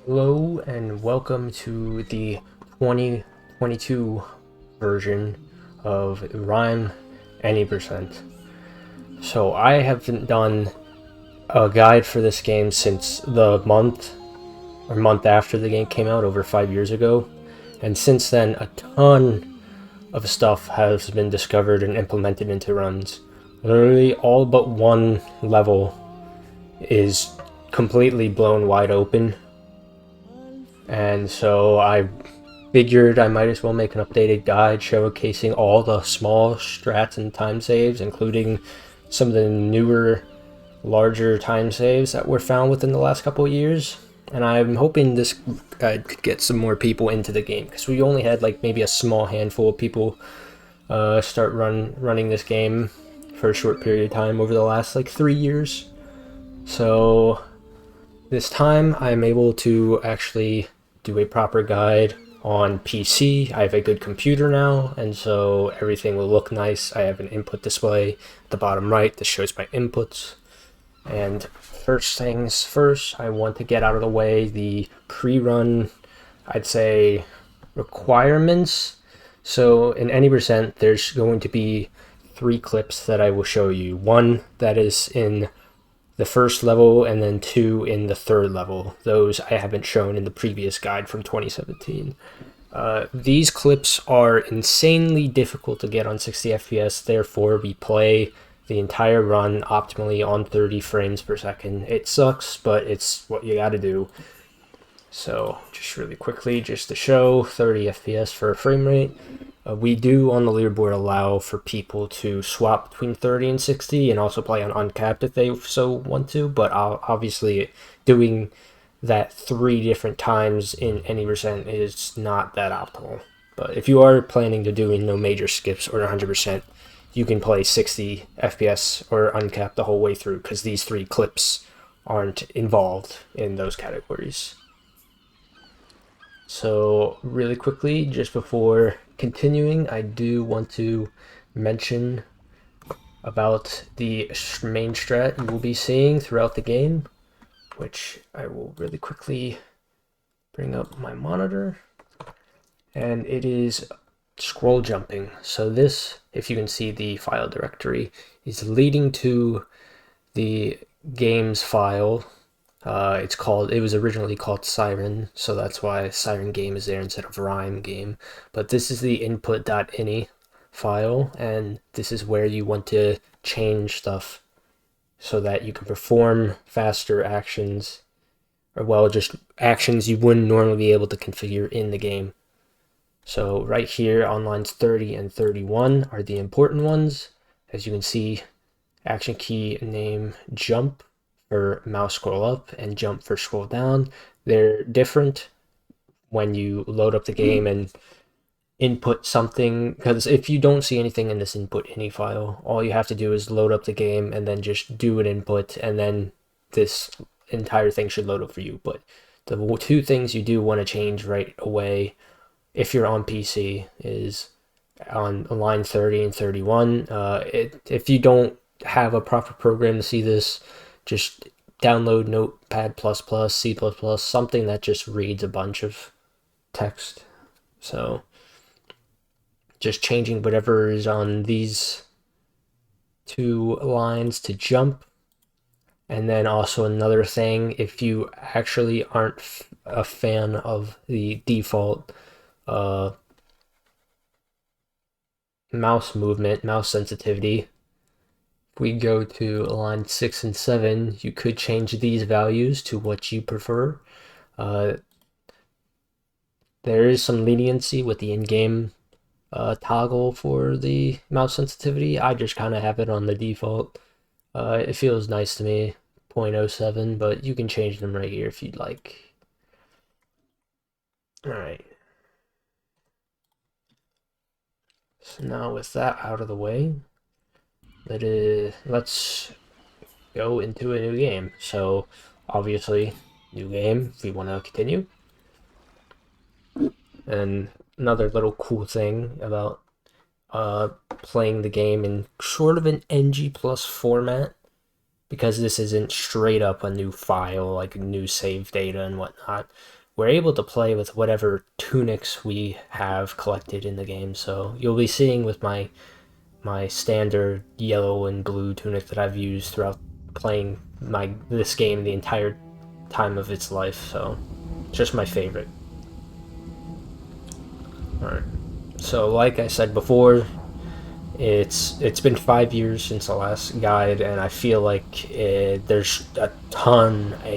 Hello and welcome to the 2022 version of RiME Any. So I haven't done a guide for this game since the month after the game came out over 5 years ago, and since then a ton of stuff has been discovered and implemented into runs. Literally all but one level is completely blown wide open, and so I figured I might as well make an updated guide showcasing all the small strats and time saves, including some of the newer, larger time saves that were found within the last couple of years. And I'm hoping this guide could get some more people into the game, because we only had like maybe a small handful of people start running this game for a short period of time over the last like 3 years. So this time I'm able to actually do a proper guide on PC. I have a good computer now, and so everything will look nice. I have an input display at the bottom right that shows my inputs. And first things first, I want to get out of the way the pre-run, I'd say, requirements. So in any percent, there's going to be 3 clips that I will show you. One that is in the first level, and then 2 in the third level. Those I haven't shown in the previous guide from 2017. These clips are insanely difficult to get on 60 FPS, therefore we play the entire run optimally on 30 frames per second. It sucks, but it's what you gotta do. So just really quickly, just to show 30 FPS for a frame rate. We do on the leaderboard allow for people to swap between 30 and 60 and also play on uncapped if they so want to, but obviously doing that 3 different times in any percent is not that optimal. But if you are planning to doing no major skips or 100%, you can play 60 FPS or uncapped the whole way through, because these 3 clips aren't involved in those categories. So really quickly, just before continuing, I do want to mention about the main strat you will be seeing throughout the game, which I will really quickly bring up my monitor, and it is scroll jumping. So this, if you can see the file directory, is leading to the games file. It was originally called Siren, so that's why Siren Game is there instead of RiME Game. But this is the input.ini file, and this is where you want to change stuff so that you can perform faster actions, or well, just actions you wouldn't normally be able to configure in the game. So right here on lines 30 and 31 are the important ones. As you can see, action key name jump for mouse scroll up and jump for scroll down. They're different when you load up the game and input something, because if you don't see anything in this input any file, all you have to do is load up the game and then just do an input, and then this entire thing should load up for you. But the 2 things you do want to change right away if you're on PC is on line 30 and 31. If you don't have a proper program to see this, just download Notepad++, C++, something that just reads a bunch of text. So just changing whatever is on these 2 lines to jump. And then also another thing, if you actually aren't a fan of the default mouse movement, mouse sensitivity, if we go to line 6 and 7, you could change these values to what you prefer. There is some leniency with the in-game toggle for the mouse sensitivity. I just kind of have it on the default. It feels nice to me, 0.07, but you can change them right here if you'd like. Alright. So now with that out of the way, let's go into a new game. So obviously, new game, we want to continue. And another little cool thing about playing the game in sort of an NG plus format because this isn't straight up a new file, like new save data and whatnot, we're able to play with whatever tunics we have collected in the game. So you'll be seeing with my standard yellow and blue tunic that I've used throughout playing this game the entire time of its life. So just my favorite. Alright. So like I said before, it's been 5 years since the last guide, and I feel like there's a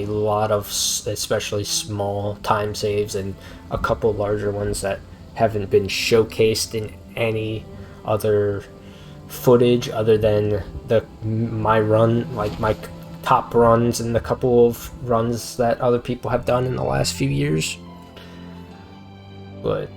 lot of especially small time saves and a couple larger ones that haven't been showcased in any other footage other than my run, like my top runs and the couple of runs that other people have done in the last few years. But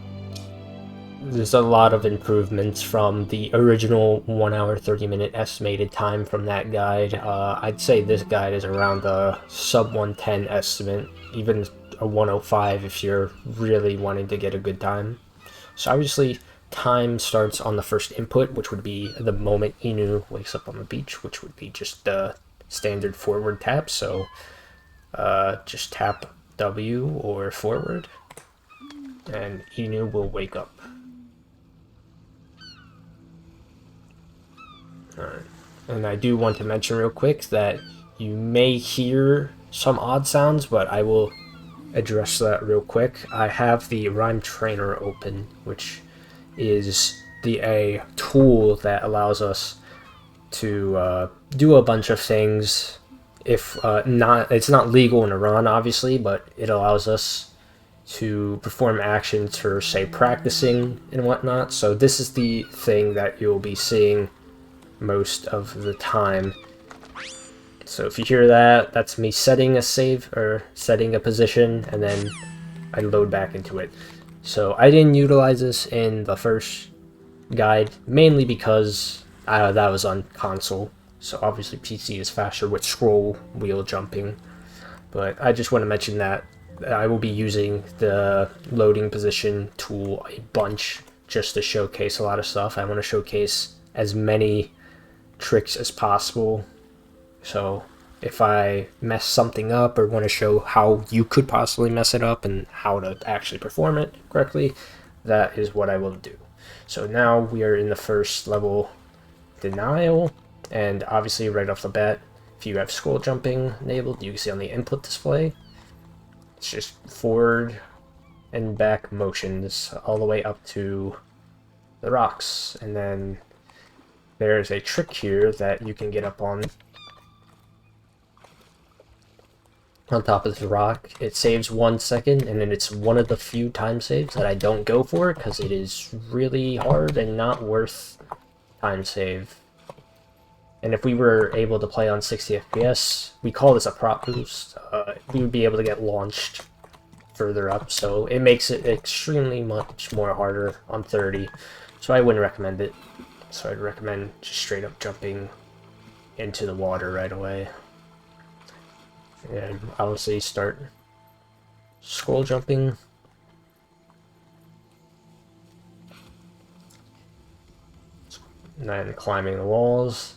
there's a lot of improvements from the original 1 hour 30-minute estimated time from that guide. I'd say this guide is around a sub 110 estimate, even a 105 if you're really wanting to get a good time. So obviously time starts on the first input, which would be the moment Inu wakes up on the beach, which would be just the standard forward tap. So just tap W or forward and Inu will wake up. Alright. And I do want to mention real quick that you may hear some odd sounds, but I will address that real quick. I have the RiME Trainer open, which is a tool that allows us to do a bunch of things. If it's not legal in Iran, obviously, but it allows us to perform actions for, say, practicing and whatnot. So this is the thing that you'll be seeing most of the time. So if you hear that, that's me setting a save or setting a position, and then I load back into it. So I didn't utilize this in the first guide, mainly because that was on console. So obviously PC is faster with scroll wheel jumping. But I just want to mention that I will be using the loading position tool a bunch just to showcase a lot of stuff. I want to showcase as many tricks as possible. So if I mess something up or want to show how you could possibly mess it up and how to actually perform it correctly, that is what I will do. So now we are in the first level, denial, and obviously right off the bat, if you have scroll jumping enabled, you can see on the input display, it's just forward and back motions all the way up to the rocks. And then there's a trick here that you can get up on top of this rock. It saves 1 second, and then it's one of the few time saves that I don't go for because it is really hard and not worth time save. And if we were able to play on 60 FPS, we call this a prop boost, we would be able to get launched further up, so it makes it extremely much more harder on 30, so I wouldn't recommend it. So I'd recommend just straight up jumping into the water right away. And obviously start scroll jumping. And then climbing the walls.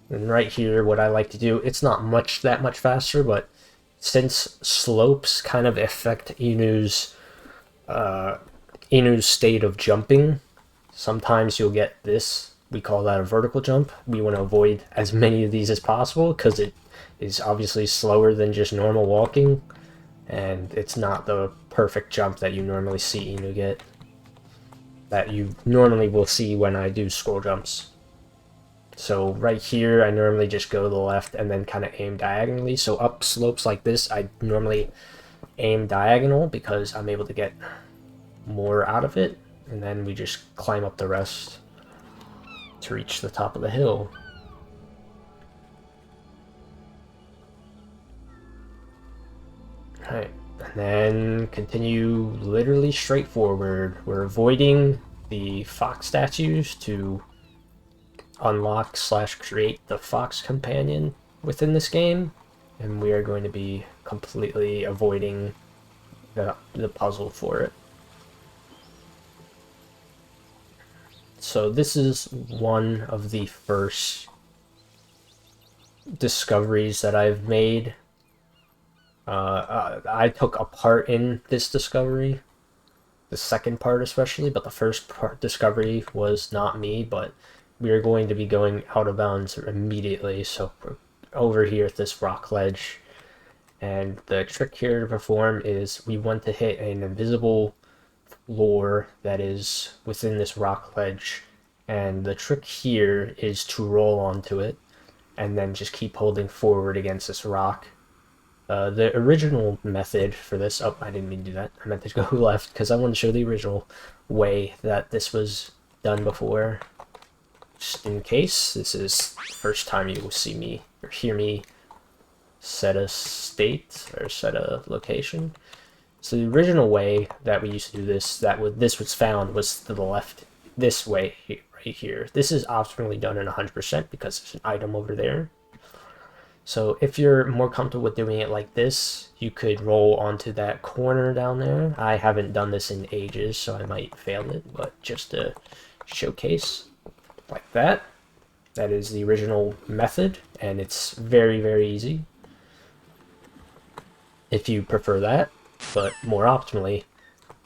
And right here, what I like to do, it's not that much faster, but since slopes kind of affect Inu's state of jumping, sometimes you'll get this. We call that a vertical jump. We want to avoid as many of these as possible because it is obviously slower than just normal walking, and it's not the perfect jump that you normally see Inu get, that you normally will see when I do scroll jumps. So right here, I normally just go to the left and then kind of aim diagonally. So up slopes like this, I normally aim diagonal because I'm able to get more out of it. And then we just climb up the rest to reach the top of the hill. Alright, and then continue literally straight forward. We're avoiding the fox statues to unlock / create the fox companion within this game, and we are going to be completely avoiding the puzzle for it. So this is one of the first discoveries that I've made. I took a part in this discovery, the second part especially, but the first part discovery was not me, but we are going to be going out of bounds immediately, so we're over here at this rock ledge, and the trick here to perform is we want to hit an invisible floor that is within this rock ledge, and the trick here is to roll onto it and then just keep holding forward against this rock. The original method for this, oh, I didn't mean to do that. I meant to go left because I want to show the original way that this was done before. Just in case, this is the first time you will see me or hear me set a state or set a location. So the original way that we used to do this, this was found, was to the left, this way, right here. This is optionally done in 100% because there's an item over there. So if you're more comfortable with doing it like this, you could roll onto that corner down there. I haven't done this in ages, so I might fail it, but just to showcase, like that. That is the original method, and it's very, very easy if you prefer that. But more optimally,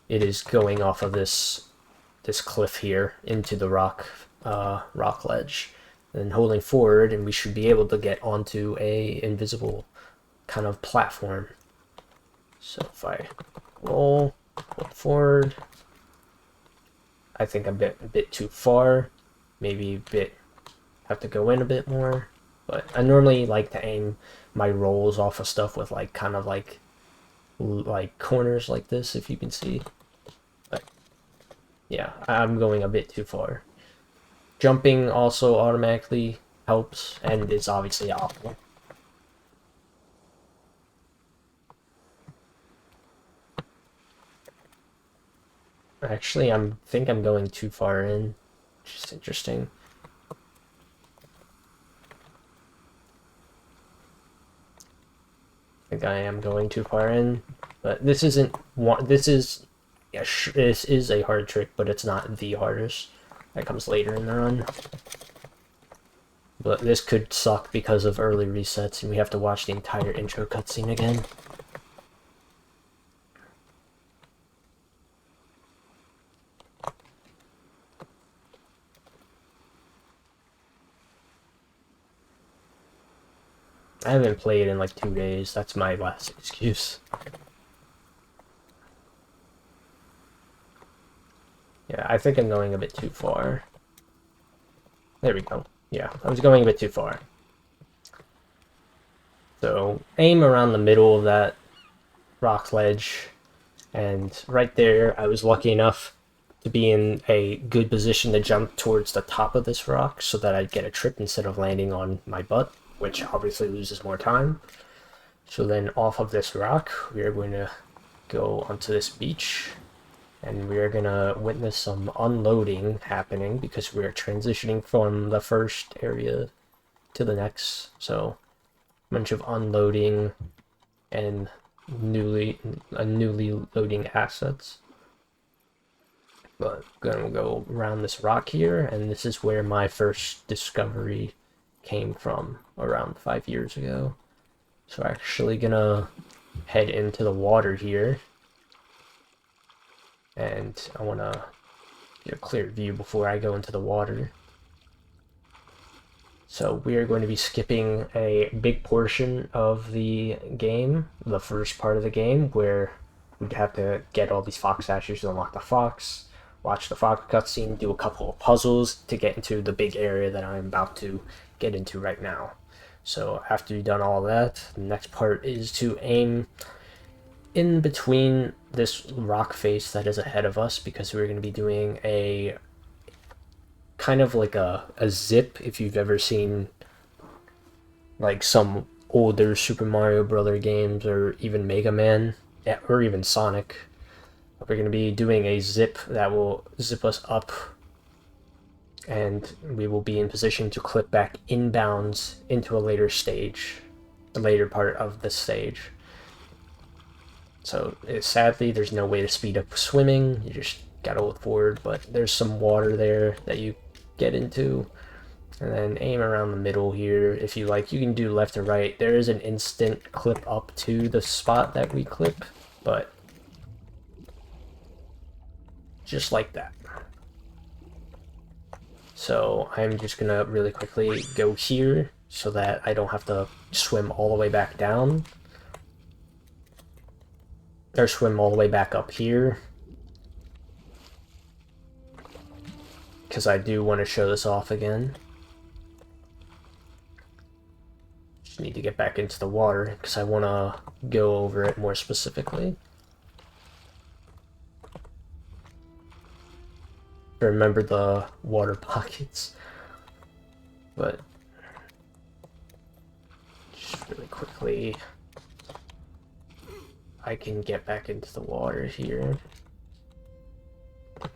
it is going off of this cliff here into the rock ledge, and holding forward, and we should be able to get onto a invisible kind of platform. So if I roll forward, I think I'm a bit too far, maybe have to go in a bit more, but I normally like to aim my rolls off of stuff with like kind of like corners like this, if you can see. But yeah, I'm going a bit too far. Jumping also automatically helps, and it's obviously optimal. Actually, I think I'm going too far in. Just interesting. I think I am going too far in, but this isn't one. This is, yeah, this is a hard trick, but it's not the hardest. That comes later in the run. But this could suck because of early resets, and we have to watch the entire intro cutscene again. I haven't played in like 2 days. That's my last excuse. Yeah, I think I'm going a bit too far. There we go. Yeah, I was going a bit too far. So aim around the middle of that rock ledge, and right there I was lucky enough to be in a good position to jump towards the top of this rock so that I'd get a trip instead of landing on my butt, which obviously loses more time. So then off of this rock, we are going to go onto this beach, and we are going to witness some unloading happening because we are transitioning from the first area to the next. So a bunch of unloading and newly loading assets. But I'm gonna go around this rock here, and this is where my first discovery came from around 5 years ago. So I'm actually gonna head into the water here, and I want to get a clear view before I go into the water. So we are going to be skipping a big portion of the game, the first part of the game, where we'd have to get all these fox statues to unlock the fox, watch the fox cutscene, do a couple of puzzles to get into the big area that I'm about to get into right now. So after you've done all that, the next part is to aim in between this rock face that is ahead of us, because we're going to be doing a kind of like a zip, if you've ever seen like some older Super Mario Brother games, or even Mega Man, or even Sonic. We're going to be doing a zip that will zip us up, and we will be in position to clip back inbounds into a later stage, the later part of the stage. So sadly, there's no way to speed up swimming. You just gotta look forward, but there's some water there that you get into, And then aim around the middle here. If you like, you can do left or right. There is an instant clip up to the spot that we clip, but just like that. So I'm just gonna really quickly go here so that I don't have to swim all the way back down. Or swim all the way back up here. Because I do want to show this off again. Just need to get back into the water because I want to go over it more specifically. Remember the water pockets. But just really quickly, I can get back into the water here.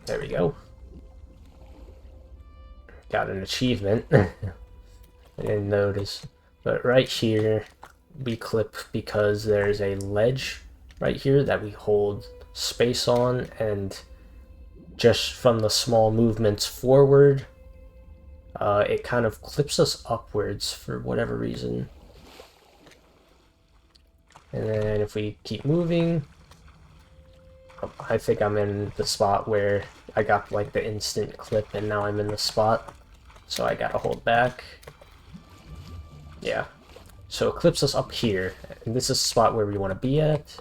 There we go. Got an achievement. I didn't notice. But right here, we clip because there's a ledge right here that we hold space on, and just from the small movements forward, it kind of clips us upwards for whatever reason. And then if we keep moving, I think I'm in the spot where I got like the instant clip, and now I'm in the spot, so I gotta hold back. Yeah, so it clips us up here, and this is the spot where we want to be at.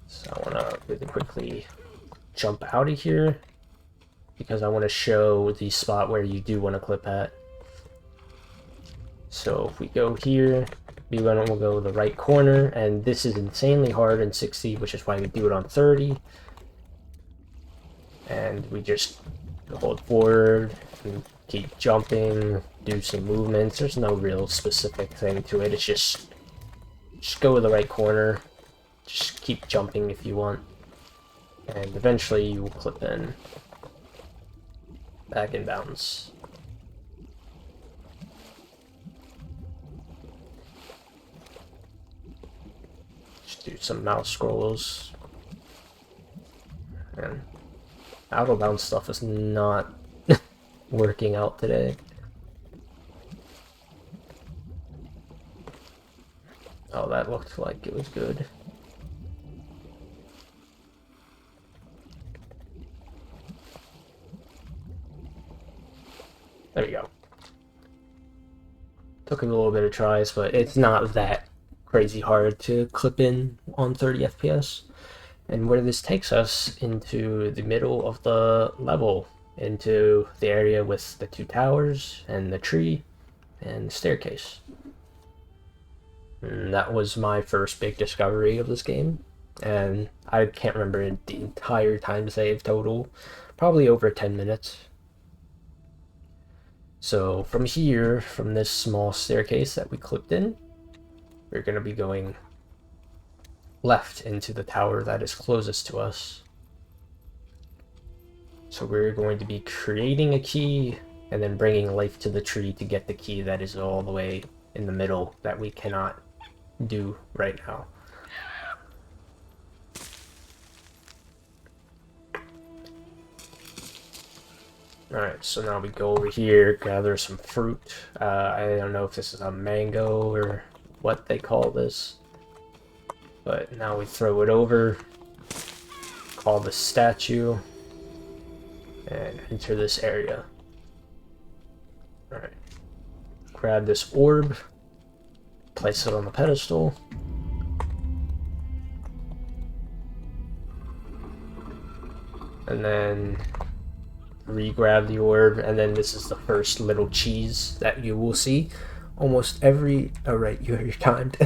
So I want to really quickly jump out of here because I want to show the spot where you do want to clip at. So if we go here, we'll go the right corner, and this is insanely hard in 60, which is why we do it on 30. And we just hold forward and keep jumping, do some movements. There's no real specific thing to it. It's just go to the right corner, just keep jumping if you want, and eventually you will clip in back in bounds. Just do some mouse scrolls. And out of bounds stuff is not working out today. Oh, that looked like it was good. There we go. Took a little bit of tries, but it's not that crazy hard to clip in on 30 FPS. And where this takes us into the middle of the level, into the area with the two towers and the tree and the staircase. And that was my first big discovery of this game, and I can't remember the entire time save total, probably over 10 minutes. So from here, from this small staircase that we clipped in, we're going to be going left into the tower that is closest to us. So we're going to be creating a key and then bringing life to the tree to get the key that is all the way in the middle that we cannot do right now. Alright, so now we go over here, gather some fruit. I don't know if this is a mango or what they call this, but now we throw it over, call the statue, and enter this area. Alright, grab this orb, place it on the pedestal, and then re-grab the orb, and then this is the first little cheese that you will see. Almost every... Alright, you're timed.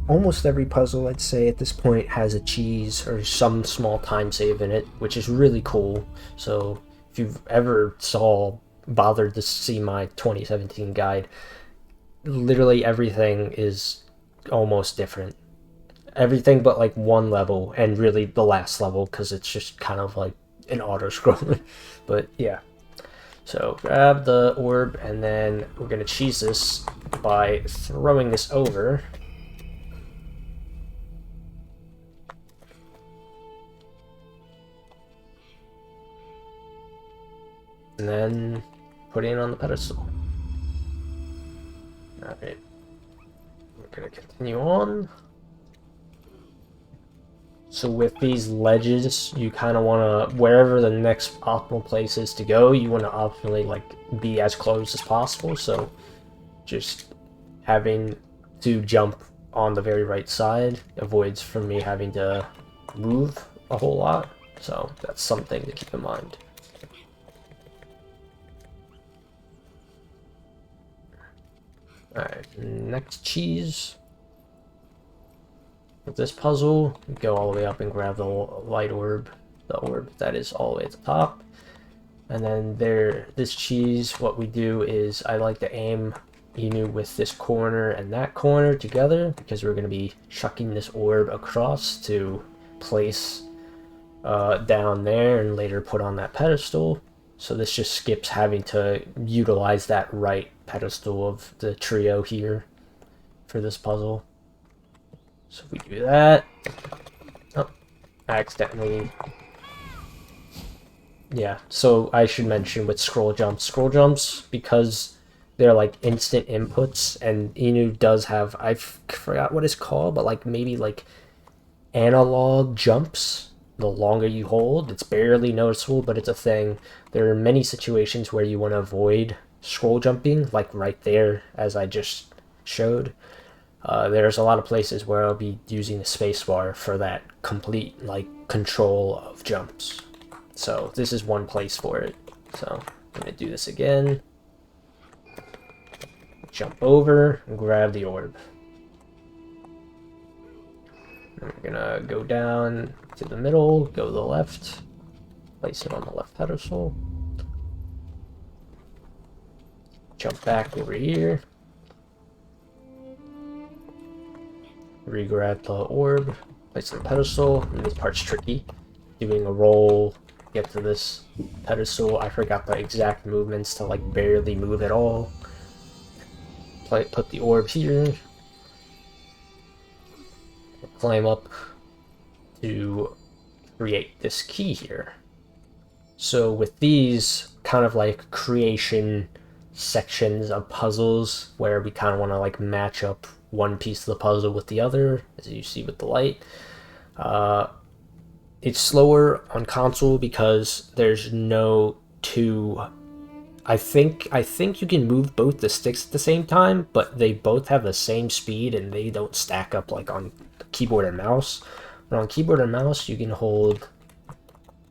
Almost every puzzle, I'd say, at this point has a cheese or some small time save in it, which is really cool. So if you've ever bothered to see my 2017 guide, literally everything is almost different. Everything but like one level, and really the last level, because it's just kind of like an auto-scroller. But yeah. So grab the orb, and then we're going to cheese this by throwing this over. And and then putting it on the pedestal. Alright, we're gonna continue on. So with these ledges, you kind of want to, wherever the next optimal place is to go, you want to optimally like be as close as possible. So just having to jump on the very right side avoids from me having to move a whole lot. So that's something to keep in mind. Alright, next cheese. With this puzzle, you go all the way up and grab the light orb, the orb that is all the way at the top. And then this cheese, what we do is I like to aim Inu with this corner and that corner together, because we're going to be chucking this orb across to place down there and later put on that pedestal. So this just skips having to utilize that right pedestal of the trio here for this puzzle. So if we do that, oh, accidentally, yeah, so I should mention with scroll jumps, because they're like instant inputs, and Inu does have, I forgot what it's called, but like maybe like analog jumps. The longer you hold, it's barely noticeable, but it's a thing. There are many situations where you want to avoid scroll jumping, like right there, as I just showed. There's a lot of places where I'll be using the spacebar for that complete like control of jumps. So this is one place for it. So I'm gonna do this again. Jump over and grab the orb. And we're gonna go down to the middle, go to the left, place it on the left pedestal. Jump back over here. Re-grab the orb, place on the pedestal, and this part's tricky. Doing a roll, get to this pedestal. I forgot the exact movements to like barely move at all. Put the orb here. Climb up to create this key here. So with these kind of like creation sections of puzzles where we kind of want to like match up one piece of the puzzle with the other, as you see with the light. It's slower on console because there's no two. I think you can move both the sticks at the same time, but they both have the same speed and they don't stack up like on keyboard and mouse. But on keyboard and mouse, you can hold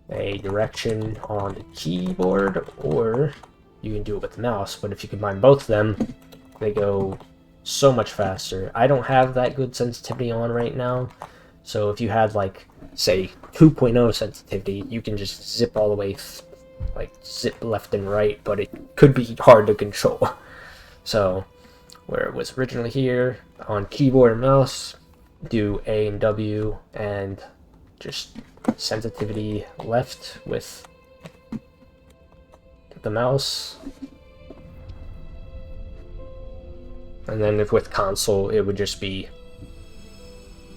a direction on the keyboard, or you can do it with the mouse. But if you combine both of them, they go so much faster. I don't have that good sensitivity on right now, so if you had like say 2.0 sensitivity, you can just zip all the way like zip left and right, but it could be hard to control. So where it was originally here on keyboard and mouse, do A and W and just sensitivity left with the mouse. And then if with console, it would just be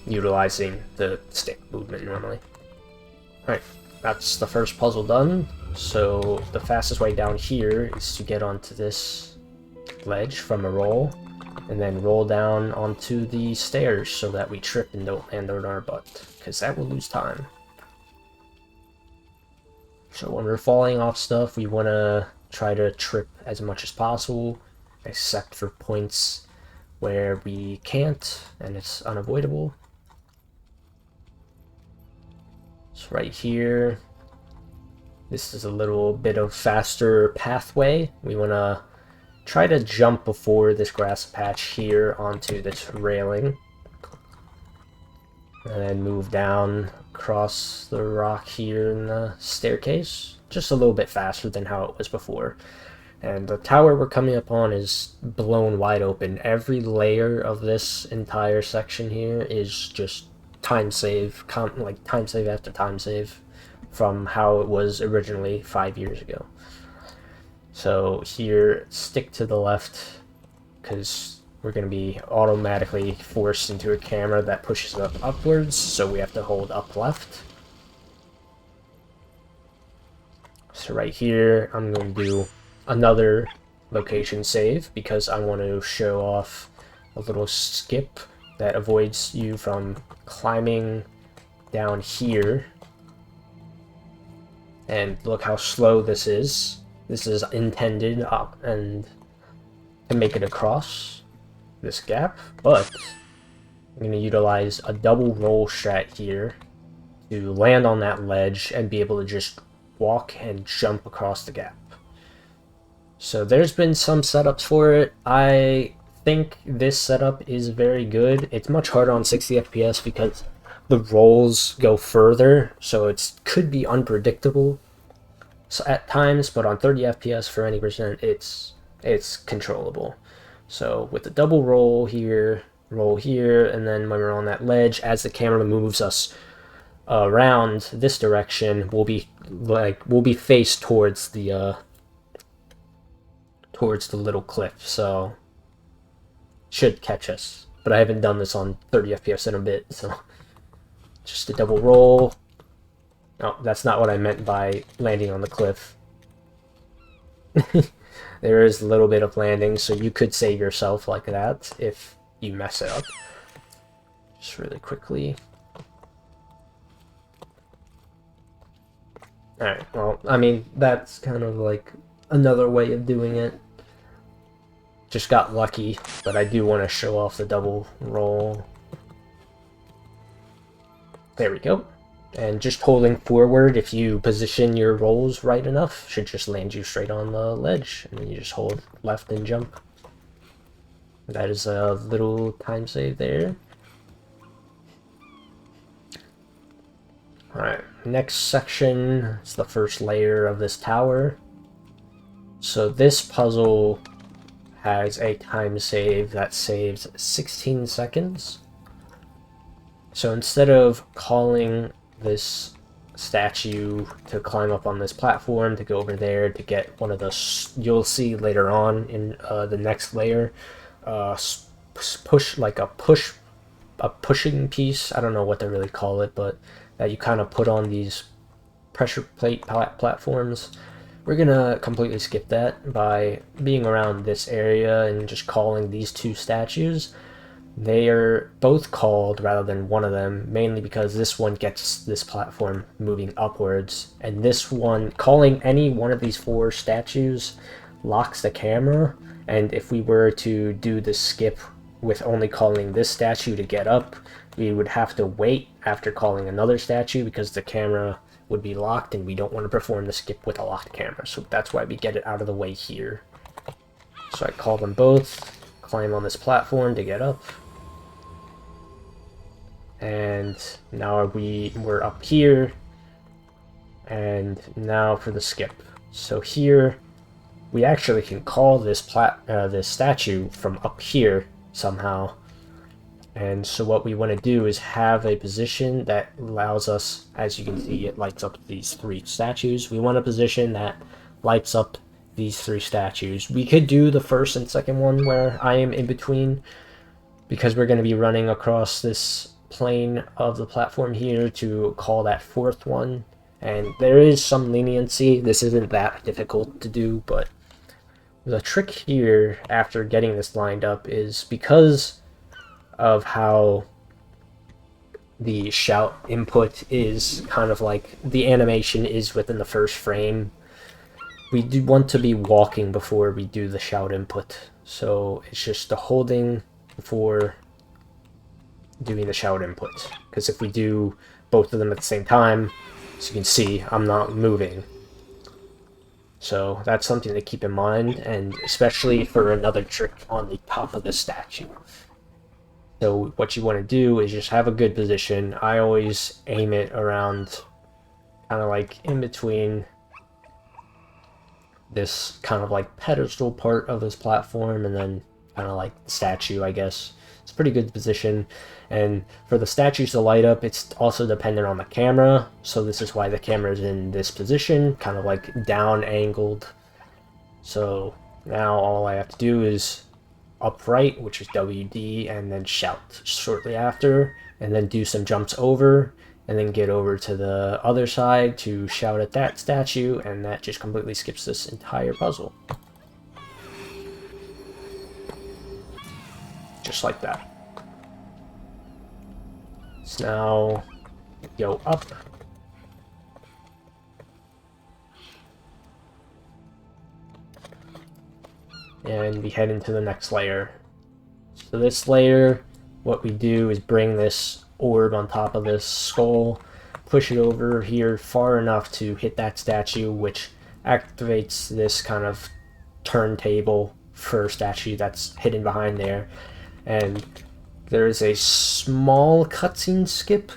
utilizing the stick movement normally. Alright, that's the first puzzle done. So the fastest way down here is to get onto this ledge from a roll, and then roll down onto the stairs so that we trip and don't land on our butt, because that will lose time. So when we're falling off stuff, we want to try to trip as much as possible, except for points where we can't and it's unavoidable. So right here, this is a little bit of faster pathway. We want to try to jump before this grass patch here onto this railing, and then move down across the rock here in the staircase, just a little bit faster than how it was before. And the tower we're coming up on is blown wide open. Every layer of this entire section here is just time save, like time save after time save from how it was originally 5 years ago. So here, stick to the left, because we're going to be automatically forced into a camera that pushes up upwards, so we have to hold up left. So So right here, I'm going to do another location save because I want to show off a little skip that avoids you from climbing down here. And look how slow this is. This is intended and to make it across this gap, but I'm going to utilize a double roll strat here to land on that ledge and be able to just walk and jump across the gap. So there's been some setups for it. I think this setup is very good. It's much harder on 60 FPS because the rolls go further, so it could be unpredictable at times, but on 30 FPS for any percent, it's controllable. So with the double roll here, and then when we're on that ledge, as the camera moves us around this direction, we'll be faced towards the little cliff, so should catch us. But I haven't done this on 30 FPS in a bit, so just a double roll. Oh, that's not what I meant by landing on the cliff. There is a little bit of landing, so you could save yourself like that if you mess it up. Just really quickly. Alright, well, I mean, that's kind of like another way of doing it. Just got lucky, but I do want to show off the double roll. There we go. And just holding forward, if you position your rolls right enough, should just land you straight on the ledge. And then you just hold left and jump. That is a little time save there. Alright, next section is the first layer of this tower. So this puzzle has a time save that saves 16 seconds. So instead of calling this statue to climb up on this platform to go over there to get one of the, you'll see later on in the next layer, pushing piece, I don't know what they really call it, but that you kind of put on these pressure plate platforms. We're gonna completely skip that by being around this area and just calling these two statues. They are both called rather than one of them, mainly because this one gets this platform moving upwards, and this one, calling any one of these four statues locks the camera, and if we were to do the skip with only calling this statue to get up, we would have to wait after calling another statue because the camera would be locked, and we don't want to perform the skip with a locked camera, so that's why we get it out of the way here. So I call them both, climb on this platform to get up, and now we're up here, and now for the skip. So here we actually can call this this statue from up here somehow. And so what we want to do is have a position that allows us, as you can see, it lights up these three statues. We want a position that lights up these three statues. We could do the first and second one where I am in between, because we're going to be running across this plane of the platform here to call that fourth one. And there is some leniency. This isn't that difficult to do, but the trick here after getting this lined up is because of how the shout input is kind of like the animation is within the first frame. We do want to be walking before we do the shout input, so it's just the holding before doing the shout input, because if we do both of them at the same time, as you can see, I'm not moving. So that's something to keep in mind, and especially for another trick on the top of the statue. So what you want to do is just have a good position. I always aim it around kind of like in between this kind of like pedestal part of this platform and then kind of like the statue, I guess. It's a pretty good position. And for the statues to light up, it's also dependent on the camera. So this is why the camera is in this position, kind of like down angled. So now all I have to do is upright, which is WD, and then shout shortly after, and then do some jumps over, and then get over to the other side to shout at that statue, and that just completely skips this entire puzzle. Just like that. So now go up. And we head into the next layer. So this layer, what we do is bring this orb on top of this skull, push it over here far enough to hit that statue, which activates this kind of turntable for statue that's hidden behind there. And there is a small cutscene skip.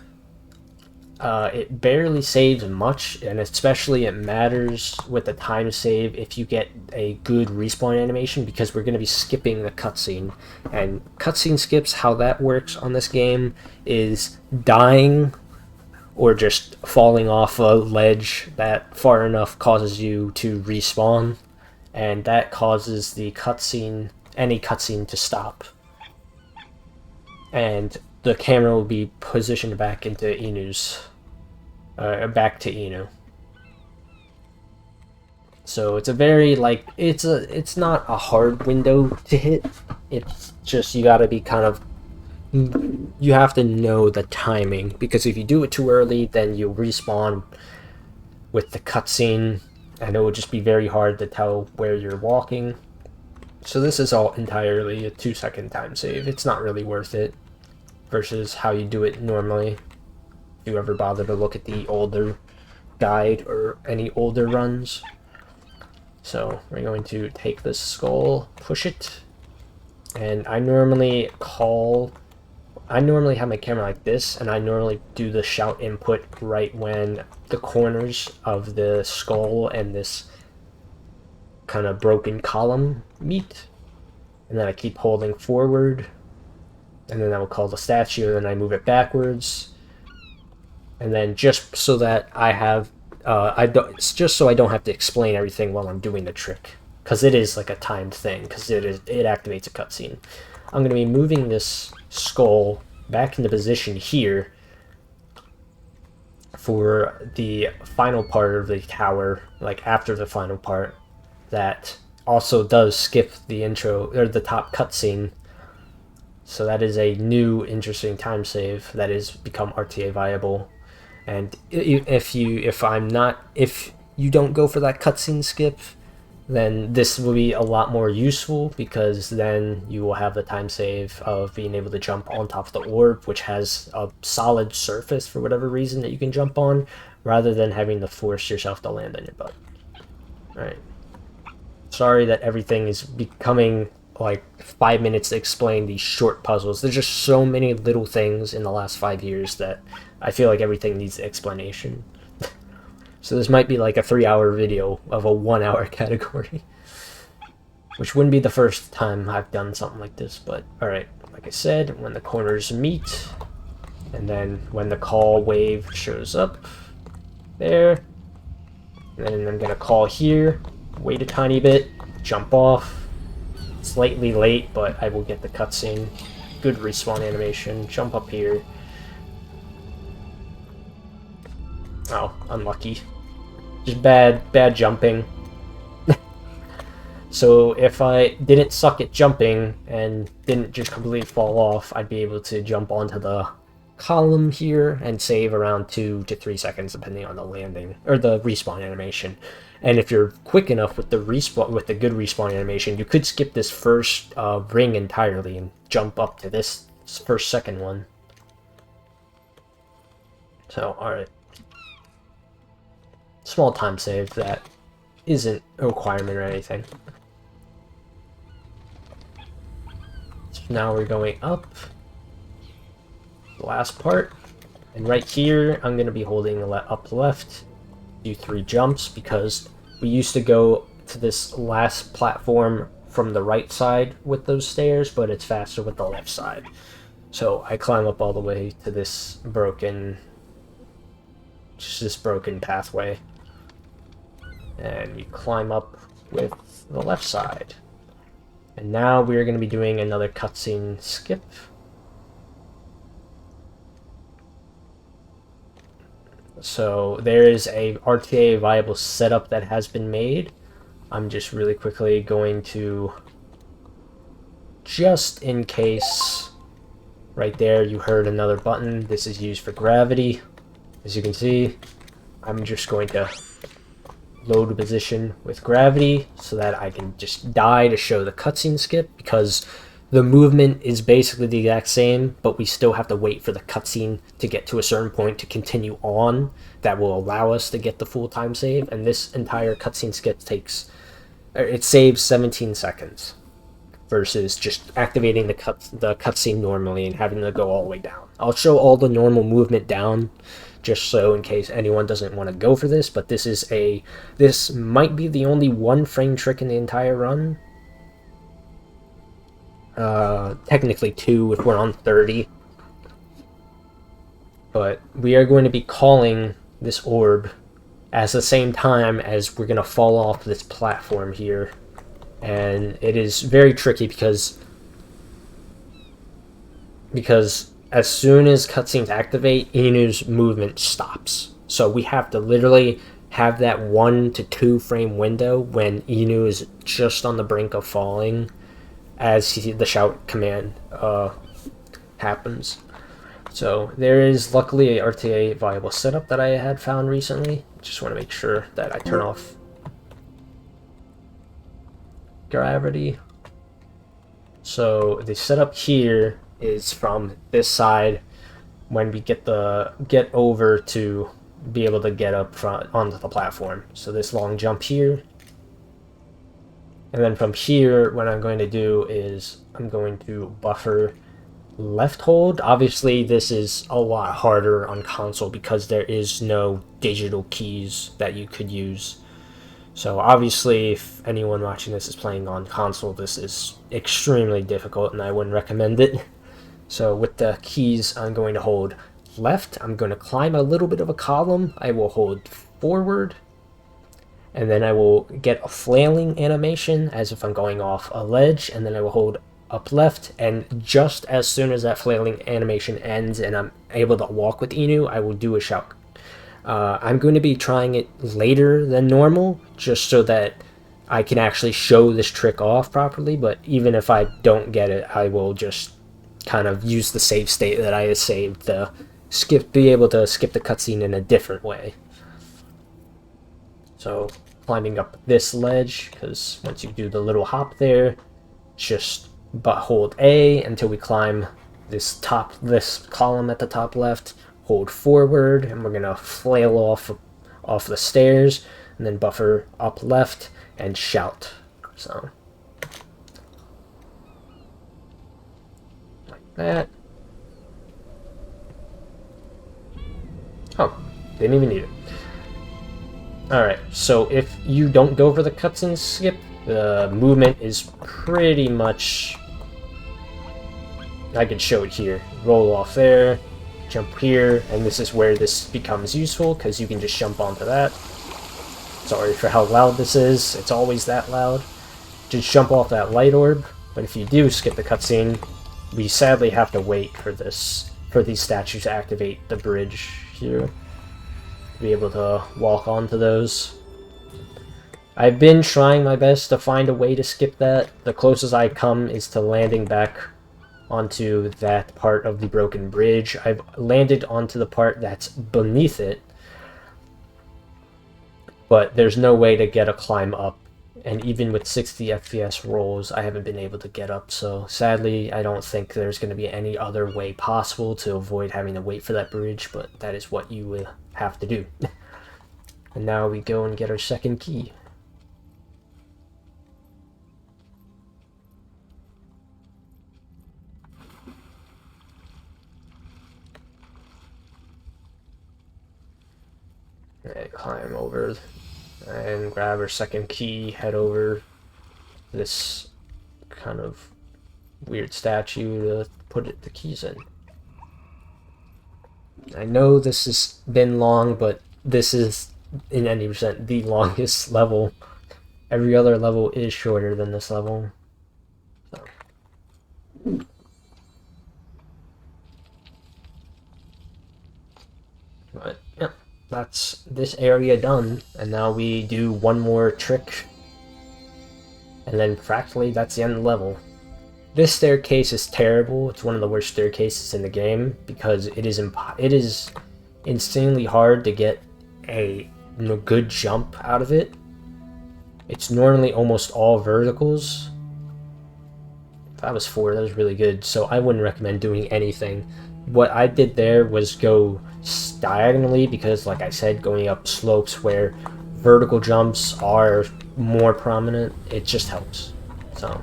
It barely saves much, and especially it matters with the time save if you get a good respawn animation, because we're going to be skipping the cutscene. And cutscene skips, how that works on this game is dying or just falling off a ledge that far enough causes you to respawn, and that causes the cutscene, any cutscene, to stop. And the camera will be positioned back into Inu's, back to Inu. So it's a very, like, it's not a hard window to hit. It's just, you gotta be kind of, you have to know the timing, because if you do it too early, then you'll respawn with the cutscene, and it will just be very hard to tell where you're walking. So this is all entirely a 2-second time save. It's not really worth it versus how you do it normally. If you ever bother to look at the older guide or any older runs. So we're going to take this skull, push it, and I normally have my camera like this, and I normally do the shout input right when the corners of the skull and this kind of broken column meet, and then I keep holding forward, and then I will call the statue, and then I move it backwards, and then just so that I have, it's just so I don't have to explain everything while I'm doing the trick, because it is like a timed thing, because it activates a cutscene. I'm going to be moving this skull back into position here for the final part of the tower, like after the final part, that also does skip the intro, or the top cutscene. So that is a new interesting time save that has become RTA viable. And if you don't go for that cutscene skip, then this will be a lot more useful, because then you will have the time save of being able to jump on top of the orb, which has a solid surface for whatever reason that you can jump on, rather than having to force yourself to land on your butt. Alright. Sorry that everything is becoming like 5 minutes to explain these short puzzles. There's just so many little things in the last 5 years that I feel like everything needs explanation. So this might be like a 3-hour video of a 1-hour category, which wouldn't be the first time I've done something like this. But alright, like I said, when the corners meet, and then when the call wave shows up there, and then I'm gonna call here, wait a tiny bit, jump off. Slightly late, but I will get the cutscene. Good respawn animation. Jump up here. Oh, unlucky. Just bad jumping. So if I didn't suck at jumping and didn't just completely fall off, I'd be able to jump onto the column here and save around 2 to 3 seconds depending on the landing or the respawn animation. And if you're quick enough with the good respawn animation, you could skip this first ring entirely and jump up to this second one. So, alright. Small time save that isn't a requirement or anything. So now we're going up. The last part. And right here, I'm going to be holding up left, do 3 jumps, because we used to go to this last platform from the right side with those stairs, but it's faster with the left side. So I climb up all the way to this broken pathway. And you climb up with the left side. And now we're going to be doing another cutscene skip. So there is a RTA viable setup that has been made. I'm just really quickly going to, just in case, right there you heard another button. This is used for gravity. As you can see, I'm just going to load a position with gravity so that I can just die to show the cutscene skip, because the movement is basically the exact same, but we still have to wait for the cutscene to get to a certain point to continue on. That will allow us to get the full time save, and this entire cutscene skip saves 17 seconds versus just activating the cutscene normally and having to go all the way down. I'll show all the normal movement down just so in case anyone doesn't want to go for this, but this might be the only one frame trick in the entire run. Technically two if we're on 30. But we are going to be calling this orb at the same time as we're going to fall off this platform here. And it is very tricky because as soon as cutscenes activate, Inu's movement stops. So we have to literally have that 1 to 2 frame window when Inu is just on the brink of falling as the shout command happens. So there is luckily a RTA viable setup that I had found recently. Just want to make sure that I turn off gravity. So the setup here is from this side when we get over to be able to get up front onto the platform. So this long jump here. And then from here, what I'm going to do is I'm going to buffer left hold. Obviously, this is a lot harder on console because there is no digital keys that you could use. So obviously, if anyone watching this is playing on console, this is extremely difficult and I wouldn't recommend it. So with the keys, I'm going to hold left. I'm going to climb a little bit of a column. I will hold forward. And then I will get a flailing animation as if I'm going off a ledge. And then I will hold up left. And just as soon as that flailing animation ends and I'm able to walk with Inu, I will do a shout. I'm going to be trying it later than normal, just so that I can actually show this trick off properly. But even if I don't get it, I will just kind of use the save state that I had saved to be able to skip the cutscene in a different way. So climbing up this ledge, because once you do the little hop there, just hold A until we climb this column at the top left. Hold forward, and we're gonna flail off the stairs, and then buffer up left and shout. So like that. Oh, didn't even need it. Alright, so if you don't go for the cutscene skip, the movement is pretty much... I could show it here. Roll off there, jump here, and this is where this becomes useful, because you can just jump onto that. Sorry for how loud this is, it's always that loud. Just jump off that light orb, but if you do skip the cutscene, we sadly have to wait for these statues to activate the bridge here. Be able to walk onto those. I've been trying my best to find a way to skip that. The closest I come is to landing back onto that part of the broken bridge. I've landed onto the part that's beneath it, but there's no way to get a climb up, and even with 60 FPS rolls, I haven't been able to get up. So sadly, I don't think there's going to be any other way possible to avoid having to wait for that bridge, but that is what you will have to do. And now we go and get our second key. Alright, climb over and grab our second key, head over this kind of weird statue to put the keys in. I know this has been long, but this is, in any percent, the longest level. Every other level is shorter than this level. So. But, yeah. that's this area done, and now we do one more trick, and then practically that's the end of the level. This staircase is terrible. It's one of the worst staircases in the game because it is insanely hard to get a good jump out of it. It's normally almost all verticals. That was 4, that was really good, so I wouldn't recommend doing anything. What I did there was go diagonally because, like I said, going up slopes where vertical jumps are more prominent, it just helps. So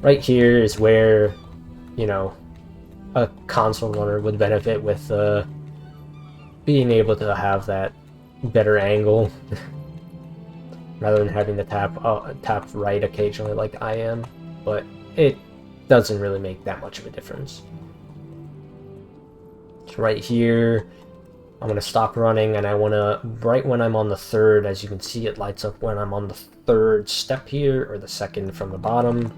right here is where, you know, a console runner would benefit with being able to have that better angle rather than having to tap right occasionally like I am, but it doesn't really make that much of a difference. So right here, I'm going to stop running, and I want to, right when I'm on the third, as you can see, it lights up when I'm on the third step here, or the second from the bottom.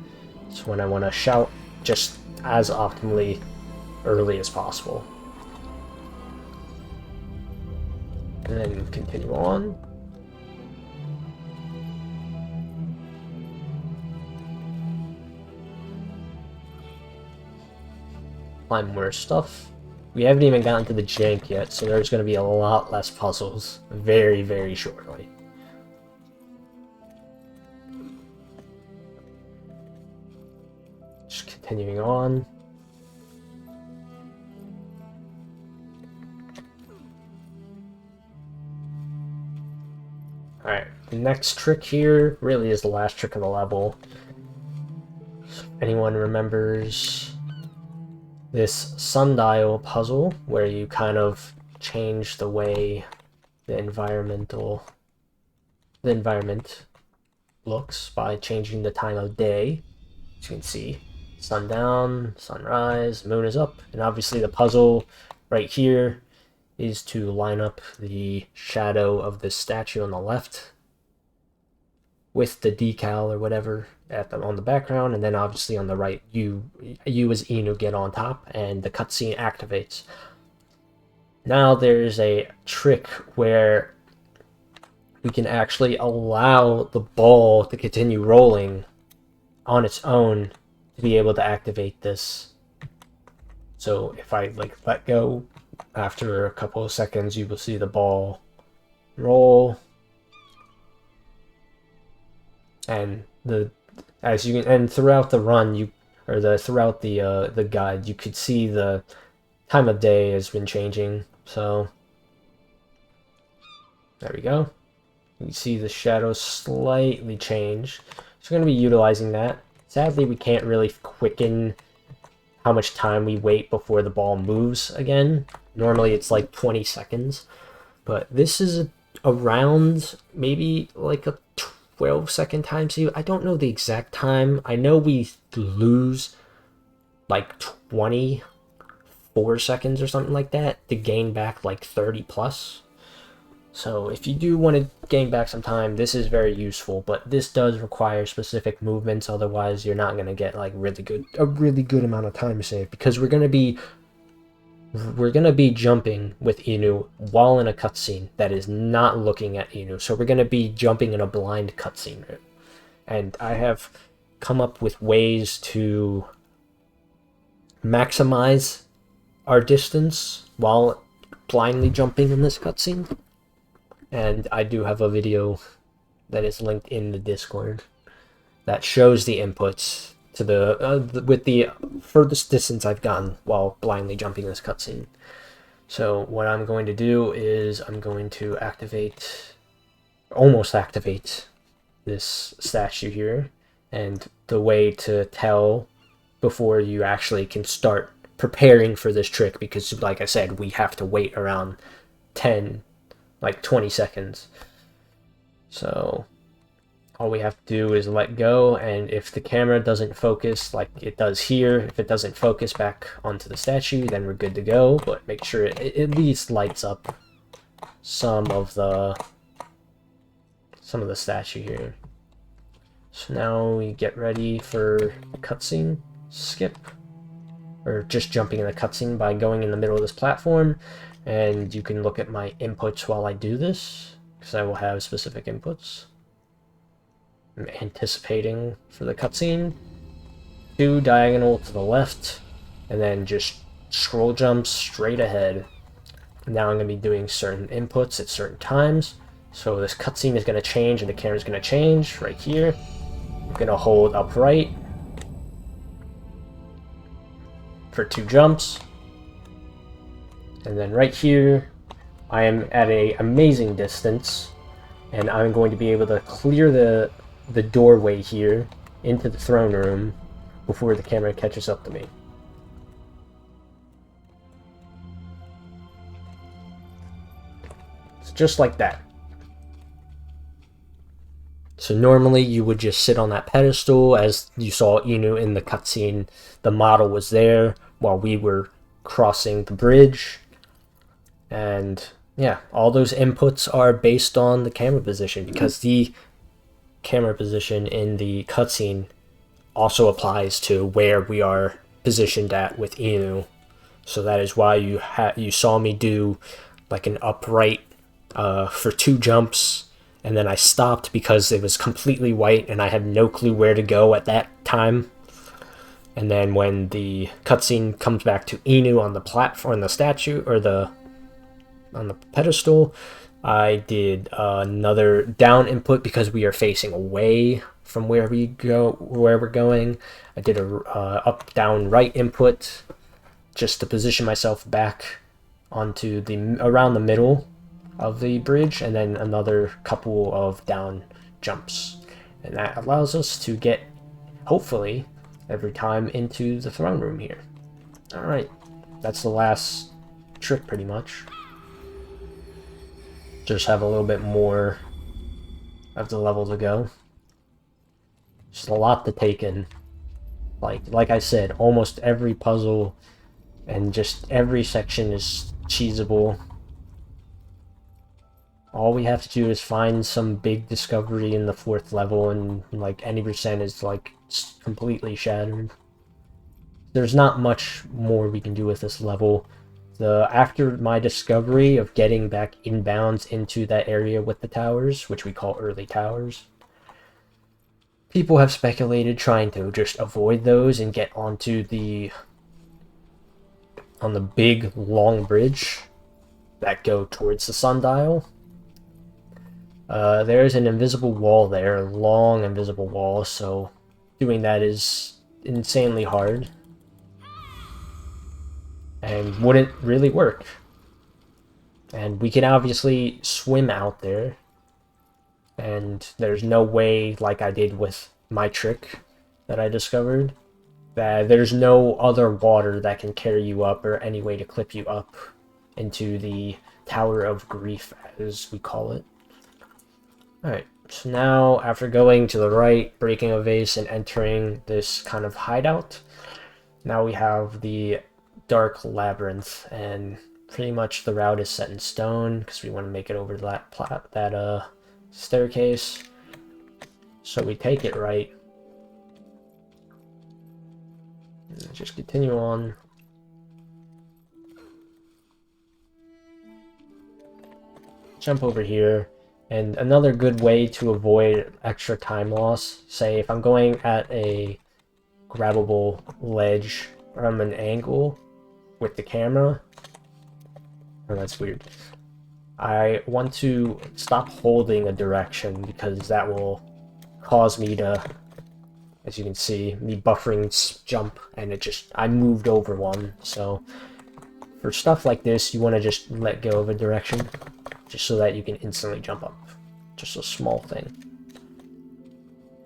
It's when I want to shout just as optimally early as possible. And then continue on. Find more stuff. We haven't even gotten to the jank yet, so there's going to be a lot less puzzles very, very shortly. Just continuing on. Alright, the next trick here really is the last trick of the level. So if anyone remembers this sundial puzzle, where you kind of change the way the environment looks by changing the time of day. As you can see, sundown, sunrise, moon is up, and obviously the puzzle right here is to line up the shadow of this statue on the left with the decal or whatever on the background, and then obviously on the right, you as Inu get on top, and the cutscene activates. Now there's a trick where we can actually allow the ball to continue rolling on its own to be able to activate this. So if I let go, after a couple of seconds, you will see the ball roll, and throughout the run, throughout the guide, you could see the time of day has been changing. So there we go. You can see the shadows slightly change. So we're going to be utilizing that. Sadly, we can't really quicken how much time we wait before the ball moves again. Normally it's like 20 seconds, but this is around maybe like a 12-second time save. I don't know the exact time. I know we lose like 24 seconds or something like that to gain back like 30 plus. So if you do want to gain back some time, this is very useful, but this does require specific movements. Otherwise, you're not going to get like a really good amount of time save, because we're going to be jumping with Inu while in a cutscene that is not looking at Inu. So we're going to be jumping in a blind cutscene. And I have come up with ways to maximize our distance while blindly jumping in this cutscene. And I do have a video that is linked in the Discord that shows the inputs to with the furthest distance I've gotten while blindly jumping this cutscene. So what I'm going to do is I'm going to almost activate this statue here, and the way to tell before you actually can start preparing for this trick, because like I said, we have to wait around 20 seconds. So all we have to do is let go, and if the camera doesn't focus like it does here, if it doesn't focus back onto the statue, then we're good to go. But make sure it at least lights up some of the statue here. So now we get ready for cutscene. Skip. or just jumping in the cutscene by going in the middle of this platform, and you can look at my inputs while I do this, because I will have specific inputs. I'm anticipating for the cutscene. 2 diagonal to the left, and then just scroll jumps straight ahead. Now I'm going to be doing certain inputs at certain times. So this cutscene is going to change and the camera is going to change right here. I'm going to hold upright for 2 jumps. And then right here, I am at an amazing distance, and I'm going to be able to clear the doorway here into the throne room before the camera catches up to me. It's just like that. So normally you would just sit on that pedestal, as you saw Inu in the cutscene. The model was there while we were crossing the bridge. And yeah, all those inputs are based on the camera position, because the camera position in the cutscene also applies to where we are positioned at with Inu. So that is why you saw me do like an upright for 2 jumps, and then I stopped because it was completely white and I had no clue where to go at that time. And then when the cutscene comes back to Inu on the platform, the statue, or on the pedestal, I did another down input because we are facing away from where we're going. I did a up, down, right input just to position myself back onto around the middle of the bridge, and then another couple of down jumps, and that allows us to get, hopefully, every time into the throne room here. All right, that's the last trick pretty much. Just have a little bit more of the level to go. Just a lot to take in. Like I said, almost every puzzle and just every section is cheesable. All we have to do is find some big discovery in the 4th level, and like any percent is like completely shattered. There's not much more we can do with this level. After my discovery of getting back inbounds into that area with the towers, which we call early towers, people have speculated trying to just avoid those and get onto on the big long bridge that go towards the sundial. There's an invisible wall there, a long invisible wall, so doing that is insanely hard and wouldn't really work. And we can obviously swim out there, and there's no way, like I did with my trick that I discovered, that there's no other water that can carry you up or any way to clip you up into the Tower of Grief, as we call it. Alright, so now after going to the right, breaking a vase, and entering this kind of hideout, now we have the Dark Labyrinth, and pretty much the route is set in stone because we want to make it over that staircase. So we take it right, and just continue on. Jump over here. And another good way to avoid extra time loss, say if I'm going at a grabbable ledge from an angle with the camera, oh, that's weird. I want to stop holding a direction, because that will cause me to, as you can see, me buffering jump, and I moved over one. So for stuff like this, you want to just let go of a direction, just so that you can instantly jump up. Just a small thing.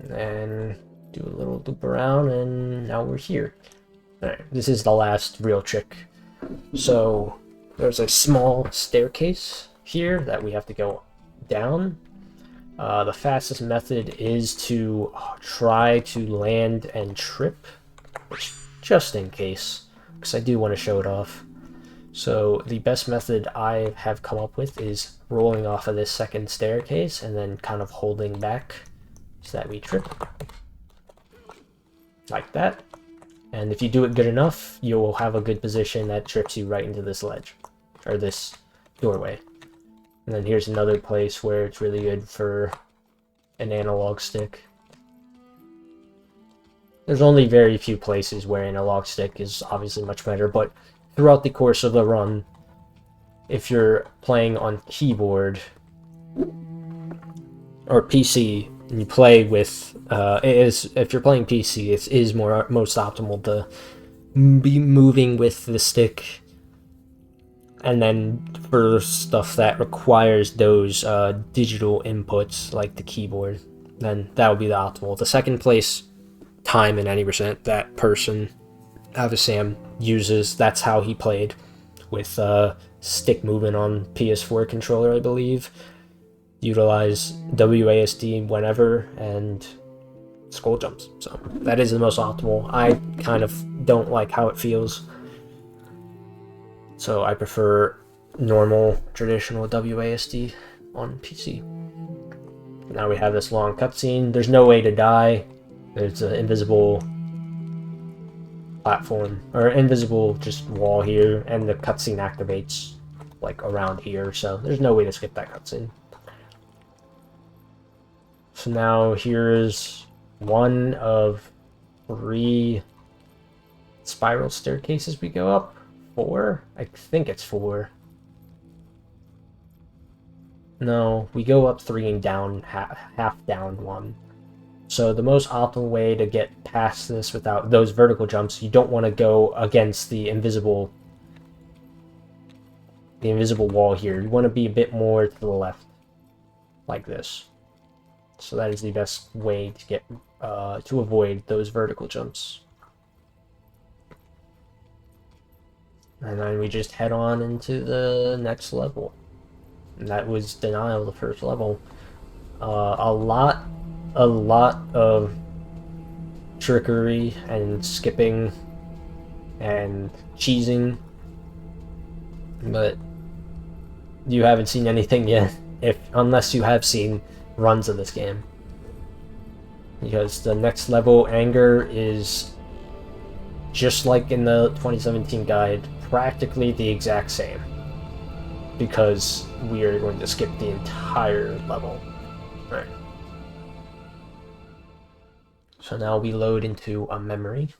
And then do a little loop around, and now we're here. Alright, this is the last real trick. So there's a small staircase here that we have to go down. The fastest method is to try to land and trip, just in case, because I do want to show it off. So the best method I have come up with is rolling off of this second staircase and then kind of holding back so that we trip. Like that. And if you do it good enough, you'll have a good position that trips you right into this ledge, or this doorway. And then here's another place where it's really good for an analog stick. There's only very few places where analog stick is obviously much better, but throughout the course of the run, if you're playing on keyboard or PC, and you play with, if you're playing PC, it is most optimal to be moving with the stick. And then for stuff that requires those digital inputs, like the keyboard, then that would be the optimal. The second place time in any percent that person, Avasam, uses, that's how he played with stick movement on PS4 controller, I believe. Utilize WASD whenever and scroll jumps. So that is the most optimal. I kind of don't like how it feels, so I prefer normal traditional WASD on PC. Now we have this long cutscene. There's no way to die. There's an invisible platform, or invisible just wall here, and the cutscene activates like around here, so there's no way to skip that cutscene. So now here's one of 3 spiral staircases we go up. 4? I think it's 4. No, we go up 3 and down, half down 1. So the most optimal way to get past this without those vertical jumps, you don't want to go against the invisible wall here. You want to be a bit more to the left, like this. So that is the best way to get to avoid those vertical jumps. And then we just head on into the next level. And that was Denial, the first level. A lot of trickery and skipping and cheesing, but you haven't seen anything yet, unless you have seen runs of this game, because the next level, Anger, is just like in the 2017 guide, practically the exact same, because we are going to skip the entire level. Right. So now we load into a memory,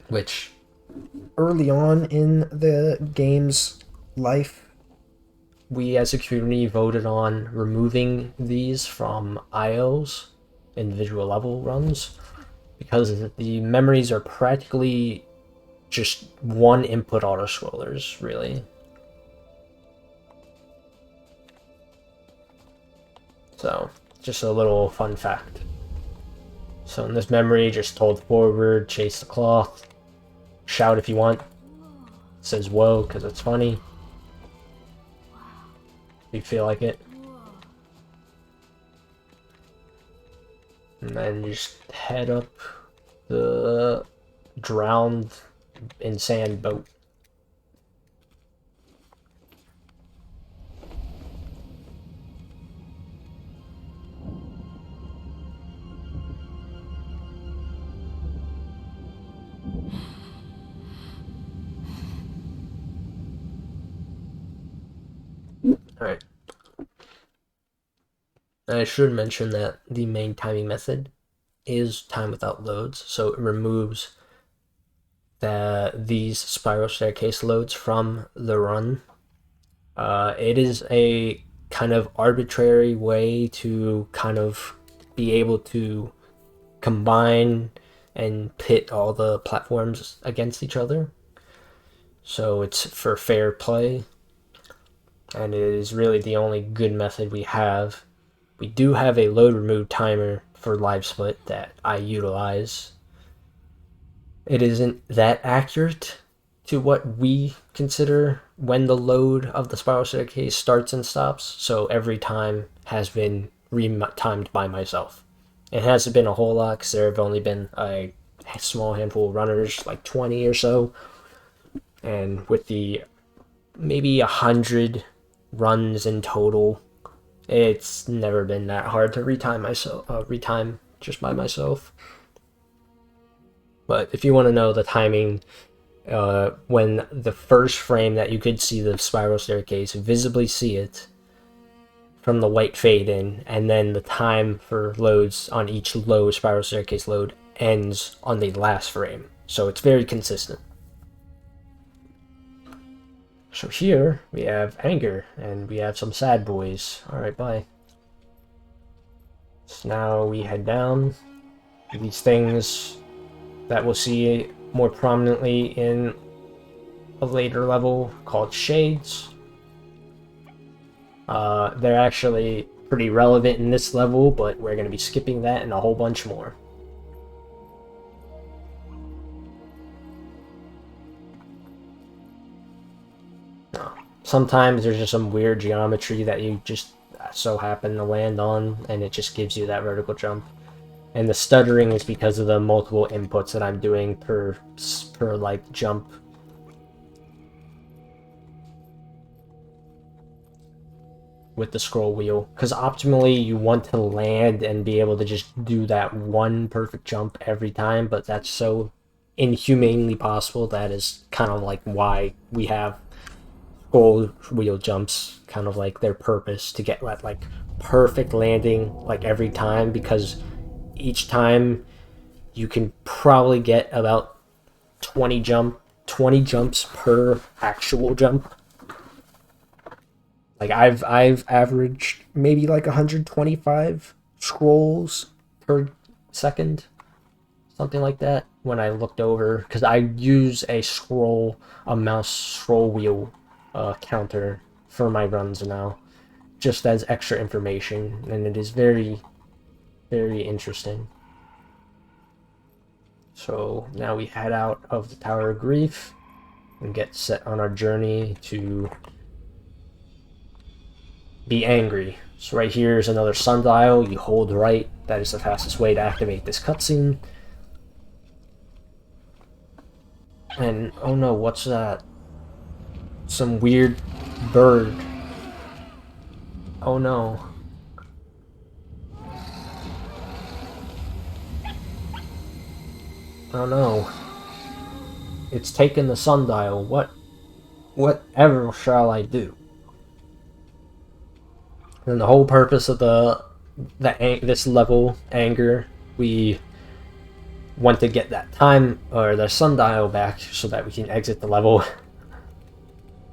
which early on in the game's life, we as a community voted on removing these from IOs, individual level runs, because the memories are practically just one input auto-scrollers, really. So, just a little fun fact. So in this memory, just hold forward, chase the cloth, shout if you want. It says whoa, because it's funny. If you feel like it. And then you just head up the drowned in sand boat. Alright. I should mention that the main timing method is time without loads, so it removes these spiral staircase loads from the run. It is a kind of arbitrary way to kind of be able to combine and pit all the platforms against each other. So it's for fair play, and it is really the only good method we have. We do have a load remove timer for live split that I utilize. It isn't that accurate to what we consider when the load of the spiral staircase starts and stops, so every time has been re-timed by myself. It hasn't been a whole lot, because there have only been a small handful of runners, like 20 or so, and with the maybe 100 runs in total, it's never been that hard to retime just by myself. But if you want to know the timing, when the first frame that you could see the spiral staircase, visibly see it from the white fade in, and then the time for loads on each low spiral staircase load ends on the last frame. So it's very consistent. So here we have anger, and we have some sad boys. Alright, bye. So now we head down. These things that we'll see more prominently in a later level called shades. They're actually pretty relevant in this level, but we're going to be skipping that and a whole bunch more. Sometimes there's just some weird geometry that you just so happen to land on, and it just gives you that vertical jump. And the stuttering is because of the multiple inputs that I'm doing per like jump. With the scroll wheel, because optimally you want to land and be able to just do that one perfect jump every time, but that's so inhumanely possible. That is kind of like why we have scroll wheel jumps, kind of like their purpose, to get that like perfect landing like every time, because each time you can probably get about 20 jumps per actual jump. Like I've averaged maybe like 125 scrolls per second, something like that, when I looked over, because I use a mouse scroll wheel counter for my runs now, just as extra information, and it is very, very interesting. So now we head out of the Tower of Grief and get set on our journey to be angry. So right here is another sundial. You hold right. That is the fastest way to activate this cutscene. And oh no, what's that? Some weird bird. Oh no. Oh no. It's taken the sundial. Whatever shall I do? And the whole purpose of this level, anger, we want to get that time or the sundial back so that we can exit the level,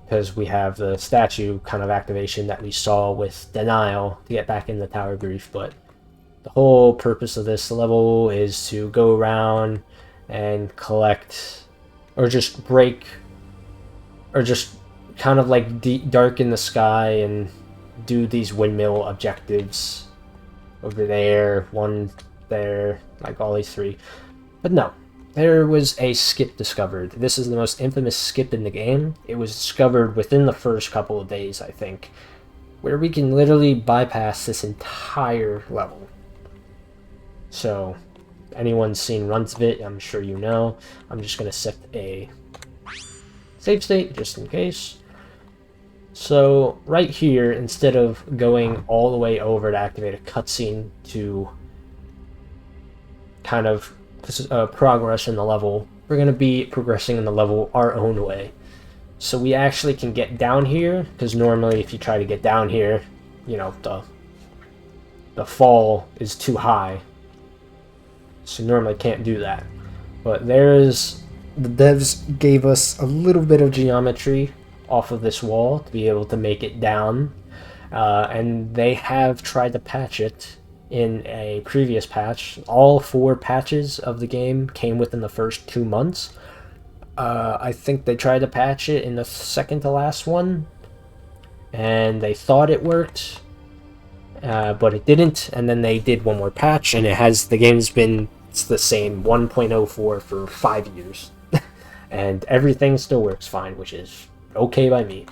because we have the statue kind of activation that we saw with denial to get back in the Tower of Grief. But the whole purpose of this level is to go around and collect, or just break, or just kind of like darken the sky and do these windmill objectives over there, one there, like all these three. But no, there was a skip discovered. This is the most infamous skip in the game. It was discovered within the first couple of days, I think, where we can literally bypass this entire level. So anyone's seen runs of it, I'm sure you know. I'm just going to set a save state just in case. So right here, instead of going all the way over to activate a cutscene to kind of progress in the level, we're going to be progressing in the level our own way. So we actually can get down here, because normally if you try to get down here, you know, the fall is too high. So normally can't do that. But the devs gave us a little bit of geometry off of this wall to be able to make it down, and they have tried to patch it in a previous patch. All 4 patches of the game came within the first 2 months. I think they tried to patch it in the second to last one, and they thought it worked, but it didn't. And then they did one more patch, and the game's been the same 1.04 for 5 years, and everything still works fine, which is okay by me.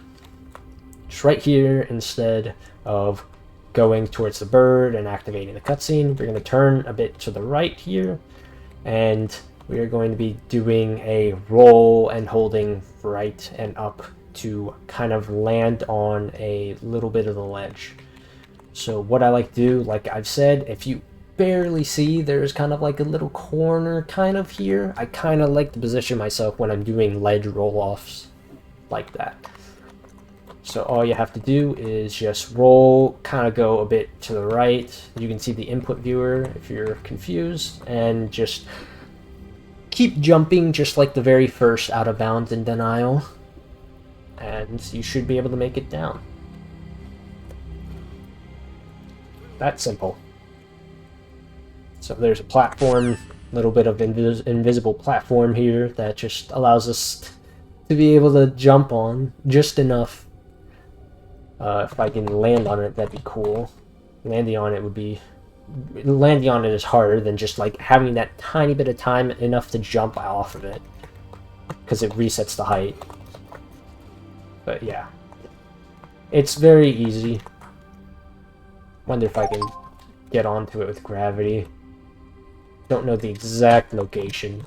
Just right here, instead of going towards the bird and activating the cutscene, we're going to turn a bit to the right here, and we are going to be doing a roll and holding right and up to kind of land on a little bit of the ledge. So what I like to do, like I've said, if you barely see, there's kind of like a little corner kind of here. I kind of like to position myself when I'm doing ledge roll-offs like that. So all you have to do is just roll, kind of go a bit to the right. You can see the input viewer if you're confused, and just keep jumping just like the very first out of bounds in denial, and you should be able to make it down. That's simple. So there's a platform, little bit of invisible platform here that just allows us to be able to jump on just enough. If I can land on it, that'd be cool. Landing on it is harder than just like having that tiny bit of time enough to jump off of it, because it resets the height. But yeah, it's very easy. Wonder if I can get onto it with gravity. Don't know the exact location.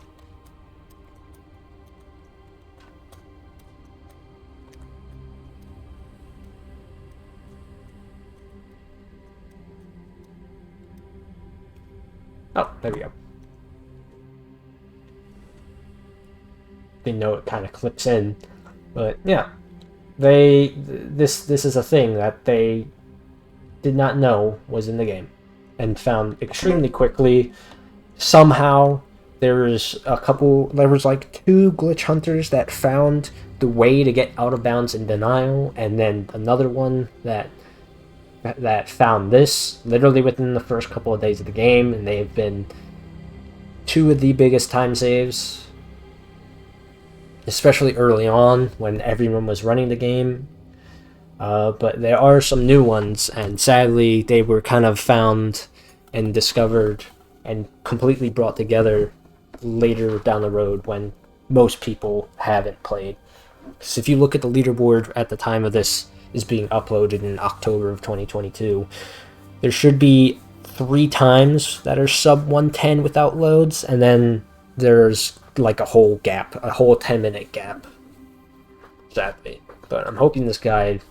Oh, there we go. Didn't know it kind of clips in, but yeah, this is a thing that they did not know was in the game, and found extremely quickly. Somehow there was like 2 glitch hunters that found the way to get out of bounds in denial, and then another one that found this literally within the first couple of days of the game, and they've been 2 of the biggest time saves, especially early on when everyone was running the game. But there are some new ones, and sadly they were kind of found and discovered and completely brought together later down the road when most people haven't played. Because if you look at the leaderboard at the time of this is being uploaded in October of 2022, there should be 3 times that are sub 110 without loads, and then there's like a whole 10-minute gap, sadly. But I'm hoping this guide,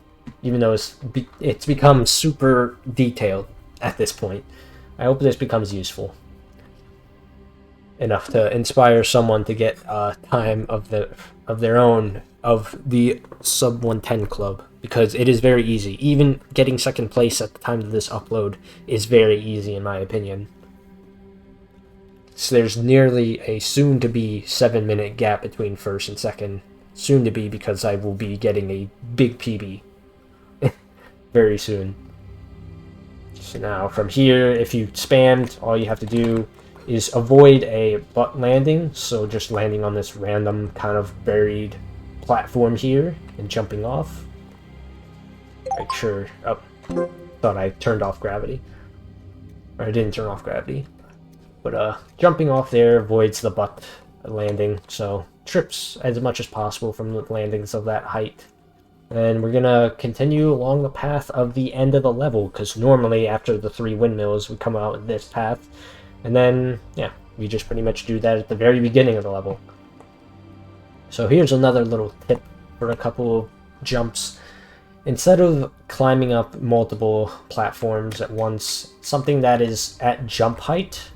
even though it's become super detailed at this point, I hope this becomes useful enough to inspire someone to get time of their own of the sub 110 club, because it is very easy. Even getting second place at the time of this upload is very easy in my opinion. So there's nearly a soon-to-be 7-minute gap between first and second. Soon-to-be, because I will be getting a big PB very soon. So now from here, if you spammed, all you have to do is avoid a butt landing, so just landing on this random kind of buried platform here and jumping off. Make sure, oh, thought I turned off gravity. Or I didn't turn off gravity. But jumping off there avoids the butt landing, so trips as much as possible from the landings of that height. And we're gonna continue along the path of the end of the level, because normally after the 3 windmills we come out with this path, and then yeah, we just pretty much do that at the very beginning of the level. So here's another little tip for a couple of jumps. Instead of climbing up multiple platforms at once, something that is at jump height,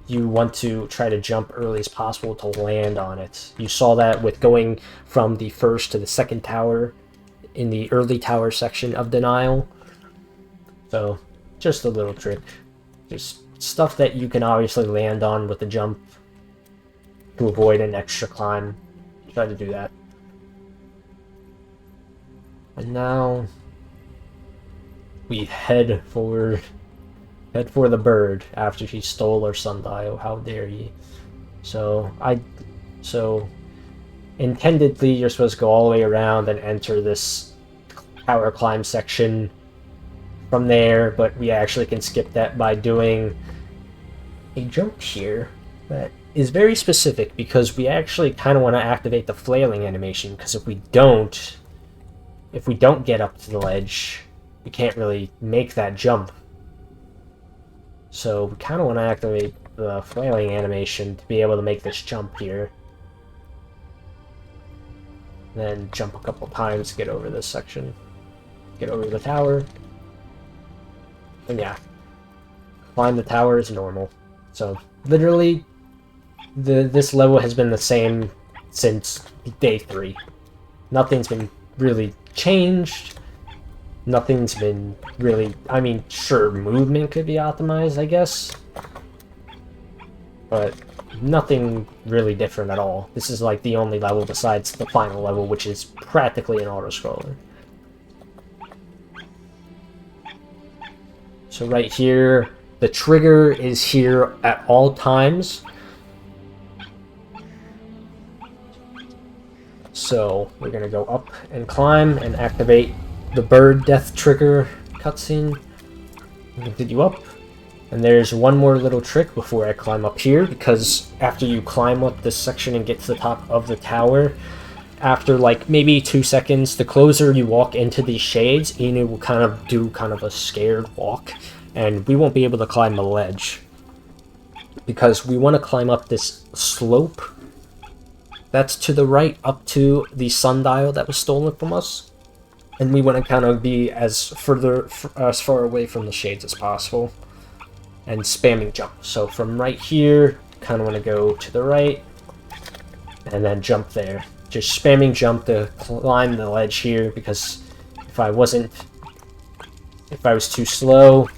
you want to try to jump early as possible to land on it. You saw that with going from the first to the second tower in the early tower section of Denial. So just a little trick. Just stuff that you can obviously land on with the jump to avoid an extra climb. Try to do that. And now we head for the bird after she stole our sundial. How dare ye? So intendedly you're supposed to go all the way around and enter this tower climb section from there, but we actually can skip that by doing a jump here that is very specific, because we actually kind of want to activate the flailing animation, because if we don't get up to the ledge, we can't really make that jump. So we kind of want to activate the flailing animation to be able to make this jump here. Then jump a couple times to get over this section. Get over the tower. And yeah. climb the tower is normal. So literally, this level has been the same since day 3. Nothing's been really changed. Nothing's been really... I mean, sure, movement could be optimized, I guess. But nothing really different at all. This is like the only level besides the final level, which is practically an auto-scroller. So right here, the trigger is here at all times. So we're gonna go up and climb and activate the bird death trigger cutscene. Continue up. And there's one more little trick before I climb up here, because after you climb up this section and get to the top of the tower, after like maybe 2 seconds, the closer you walk into these shades, Inu will kind of do kind of a scared walk, and we won't be able to climb the ledge. Because we want to climb up this slope that's to the right up to the sundial that was stolen from us. And we want to kind of be as far away from the shades as possible. And spamming jump. So from right here, kind of want to go to the right, and then jump there. Just spamming jump to climb the ledge here, because if I was too slow,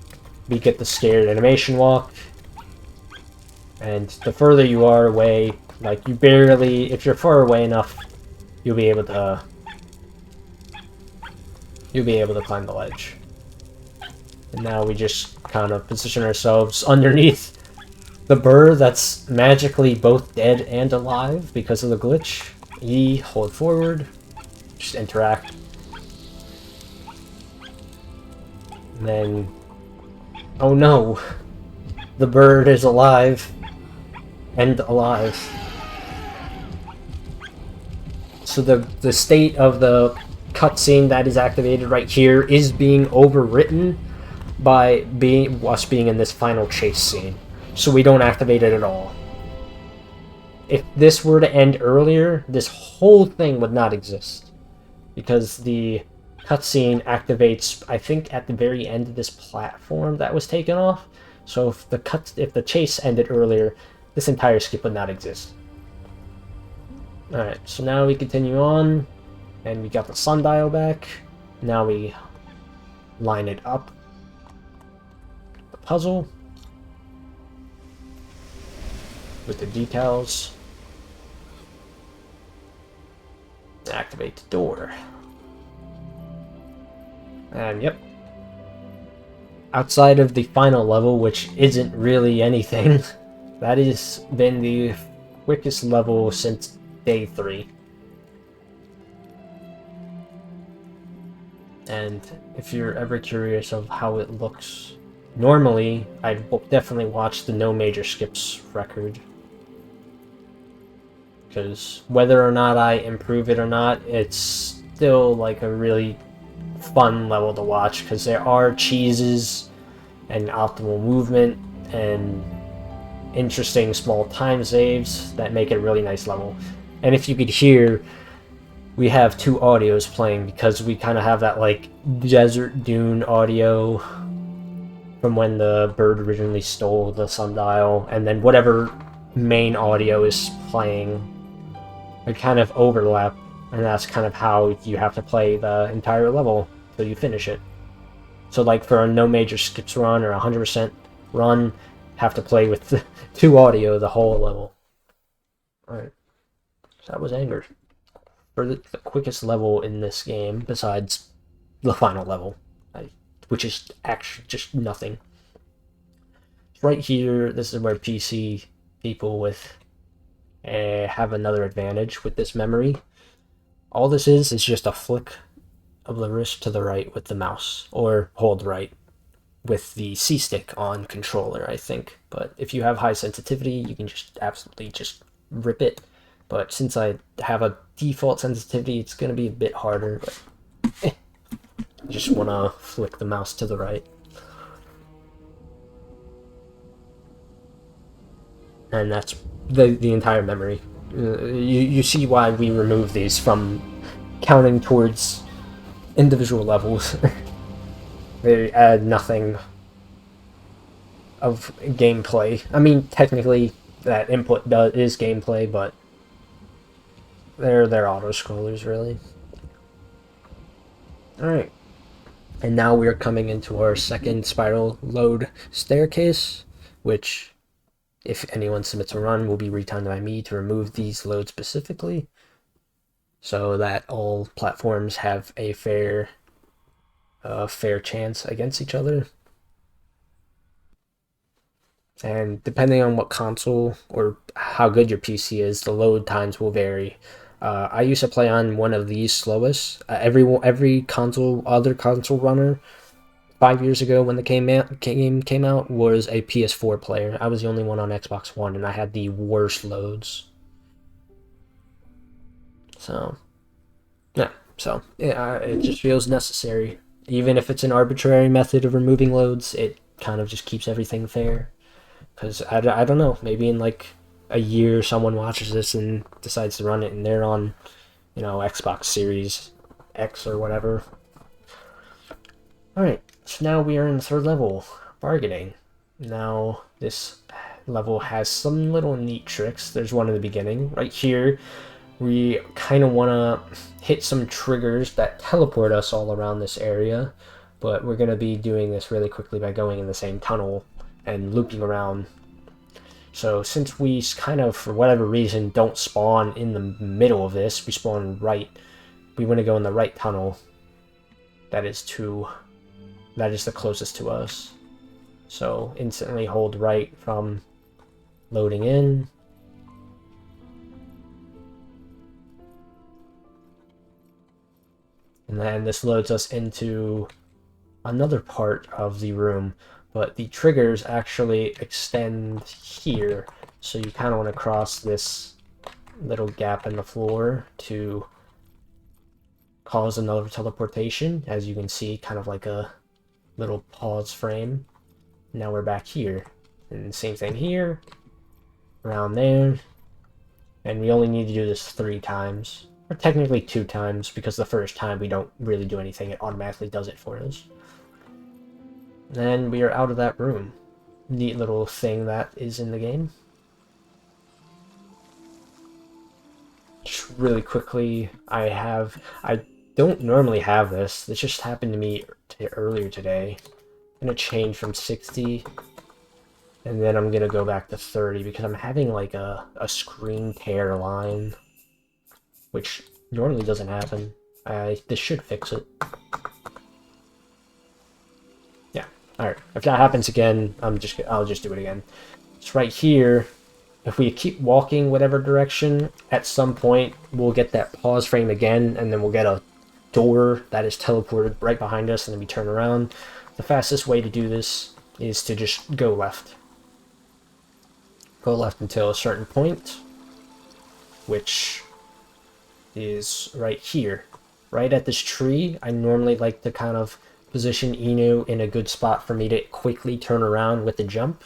we get the scared animation walk. And the further you are away, like you barely, if you're far away enough, you'll be able to climb the ledge. And now we just kind of position ourselves underneath the bird that's magically both dead and alive because of the glitch. E, hold forward, just interact. And then, oh no, the bird is alive and alive. So the state of the cutscene that is activated right here is being overwritten by us being in this final chase scene, so we don't activate it at all. If this were to end earlier, this whole thing would not exist, because the cutscene activates, I think, at the very end of this platform that was taken off. So if the chase ended earlier, this entire skip would not exist. Alright, so now we continue on, and we got the sundial back. Now we line it up. The puzzle with the decals. Activate the door. And yep. Outside of the final level, which isn't really anything, that has been the quickest level since day 3. And if you're ever curious of how it looks, normally I'd definitely watch the no major skips record. Because whether or not I improve it or not, it's still like a really fun level to watch, because there are cheeses and optimal movement and interesting small time saves that make it a really nice level. And if you could hear, we have 2 audios playing, because we kind of have that like desert dune audio from when the bird originally stole the sundial, and then whatever main audio is playing. They kind of overlap, and that's kind of how you have to play the entire level till you finish it. So like for a no major skips run or 100% run, have to play with the 2 audio the whole level. Alright, so that was Anger. For the quickest level in this game, besides the final level, which is actually just nothing. Right here, this is where PC people with have another advantage with this memory. All this is just a flick of the wrist to the right with the mouse, or hold right with the C-stick on controller, I think. But if you have high sensitivity, you can just absolutely just rip it. But since I have a default sensitivity, it's going to be a bit harder. But I just want to flick the mouse to the right. And that's the entire memory. You see why we remove these from counting towards individual levels. They add nothing of gameplay. I mean, technically, that input is gameplay, but they're auto scrollers, really. All right, and now we are coming into our second spiral load staircase, which, if anyone submits a run, will be retimed by me to remove these loads specifically, so that all platforms have a fair chance against each other. And depending on what console or how good your PC is, the load times will vary. I used to play on one of these slowest. Every other console runner 5 years ago when the game came out was a PS4 player. I was the only one on Xbox One, and I had the worst loads. So yeah, it just feels necessary. Even if it's an arbitrary method of removing loads, it kind of just keeps everything fair. Because I don't know, maybe in like a year someone watches this and decides to run it and they're on, Xbox Series X or whatever. Alright, so now we are in the third level, bargaining. Now this level has some little neat tricks. There's one in the beginning. Right here, we kind of want to hit some triggers that teleport us all around this area, but we're going to be doing this really quickly by going in the same tunnel and looping around. So since we kind of, for whatever reason, don't spawn in the middle of this, we spawn right. We want to go in the right tunnel. That is the closest to us. So instantly hold right from loading in. And then this loads us into another part of the room, but the triggers actually extend here. So you kind of want to cross this little gap in the floor to cause another teleportation. As you can see, kind of like a little pause frame. Now we're back here. And same thing here, around there. And we only need to do this 3 times. Or technically 2 times, because the first time we don't really do anything, it automatically does it for us. Then we are out of that room. Neat little thing that is in the game. Just really quickly, I don't normally have this. This just happened to me earlier today. I'm gonna change from 60, and then I'm gonna go back to 30 because I'm having like a screen tear line, which normally doesn't happen. This should fix it. Yeah. All right. If that happens again, I'll just do it again. It's right here. If we keep walking whatever direction, at some point we'll get that pause frame again, and then we'll get a door that is teleported right behind us, and then we turn around. The fastest way to do this is to just go left. Go left until a certain point, which is right here. Right at this tree, I normally like to kind of position Inu in a good spot for me to quickly turn around with the jump,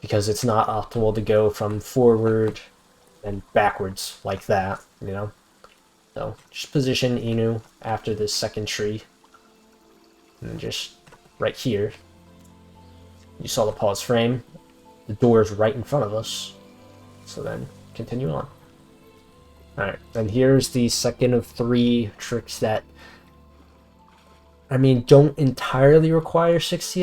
because it's not optimal to go from forward and backwards like that, So just position Inu after this second tree, and then just right here. You saw the pause frame. The door is right in front of us. So then continue on. Alright, and here's the second of 3 tricks that, don't entirely require 30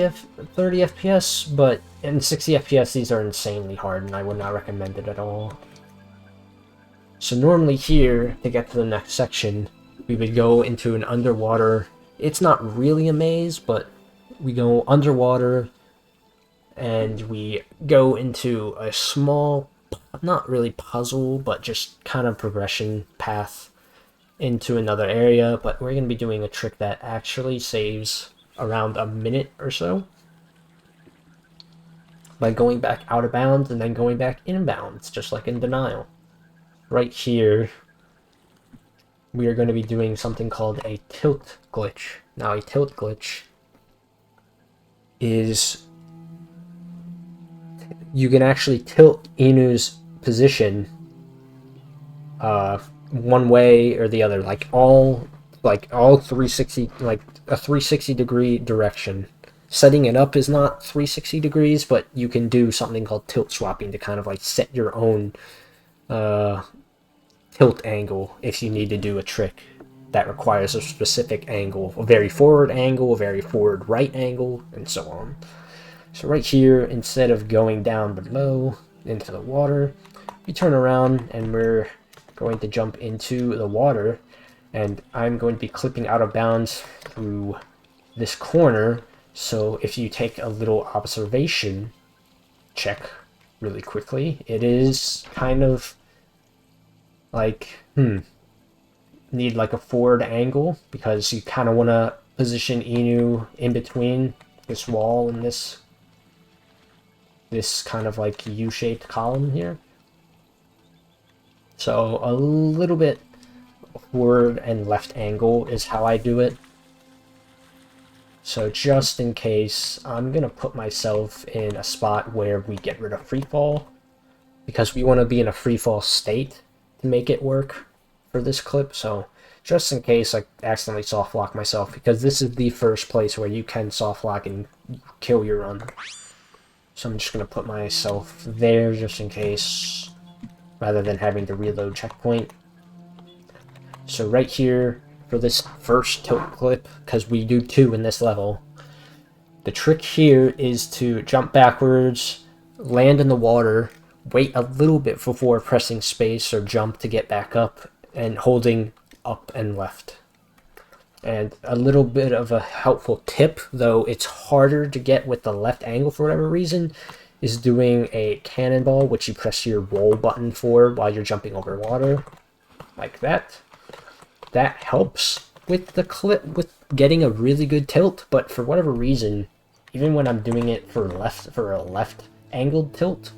FPS, but in 60 FPS these are insanely hard, and I would not recommend it at all. So normally here, to get to the next section, we would go into an underwater, it's not really a maze, but we go underwater, and we go into a small, not really puzzle, but just kind of progression path into another area. But we're going to be doing a trick that actually saves around a minute or so by going back out of bounds and then going back in bounds, just like in Denial. Right here, we are going to be doing something called a tilt glitch. Now, a tilt glitch is you can actually tilt Inu's position one way or the other, like all 360, like a 360 degree direction. setting it up is not 360 degrees, but you can do something called tilt swapping to kind of like set your own tilt angle if you need to do a trick that requires a specific angle, a very forward angle, a very forward right angle, and so on. So right here, instead of going down below into the water, we turn around and we're going to jump into the water, and I'm going to be clipping out of bounds through this corner. So if you take a little observation check really quickly, it is kind of like, need like a forward angle because you kind of want to position Inu in between this wall and this kind of like U-shaped column here. So a little bit forward and left angle is how I do it. So just in case, I'm going to put myself in a spot where we get rid of free fall, because we want to be in a free fall state to make it work for this clip. So just in case I accidentally soft lock myself, because this is the first place where you can soft lock and kill your run. So I'm just going to put myself there just in case, rather than having to reload checkpoint. So right here, for this first tilt clip, because we do 2 in this level, the trick here is to jump backwards, land in the water, wait a little bit before pressing space or jump to get back up, and holding up and left. And a little bit of a helpful tip, though it's harder to get with the left angle for whatever reason, is doing a cannonball, which you press your roll button for while you're jumping over water, like that. That helps with the clip, with getting a really good tilt, but for whatever reason, even when I'm doing it for a left angled tilt,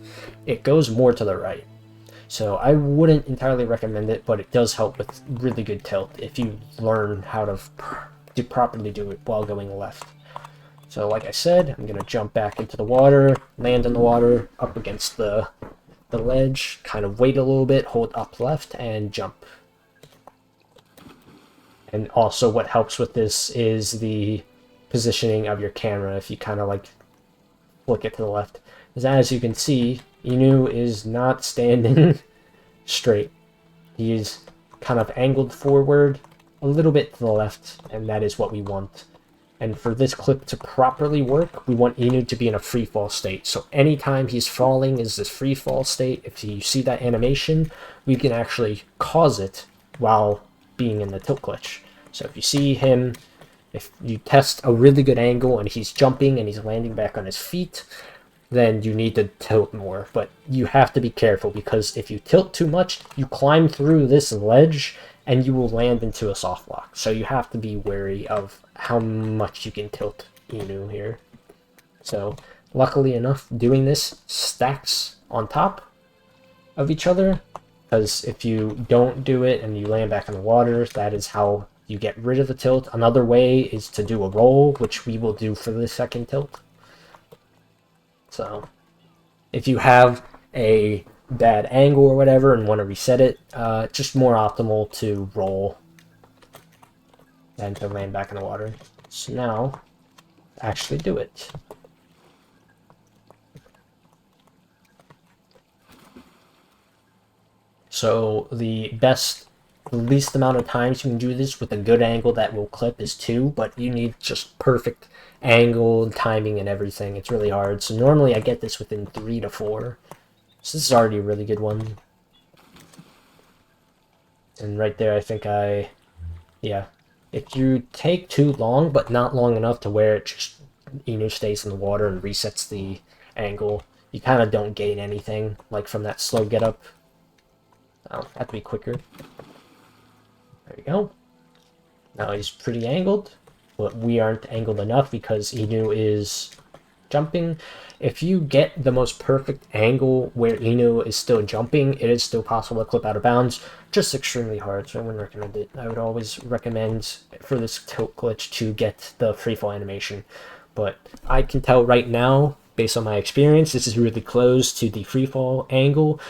it goes more to the right. So I wouldn't entirely recommend it, but it does help with really good tilt if you learn how to properly do it while going left. So like I said, I'm going to jump back into the water, land in the water, up against the ledge, kind of wait a little bit, hold up left, and jump. And also what helps with this is the positioning of your camera. If you kind of like flick it to the left, because as you can see, Inu is not standing straight. He is kind of angled forward a little bit to the left, and that is what we want. And for this clip to properly work, we want Inu to be in a free fall state. So anytime he's falling is this free fall state. If you see that animation, we can actually cause it while being in the tilt glitch. So if you see him, if you test a really good angle and he's jumping and he's landing back on his feet, then you need to tilt more. But you have to be careful, because if you tilt too much, you climb through this ledge and you will land into a soft lock. So you have to be wary of how much you can tilt Inu here. So luckily enough, doing this stacks on top of each other, because if you don't do it and you land back in the water, that is how you get rid of the tilt. Another way is to do a roll, which we will do for the second tilt. So if you have a bad angle or whatever and want to reset it, just more optimal to roll than to land back in the water. So now, actually do it. So the least amount of times you can do this with a good angle that will clip is 2, but you need just perfect angle, timing, and everything. It's really hard. So normally I get this within 3 to 4. So this is already a really good one. And right there, I think yeah. If you take too long, but not long enough to where it just stays in the water and resets the angle, you kind of don't gain anything, like from that slow get up. Have to be quicker. There we go. Now he's pretty angled, but we aren't angled enough because Inu is jumping. If you get the most perfect angle where Inu is still jumping, it is still possible to clip out of bounds. Just extremely hard, so I wouldn't recommend it. I would always recommend for this tilt glitch to get the freefall animation. But I can tell right now, based on my experience, this is really close to the freefall angle.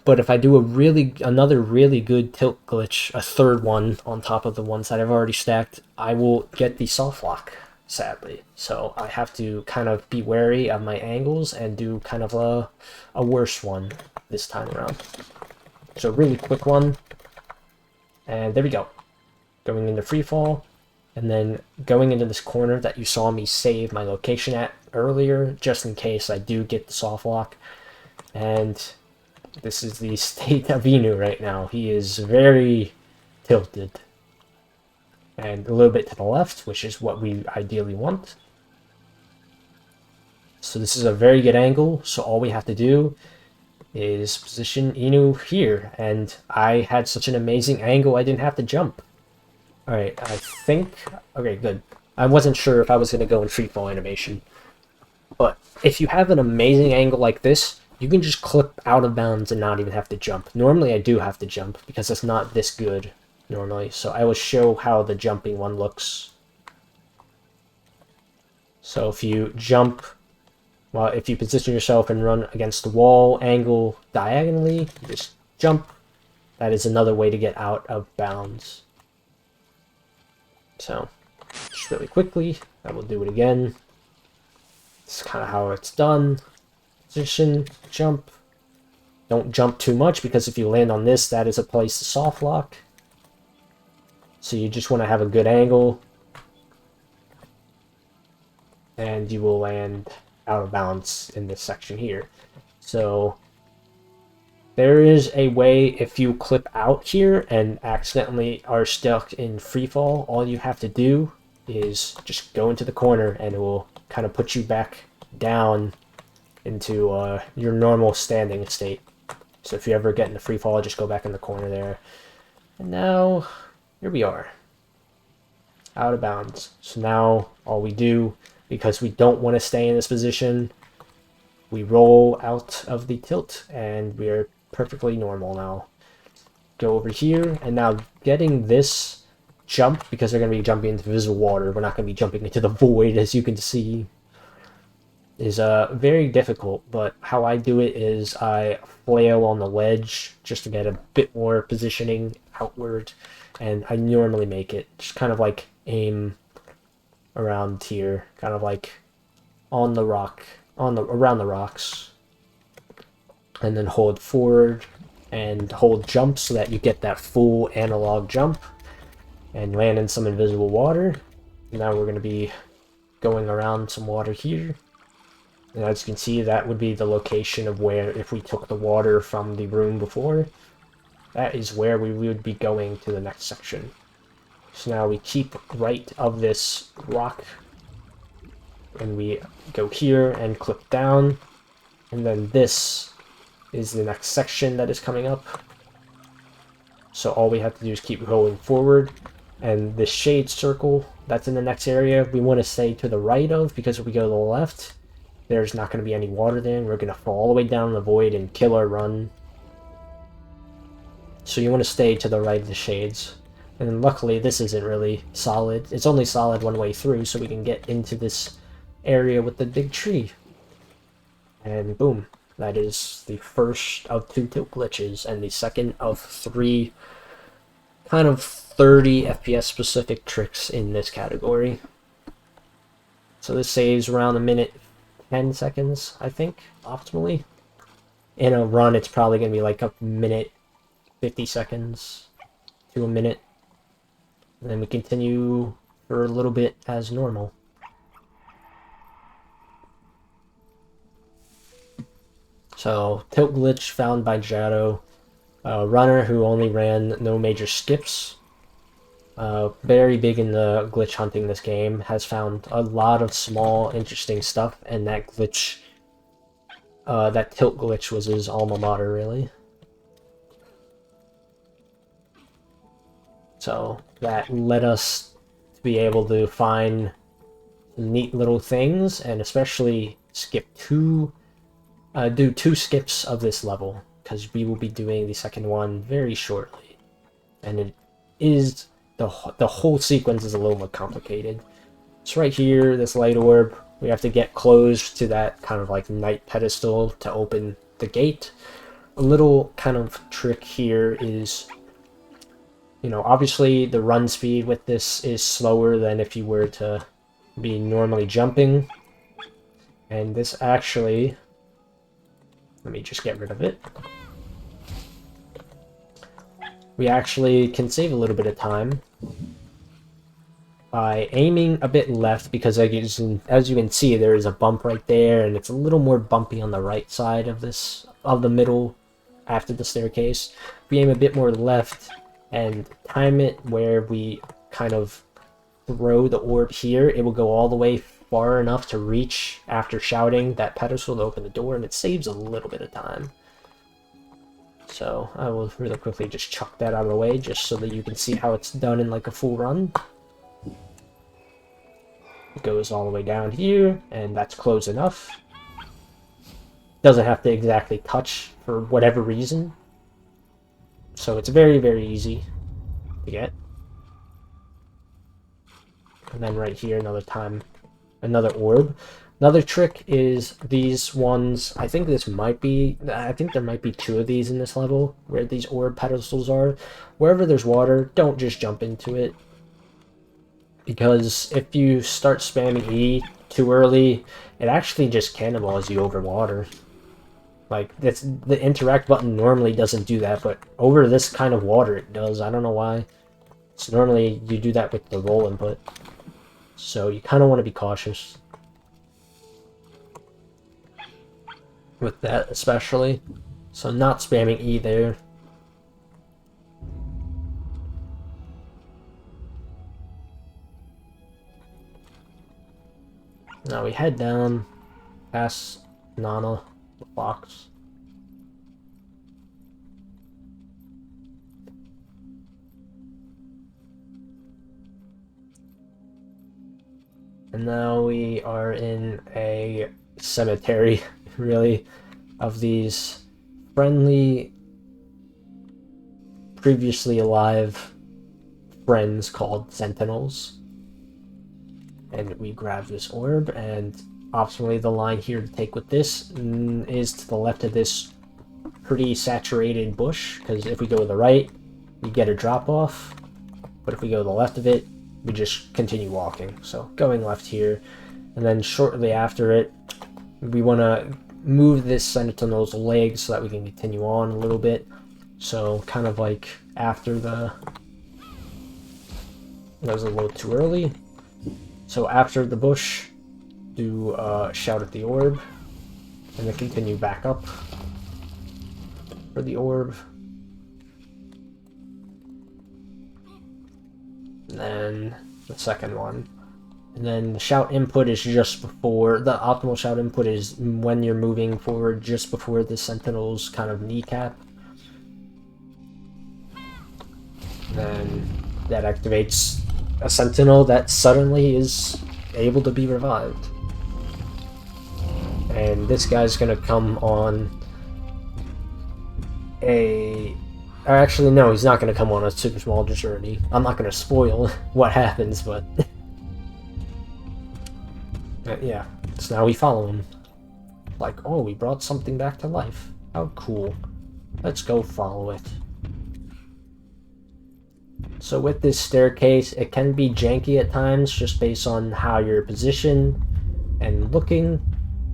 But if I do another really good tilt glitch, a third one on top of the ones that I've already stacked, I will get the soft lock. sadly. So I have to kind of be wary of my angles and do kind of a worse one this time around. So really quick one. And there we go. Going into free fall. And then going into this corner that you saw me save my location at earlier, just in case I do get the soft lock. And this is the state of Inu right now. He is very tilted. And a little bit to the left, which is what we ideally want. So this is a very good angle, so all we have to do is position Inu here, and I had such an amazing angle I didn't have to jump. Alright, I think... Okay, good. I wasn't sure if I was going to go in free fall animation. But if you have an amazing angle like this, you can just clip out of bounds and not even have to jump. Normally I do have to jump, because it's not this good normally. So I will show how the jumping one looks. So if you jump... Well, if you position yourself and run against the wall, angle diagonally, you just jump. That is another way to get out of bounds. So, just really quickly, I will do it again. This is kind of how it's done. Position, jump. Don't jump too much, because if you land on this, that is a place to soft lock. So you just want to have a good angle. And you will land out of bounds in this section here. So there is a way, if you clip out here and accidentally are stuck in free fall, all you have to do is just go into the corner and it will kind of put you back down into your normal standing state. So if you ever get into free fall, just go back in the corner there. And now here we are, out of bounds. So now all we do, because we don't want to stay in this position, we roll out of the tilt and we're perfectly normal now. Go over here, and now getting this jump, because they're going to be jumping into visible water, we're not going to be jumping into the void, as you can see, is very difficult. But how I do it is I flail on the ledge just to get a bit more positioning outward, and I normally make it just kind of like aim around here, kind of like on the rock, around the rocks, and then hold forward and hold jump so that you get that full analog jump and land in some invisible water. Now we're going to be going around some water here, and as you can see, that would be the location of where, if we took the water from the room before, that is where we would be going to the next section. So now we keep right of this rock, and we go here and clip down, and then this is the next section that is coming up. So all we have to do is keep going forward, and the shade circle that's in the next area we want to stay to the right of, because if we go to the left, there's not going to be any water there, and we're going to fall all the way down the void and kill our run. So you want to stay to the right of the shades. And luckily, this isn't really solid. It's only solid one way through, so we can get into this area with the big tree. And boom. That is the first of 2 tilt glitches, and the second of 3 kind of 30 FPS specific tricks in this category. So this saves around a minute 10 seconds, I think, optimally. In a run, it's probably going to be like a minute 50 seconds to a minute. And then we continue for a little bit as normal. So, tilt glitch found by Jado, a runner who only ran no major skips. Very big in the glitch hunting this game, has found a lot of small, interesting stuff, and that glitch, that tilt glitch was his alma mater, really. So that led us to be able to find neat little things, and especially do 2 skips of this level, because we will be doing the second one very shortly. And it is, the whole sequence is a little more complicated. It's right here, this light orb. We have to get close to that kind of like night pedestal to open the gate. A little kind of trick here is, you know, obviously the run speed with this is slower than if you were to be normally jumping. And this actually, let me just get rid of it. We actually can save a little bit of time by aiming a bit left, because as you can see, there is a bump right there, and it's a little more bumpy on the right side of the middle after the staircase. We aim a bit more left and time it where we kind of throw the orb here. It will go all the way far enough to reach after shouting that pedestal to open the door, and it saves a little bit of time. So I will really quickly just chuck that out of the way just so that you can see how it's done in like a full run. It goes all the way down here, and that's close enough. Doesn't have to exactly touch for whatever reason. So it's very, very easy to get. And then right here, another orb. Another trick is these ones. I think there might be 2 of these in this level where these orb pedestals are. Wherever there's water, don't just jump into it, because if you start spamming E too early, it actually just cannonballs you over water. Like, the interact button normally doesn't do that, but over this kind of water it does. I don't know why. So normally you do that with the roll input. So you kind of want to be cautious with that, especially. So not spamming E there. Now we head down past Nana, the fox. And now we are in a cemetery, really, of these friendly, previously alive friends called Sentinels. And we grab this orb, and optionally the line here to take with this is to the left of this pretty saturated bush, because if we go to the right, we get a drop off, but if we go to the left of it, we just continue walking. So going left here, and then shortly after it, we want to move this Sentinel's legs so that we can continue on a little bit. So kind of like after that was a little too early. So after the bush, do shout at the orb, and then continue back up for the orb. And then the second one. And then the shout input is just before, the optimal shout input is when you're moving forward just before the Sentinel's kind of kneecap. And then that activates a Sentinel that suddenly is able to be revived. And this guy's gonna come on actually, no, he's not gonna come on a super small journey. I'm not gonna spoil what happens, but yeah, so now we follow him. Like, oh, we brought something back to life. How cool. Let's go follow it. So with this staircase, it can be janky at times just based on how you're positioned and looking.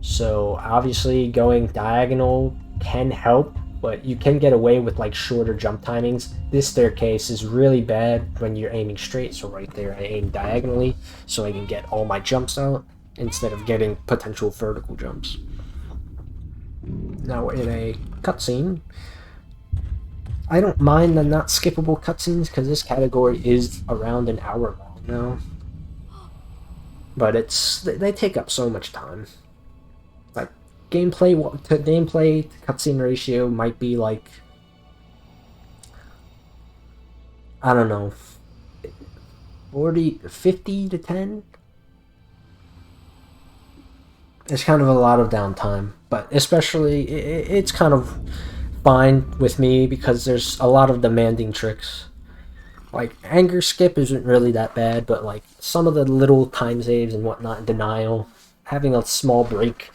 So obviously going diagonal can help, but you can get away with like shorter jump timings. This staircase is really bad when you're aiming straight, so right there I aim diagonally so I can get all my jumps out instead of getting potential vertical jumps. Now we're in a cutscene. I don't mind the not skippable cutscenes because this category is around an hour long now. But they take up so much time. Like gameplay to cutscene ratio might be like, I don't know, 50 to 10. It's kind of a lot of downtime, but especially it's kind of fine with me because there's a lot of demanding tricks. Like anger skip isn't really that bad, but like some of the little time saves and whatnot, denial, having a small break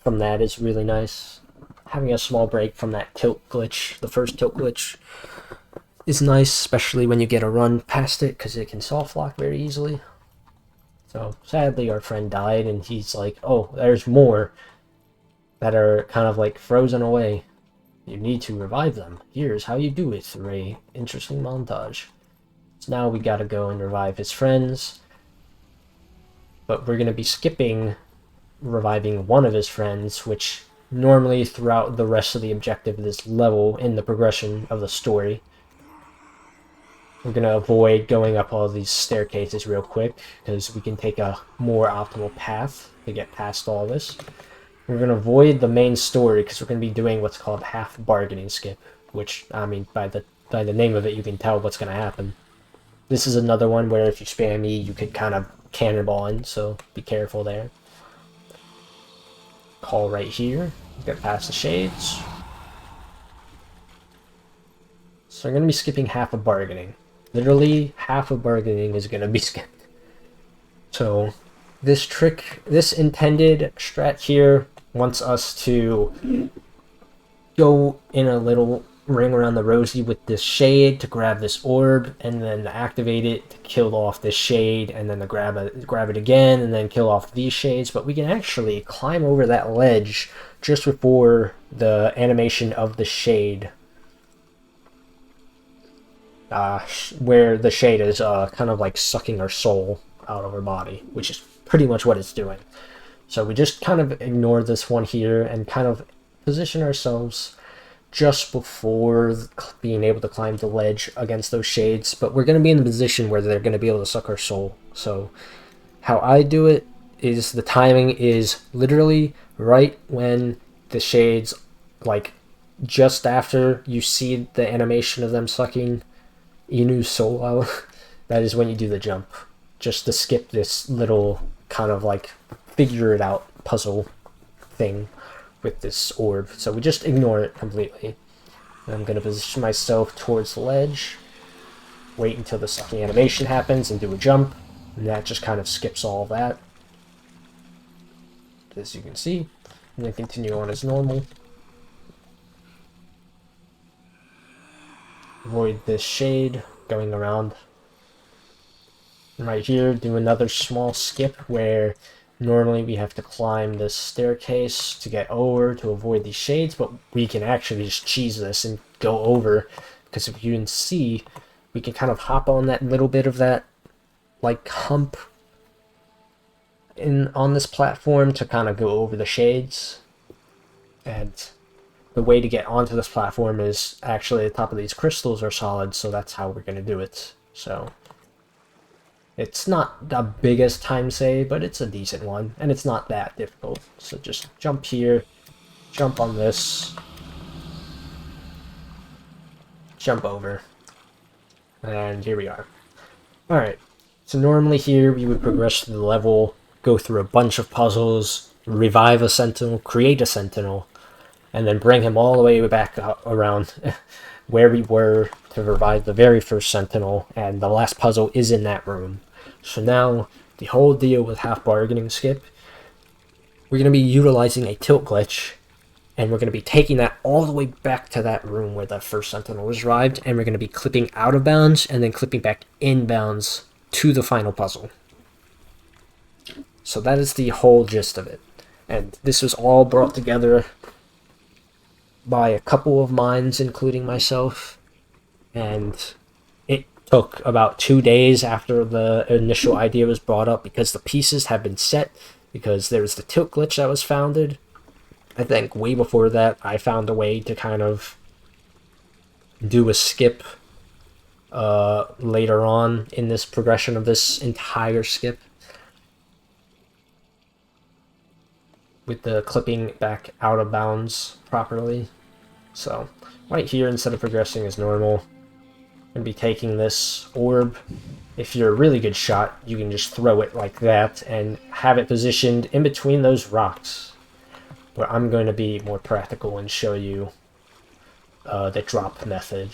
from that is really nice. Having a small break from that tilt glitch, the first tilt glitch, is nice, especially when you get a run past it because it can soft lock very easily. So sadly our friend died, and he's like, oh, there's more that are kind of like frozen away. You need to revive them. Here's how you do it through a interesting montage. So now we gotta go and revive his friends. But we're gonna be skipping reviving one of his friends, which normally throughout the rest of the objective of this level in the progression of the story, we're going to avoid going up all these staircases real quick because we can take a more optimal path to get past all this. We're going to avoid the main story because we're going to be doing what's called half bargaining skip, which, I mean, by the name of it, you can tell what's going to happen. This is another one where if you spam E, you could kind of cannonball in, so be careful there. Call right here. Get past the shades. So I'm going to be skipping half of bargaining. Literally, half of bargaining is going to be skipped. So this trick, this intended strat here wants us to go in a little ring around the rosy with this shade to grab this orb, and then activate it to kill off this shade, and then to grab it again, and then kill off these shades. But we can actually climb over that ledge just before the animation of the shade, where the shade is kind of like sucking our soul out of our body, which is pretty much what it's doing. So we just kind of ignore this one here and kind of position ourselves just before being able to climb the ledge against those shades, but we're going to be in the position where they're going to be able to suck our soul. So how I do it is the timing is literally right when the shades, like just after you see the animation of them sucking Inu's soul out, that is when you do the jump, just to skip this little kind of like figure it out puzzle thing with this orb. So we just ignore it completely. And I'm going to position myself towards the ledge, wait until the sucking animation happens, and do a jump, and that just kind of skips all of that, as you can see. And then continue on as normal. Avoid this shade going around. And right here, do another small skip where normally we have to climb this staircase to get over to avoid these shades, but we can actually just cheese this and go over, because if you can see, we can kind of hop on that little bit of that like hump on this platform to kind of go over the shades. And the way to get onto this platform is actually the top of these crystals are solid, so that's how we're going to do it. So it's not the biggest time save, but it's a decent one, and it's not that difficult. So just jump here, jump on this, jump over, and here we are. Alright, so normally here we would progress through the level, go through a bunch of puzzles, revive a sentinel, create a sentinel, and then bring him all the way back around where we were to revive the very first sentinel, and the last puzzle is in that room. So now, the whole deal with half bargaining skip, we're going to be utilizing a tilt glitch, and we're going to be taking that all the way back to that room where the first sentinel was revived, and we're going to be clipping out of bounds, and then clipping back in bounds to the final puzzle. So that is the whole gist of it. And this was all brought together by a couple of minds, including myself, and it took about 2 days after the initial idea was brought up, because the pieces have been set, because there was the tilt glitch that was founded. I think way before that, I found a way to kind of do a skip later on in this progression of this entire skip, with the clipping back out of bounds properly. So right here, instead of progressing as normal, I'm going to be taking this orb. If you're a really good shot, you can just throw it like that and have it positioned in between those rocks. But I'm going to be more practical and show you the drop method.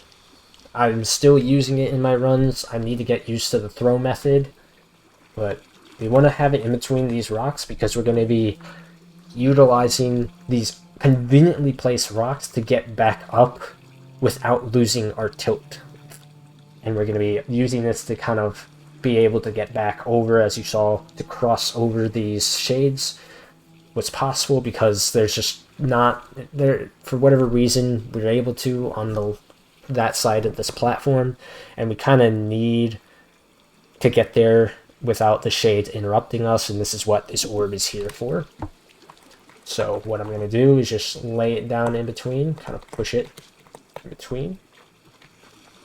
I'm still using it in my runs. I need to get used to the throw method, but we want to have it in between these rocks because we're going to be utilizing these conveniently placed rocks to get back up without losing our tilt. And we're going to be using this to kind of be able to get back over, as you saw, to cross over these shades was possible because there's just not there, for whatever reason we're able to on that side of this platform, and we kind of need to get there without the shades interrupting us, and this is what this orb is here for. So what I'm going to do is just lay it down in between, kind of push it in between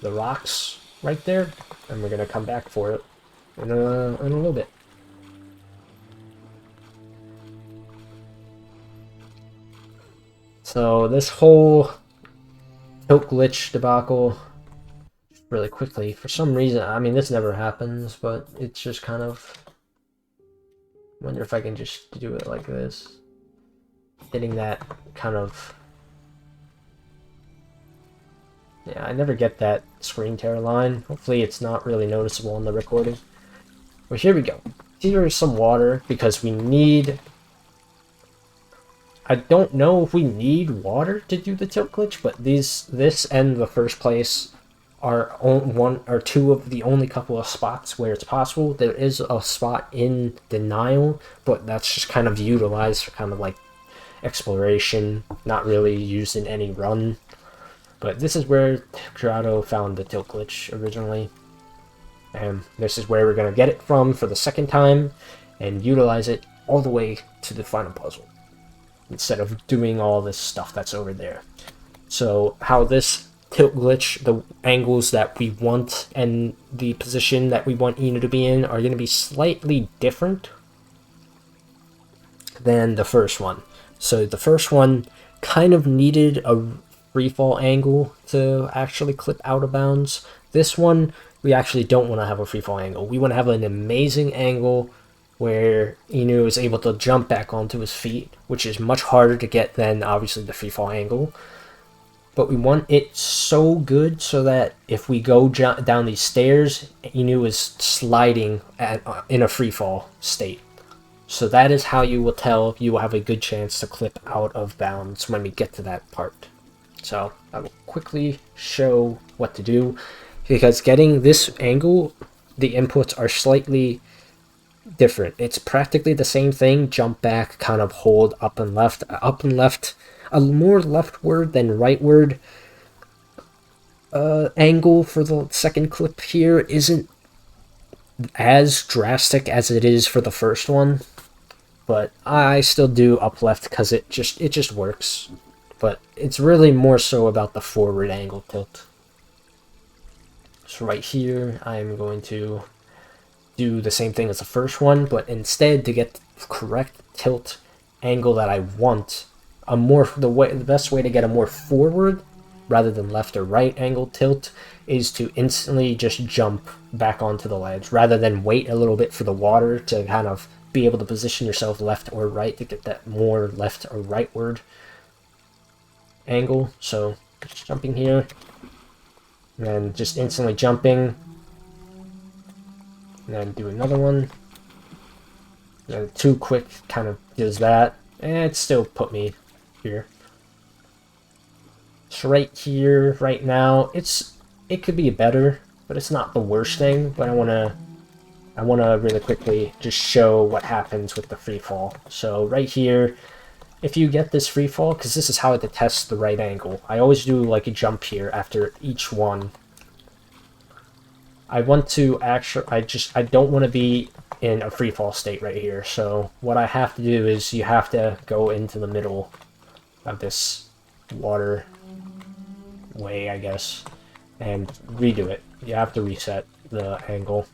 the rocks right there, and we're going to come back for it in a little bit. So this whole tilt glitch debacle, really quickly, for some reason, I mean, this never happens, but it's just kind of, I wonder if I can just do it like this, hitting that kind of, yeah, I never get that screen tear line. Hopefully it's not really noticeable in the recording. But here we go. Here is some water, because we need, I don't know if we need water to do the tilt glitch, but this and the first place are one or two of the only couple of spots where it's possible. There is a spot in denial, but that's just kind of utilized for kind of like exploration, not really used in any run. But this is where Gerardo found the tilt glitch originally, and this is where we're going to get it from for the second time and utilize it all the way to the final puzzle, instead of doing all this stuff that's over there. So how this tilt glitch, the angles that we want and the position that we want Inu to be in are going to be slightly different than the first one. So the first one kind of needed a freefall angle to actually clip out of bounds. This one, we actually don't want to have a freefall angle. We want to have an amazing angle where Inu is able to jump back onto his feet, which is much harder to get than obviously the freefall angle. But we want it so good so that if we go down these stairs, Inu is sliding in a freefall state. So that is how you will tell you will have a good chance to clip out of bounds when we get to that part. So I will quickly show what to do, because getting this angle, the inputs are slightly different. It's practically the same thing, jump back, kind of hold up and left, a more leftward than rightward angle for the second clip here isn't as drastic as it is for the first one, but I still do up left because it just works. But it's really more so about the forward angle tilt. So right here, I'm going to do the same thing as the first one, but instead, to get the correct tilt angle that I want, the best way to get a more forward rather than left or right angle tilt is to instantly just jump back onto the ledge, rather than wait a little bit for the water to kind of be able to position yourself left or right to get that more left or rightward angle. So just jumping here and then just instantly jumping, and then do another one, and then too quick kind of does that, and it still put me here. So right here, right now, it could be better, but it's not the worst thing. But I wanna really quickly just show what happens with the free fall. So right here, if you get this free fall, because this is how it tests the right angle. I always do like a jump here after each one. I want to actually, I don't want to be in a free fall state right here. So what I have to do is you have to go into the middle of this water way, I guess, and redo it. You have to reset the angle,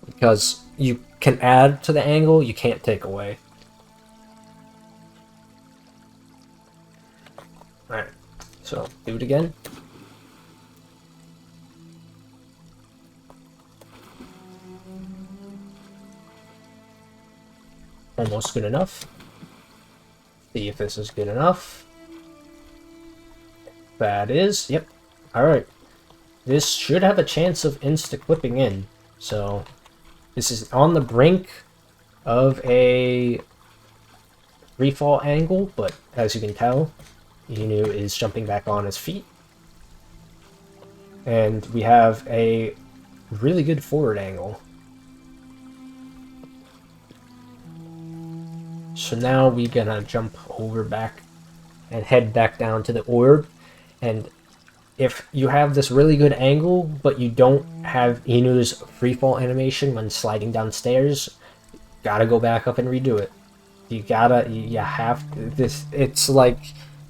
because you can add to the angle, you can't take away. Alright, so do it again. Almost good enough. See if this is good enough. That is, yep. Alright. This should have a chance of insta-clipping in. So, this is on the brink of a refall angle, but as you can tell, Inu is jumping back on his feet. And we have a really good forward angle. So now we're gonna jump over back and head back down to the orb. And if you have this really good angle, but you don't have Inu's freefall animation when sliding downstairs, gotta go back up and redo it. You have this. It's like,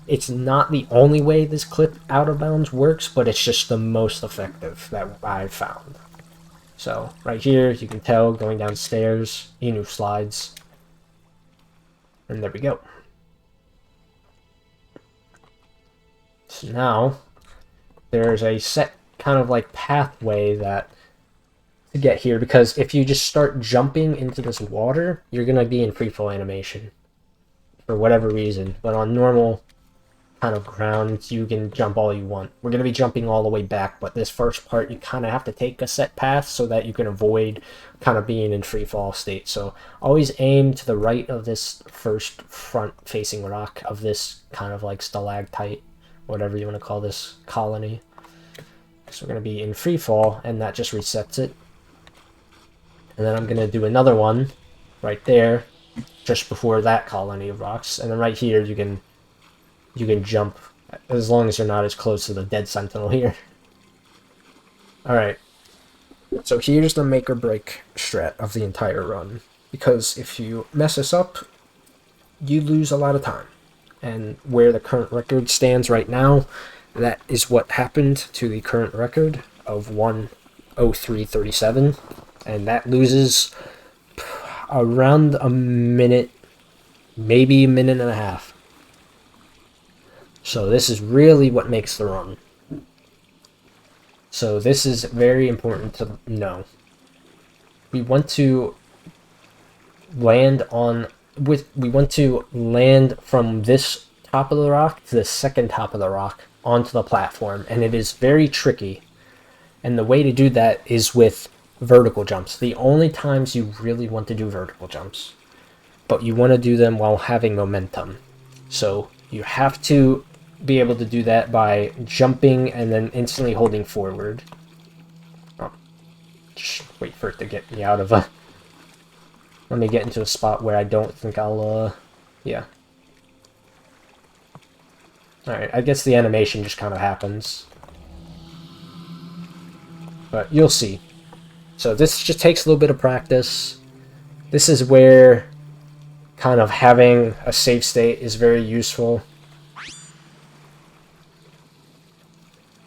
it's not the only way this clip out of bounds works, but it's just the most effective that I've found. So right here, you can tell going downstairs, Inu slides, and there we go. So now there's a set kind of like pathway that to get here, because if you just start jumping into this water, you're gonna be in freefall animation for whatever reason. But on normal kind of ground, you can jump all you want. We're gonna be jumping all the way back, but this first part you kind of have to take a set path so that you can avoid kind of being in freefall state. So always aim to the right of this first front facing rock of this kind of like stalactite, whatever you want to call this colony. So we're going to be in free fall, and that just resets it. And then I'm going to do another one right there, just before that colony of rocks. And then right here, you can jump, as long as you're not as close to the dead sentinel here. Alright, so here's the make or break strat of the entire run. Because if you mess this up, you lose a lot of time. And where the current record stands right now, that is what happened to the current record of 1:03:37, and that loses around a minute, maybe a minute and a half. So this is really what makes the run. So this is very important to know. We want to land from this top of the rock to the second top of the rock onto the platform, and it is very tricky. And the way to do that is with vertical jumps. The only times you really want to do vertical jumps, but you want to do them while having momentum. So you have to be able to do that by jumping and then instantly holding forward. Oh, just wait for it to get me out of a... Let me get into a spot where I don't think I'll, yeah. Alright, I guess the animation just kind of happens. But you'll see. So this just takes a little bit of practice. This is where kind of having a save state is very useful.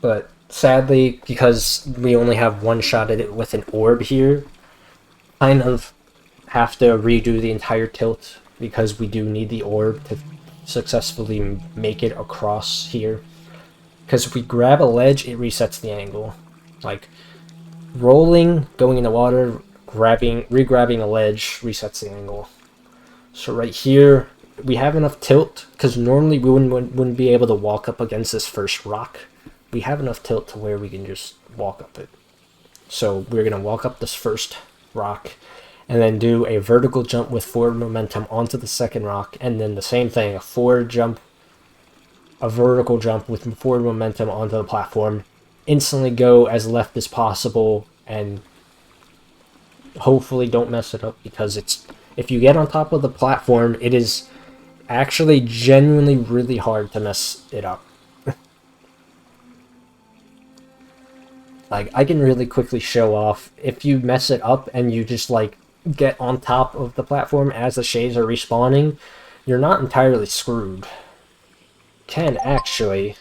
But sadly, because we only have one shot at it with an orb here, kind of have to redo the entire tilt, because we do need the orb to successfully make it across here. Because if we grab a ledge, it resets the angle. Like, rolling, going in the water, re-grabbing a ledge resets the angle. So right here, we have enough tilt, because normally we wouldn't be able to walk up against this first rock. We have enough tilt to where we can just walk up it. So we're going to walk up this first rock, and then do a vertical jump with forward momentum onto the second rock, and then the same thing, a vertical jump with forward momentum onto the platform. Instantly go as left as possible, and hopefully don't mess it up, because if you get on top of the platform, it is actually genuinely really hard to mess it up. Like, I can really quickly show off, if you mess it up and you just like get on top of the platform as the shades are respawning, you're not entirely screwed. Can actually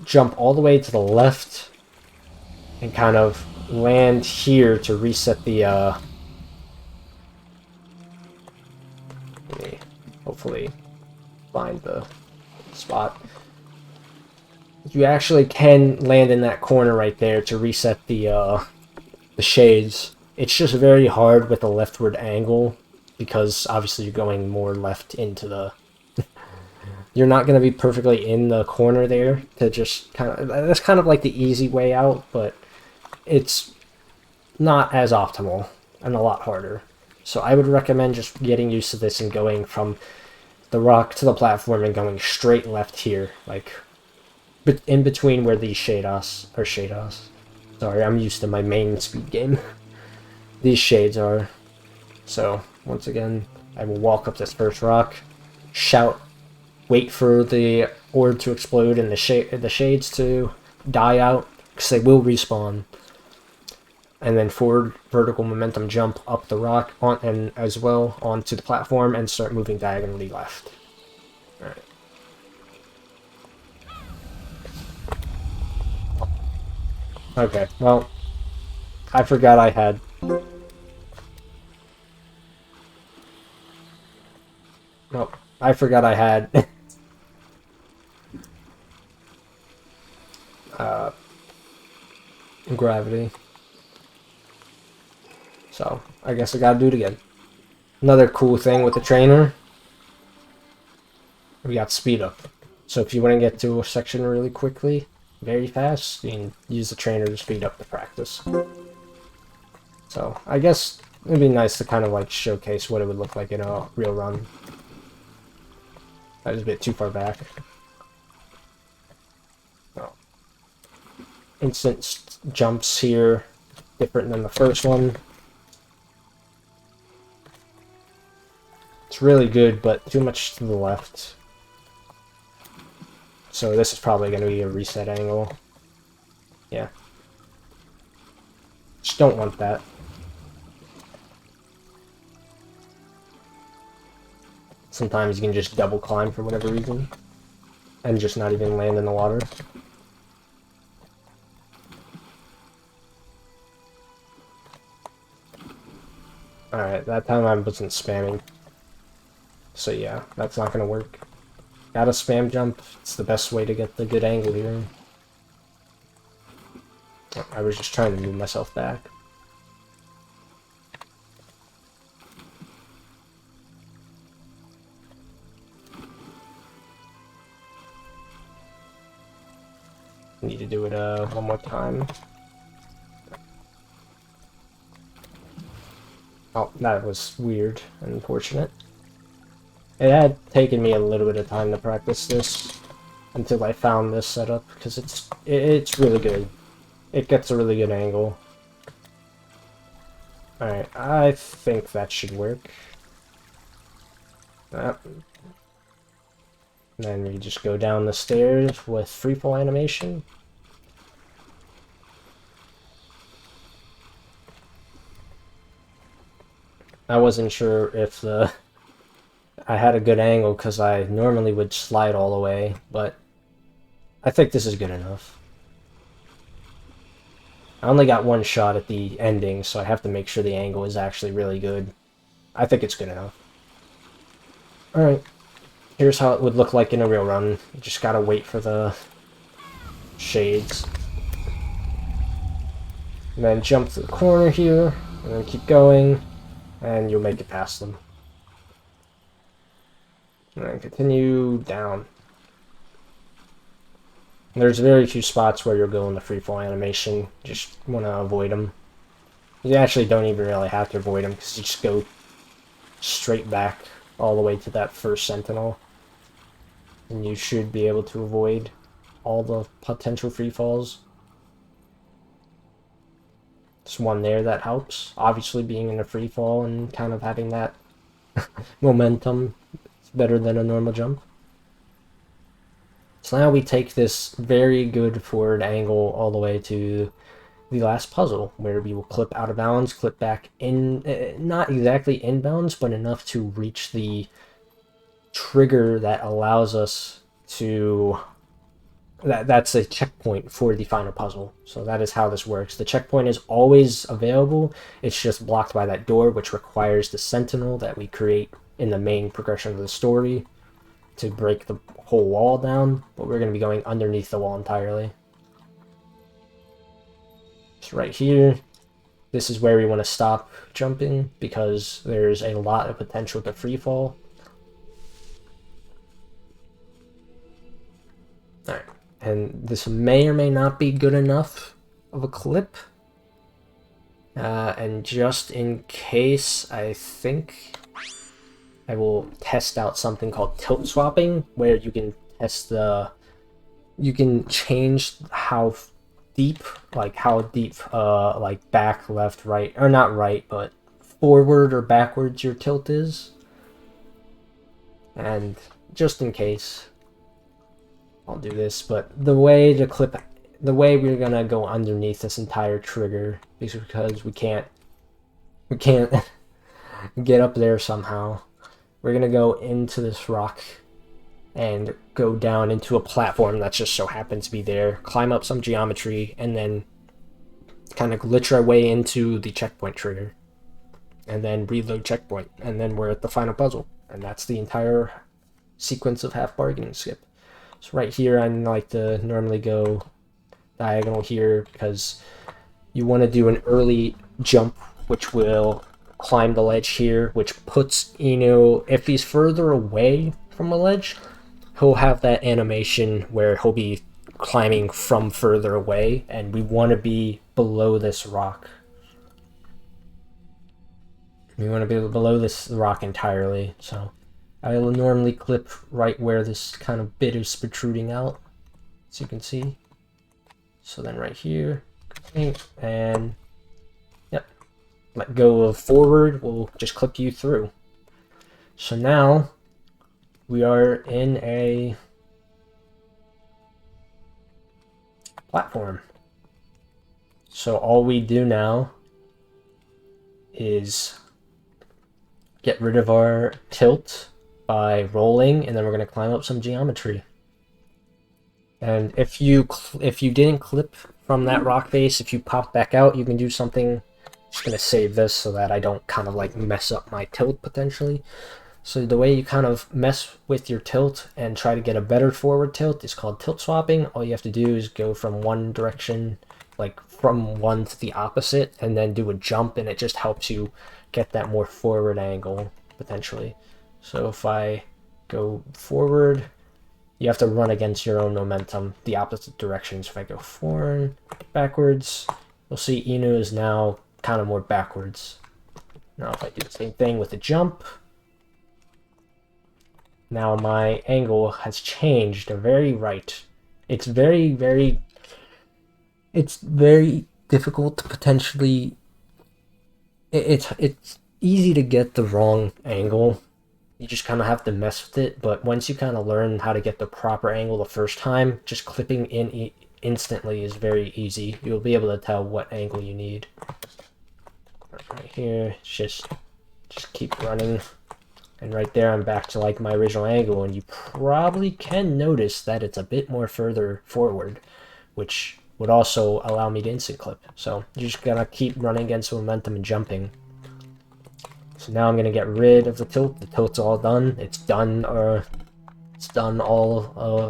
jump all the way to the left and kind of land here to reset the let me hopefully find the spot. You actually can land in that corner right there to reset the shades. It's just very hard with the leftward angle, because obviously you're going more left into the... You're not going to be perfectly in the corner there to just kind of... That's kind of like the easy way out, but it's not as optimal and a lot harder. So I would recommend just getting used to this and going from the rock to the platform and going straight left here, like in between where these shados. Sorry, I'm used to my main speed game. These shades are. So, once again, I will walk up this first rock, shout, wait for the orb to explode and the shades to die out, because they will respawn. And then forward vertical momentum jump up the rock on and as well onto the platform and start moving diagonally left. Alright. Okay, well, I forgot I had... Well, I forgot I had... gravity. So, I guess I gotta do it again. Another cool thing with the trainer, we got speed up. So if you want to get to a section really quickly, very fast, you can use the trainer to speed up the practice. So I guess it'd be nice to kind of like showcase what it would look like in a real run. That was a bit too far back. Oh. Instant jumps here, different than the first one. It's really good, but too much to the left. So this is probably going to be a reset angle. Yeah. Just don't want that. Sometimes you can just double climb for whatever reason. And just not even land in the water. Alright, that time I wasn't spamming. So yeah, that's not going to work. Gotta spam jump. It's the best way to get the good angle here. I was just trying to move myself back. Need to do it one more time. Oh, that was weird and unfortunate. It had taken me a little bit of time to practice this until I found this setup, because it's really good. It gets a really good angle. Alright, I think that should work. Then we just go down the stairs with freefall animation. I wasn't sure if I had a good angle because I normally would slide all the way, but I think this is good enough. I only got one shot at the ending, so I have to make sure the angle is actually really good. I think it's good enough. Alright, here's how it would look like in a real run. You just gotta wait for the shades. And then jump to the corner here, and then keep going, and you'll make it past them. And then continue down. There's very few spots where you'll go in the freefall animation. Just want to avoid them. You actually don't even really have to avoid them, because you just go straight back all the way to that first sentinel. And you should be able to avoid all the potential freefalls. There's one there that helps. Obviously being in a freefall and kind of having that momentum is better than a normal jump. So now we take this very good forward angle all the way to the last puzzle, where we will clip out of bounds, clip back in, not exactly inbounds, but enough to reach the trigger that allows us to... That's a checkpoint for the final puzzle. So that is how this works. The checkpoint is always available. It's just blocked by that door, which requires the sentinel that we create in the main progression of the story to break the whole wall down, but we're going to be going underneath the wall entirely. So right here, this is where we want to stop jumping, because there's a lot of potential to freefall. Alright, and this may or may not be good enough of a clip. And just in case, I think I will test out something called tilt swapping, where you can test you can change how deep, like how deep, like back, left, right, or not right, but forward or backwards your tilt is. And just in case, I'll do this, but the way we're gonna go underneath this entire trigger is because we can't get up there somehow. We're gonna go into this rock and go down into a platform that just so happens to be there, climb up some geometry, and then kind of glitch our way into the checkpoint trigger. And then reload checkpoint, and then we're at the final puzzle. And that's the entire sequence of half bargaining skip. So right here, I like to normally go diagonal here because you want to do an early jump, which will climb the ledge here, which puts Inu, if he's further away from a ledge, he'll have that animation where he'll be climbing from further away, and we want to be below this rock. We want to be below this rock entirely, so I'll normally clip right where this kind of bit is protruding out, as you can see. So then right here, and yep, let go of forward, we'll just clip you through. So now we are in a platform. So all we do now is get rid of our tilt by rolling, and then we're going to climb up some geometry. And if you didn't clip from that rock face, if you pop back out, you can do something. I'm just going to save this so that I don't kind of like mess up my tilt potentially. So the way you kind of mess with your tilt and try to get a better forward tilt is called tilt swapping. All you have to do is go from one direction, like from one to the opposite, and then do a jump, and it just helps you get that more forward angle potentially. So if I go forward, you have to run against your own momentum, the opposite directions. If I go forward, backwards, you'll see Inu is now kind of more backwards. Now if I do the same thing with the jump, now my angle has changed to very right. It's very difficult to potentially, it's easy to get the wrong angle. You just kind of have to mess with it, but once you kind of learn how to get the proper angle the first time, just clipping in instantly is very easy. You'll be able to tell what angle you need. Right here, just keep running, and right there I'm back to like my original angle, and you probably can notice that it's a bit more further forward, which would also allow me to instant clip. So you're just gonna keep running against momentum and jumping. So now I'm going to get rid of the tilt. The tilt's all done. It's done all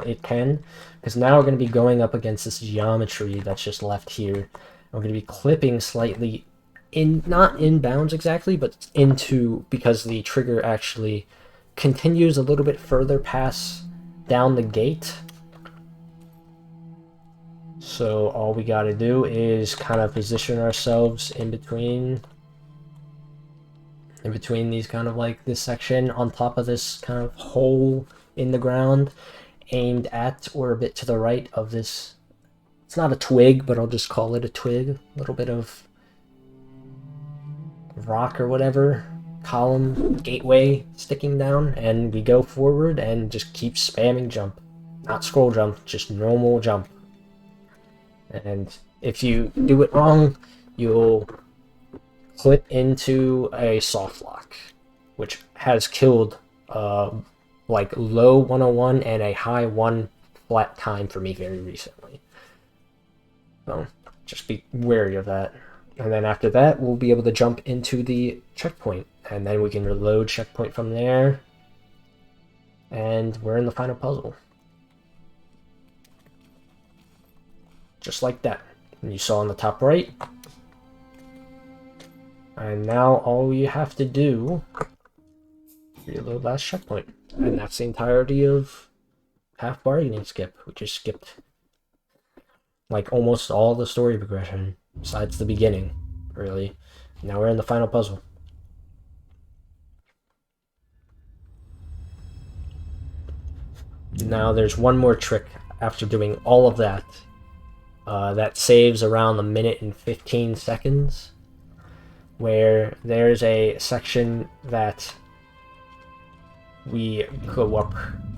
it can. Because now we're going to be going up against this geometry that's just left here. We're going to be clipping slightly not in bounds exactly, but into, because the trigger actually continues a little bit further past down the gate. So all we got to do is kind of position ourselves in between these kind of like this section on top of this kind of hole in the ground, aimed at or a bit to the right of this. It's not a twig, but I'll just call it a twig. A little bit of rock or whatever, column, gateway sticking down, and we go forward and just keep spamming jump. Not scroll jump, just normal jump. And if you do it wrong, you'll clip into a soft lock, which has killed like low 101 and a high 1 flat time for me very recently. So just be wary of that. And then after that, we'll be able to jump into the checkpoint, and then we can reload checkpoint from there, and we're in the final puzzle. Just like that. And you saw on the top right. And now all you have to do is reload last checkpoint. And that's the entirety of half bargaining skip. We just skipped like almost all the story progression, besides the beginning, really. Now we're in the final puzzle. Now there's one more trick after doing all of that. that saves around a minute and 15 seconds, where there's a section that we go up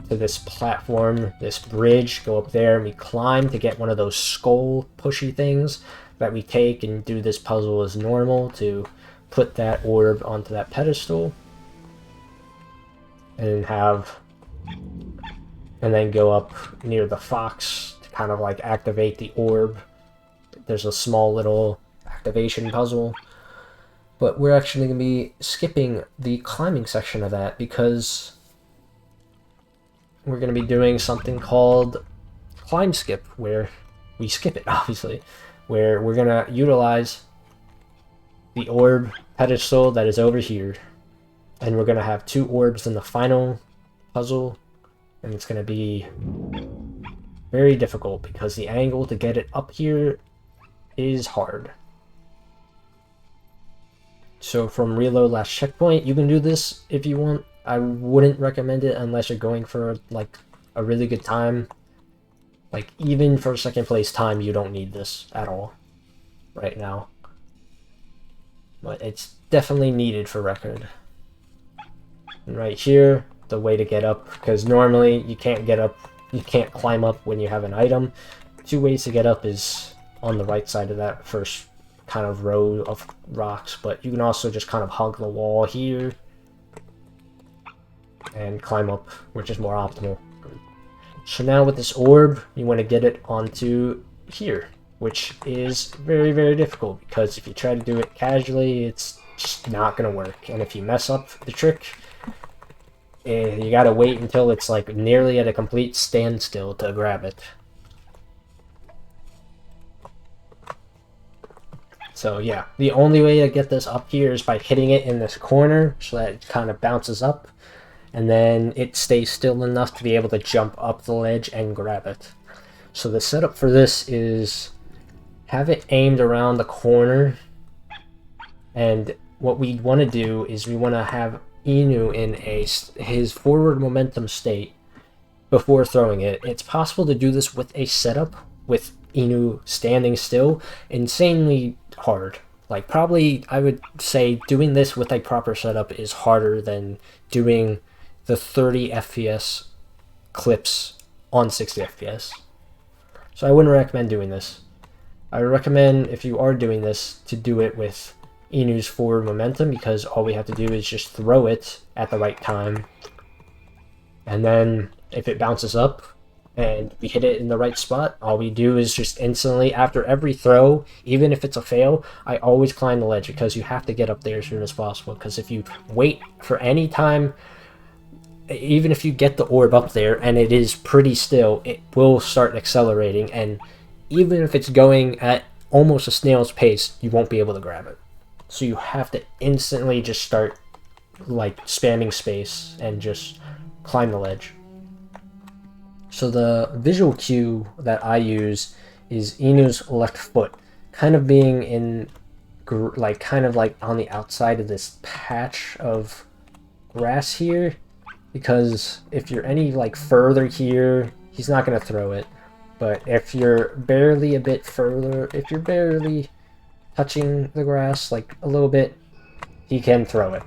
to this platform, this bridge, go up there, and we climb to get one of those skull pushy things that we take and do this puzzle as normal to put that orb onto that pedestal, and then go up near the fox to kind of like activate the orb. There's a small little activation puzzle, but we're actually going to be skipping the climbing section of that because we're going to be doing something called climb skip, where we skip it, obviously, where we're going to utilize the orb pedestal that is over here, and we're going to have 2 orbs in the final puzzle, and it's going to be very difficult because the angle to get it up here is hard. So from reload last checkpoint, you can do this if you want. I wouldn't recommend it unless you're going for like a really good time. Like even for second place time, you don't need this at all right now. But it's definitely needed for record. And right here, the way to get up, because normally you can't get up, you can't climb up when you have an item. 2 ways to get up is on the right side of that first kind of row of rocks, but you can also just kind of hug the wall here and climb up, which is more optimal. So now with this orb, you want to get it onto here, which is very, very difficult because if you try to do it casually, it's just not going to work. And if you mess up the trick, you got to wait until it's like nearly at a complete standstill to grab it. So yeah, the only way to get this up here is by hitting it in this corner so that it kind of bounces up, and then it stays still enough to be able to jump up the ledge and grab it. So the setup for this is have it aimed around the corner, and what we want to do is we want to have Inu in his forward momentum state before throwing it. It's possible to do this with a setup with Inu standing still. Insanely hard. Like probably I would say doing this with a proper setup is harder than doing the 30 FPS clips on 60 FPS. So I wouldn't recommend doing this. I would recommend, if you are doing this, to do it with Inu's forward momentum, because all we have to do is just throw it at the right time, and then if it bounces up and we hit it in the right spot, all we do is just instantly, after every throw, even if it's a fail, I always climb the ledge, because you have to get up there as soon as possible. Because if you wait for any time, even if you get the orb up there and it is pretty still, it will start accelerating, and even if it's going at almost a snail's pace, you won't be able to grab it. So you have to instantly just start like spamming space and just climb the ledge. So the visual cue that I use is Inu's left foot, kind of being in like kind of like on the outside of this patch of grass here, because if you're any like further here, he's not going to throw it. But if you're barely a bit further, if you're barely touching the grass like a little bit, he can throw it.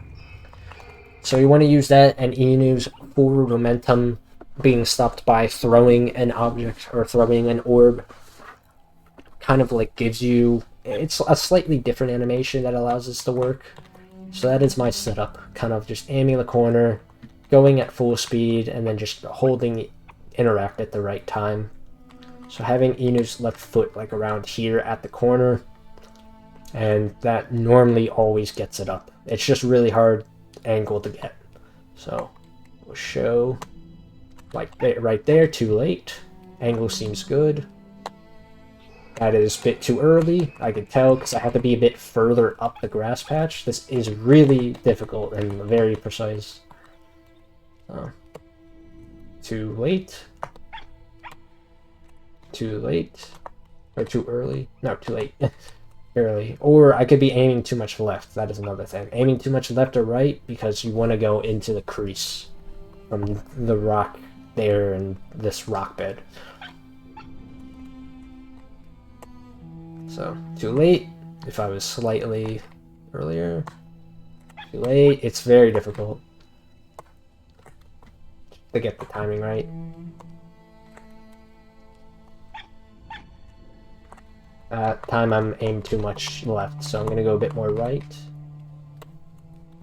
So you want to use that, and Inu's forward momentum being stopped by throwing an object or throwing an orb kind of like gives you, it's a slightly different animation that allows this to work. So that is my setup, kind of just aiming the corner, going at full speed, and then just holding interact at the right time. So having Inu's left foot like around here at the corner, and that normally always gets it up. It's just really hard angle to get. So we'll show like right there, too late. Angle seems good. That is a bit too early, I could tell, because I have to be a bit further up the grass patch. This is really difficult and very precise. Too late. Too late. Or too early. No, too late. Early. Or I could be aiming too much left. That is another thing. Aiming too much left or right, because you want to go into the crease from the rock there and this rock bed. So, too late. If I was slightly earlier. Too late. It's very difficult to get the timing right. Time I'm aimed too much left, so I'm going to go a bit more right.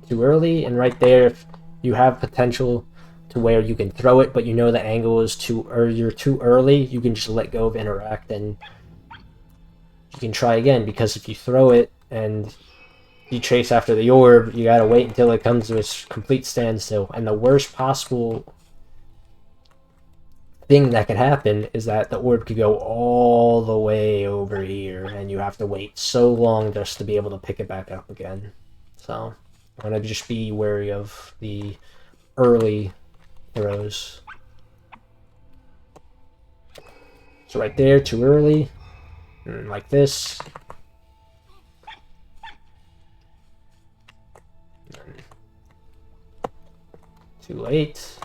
Too early, and right there, if you have potential to where you can throw it, but you know the angle is you're too early, you can just let go of interact and you can try again, because if you throw it and you chase after the orb, you gotta wait until it comes to a complete standstill. And the worst possible thing that could happen is that the orb could go all the way over here, and you have to wait so long just to be able to pick it back up again. So I'm gonna just be wary of the early throws. So right there, too early, and like this. Too late.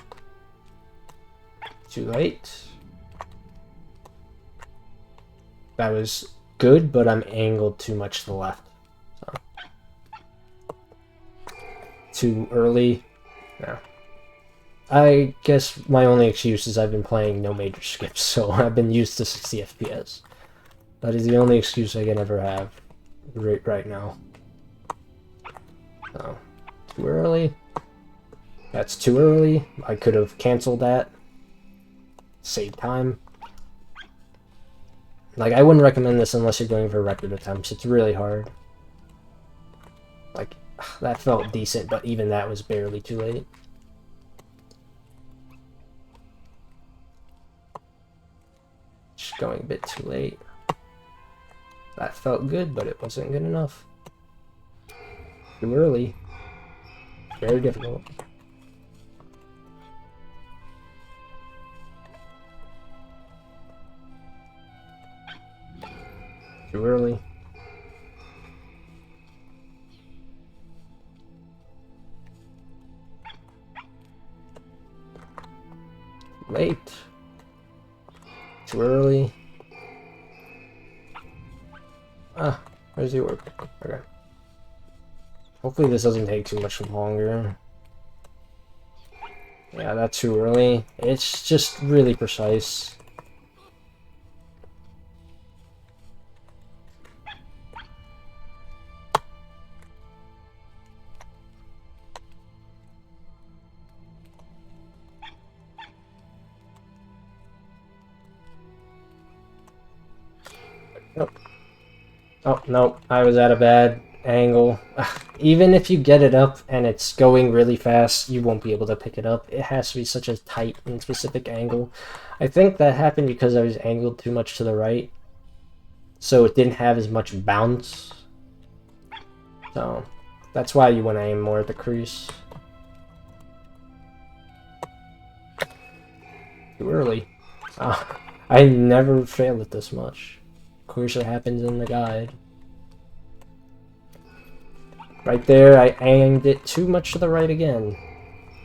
Too late. That was good, but I'm angled too much to the left. So. Too early. No. I guess my only excuse is I've been playing no major skips, so I've been used to 60 FPS. That is the only excuse I can ever have right now. So, too early. That's too early. I could have canceled that. Save time. Like, I wouldn't recommend this unless you're going for record attempts. It's really hard. Like, that felt decent, but even that was barely too late. Just going a bit too late. That felt good, but it wasn't good enough. Too early. Very difficult. Too early. Late. Too early. Ah, where's the orb? Okay. Hopefully this doesn't take too much longer. Yeah, that's too early. It's just really precise. Nope. Oh, no, I was at a bad angle. Even if you get it up and it's going really fast, you won't be able to pick it up. It has to be such a tight and specific angle. I think that happened because I was angled too much to the right, so it didn't have as much bounce. So that's why you want to aim more at the crease. Too early. I never failed it this much. Of course, it happens in the guide. Right there, I aimed it too much to the right again.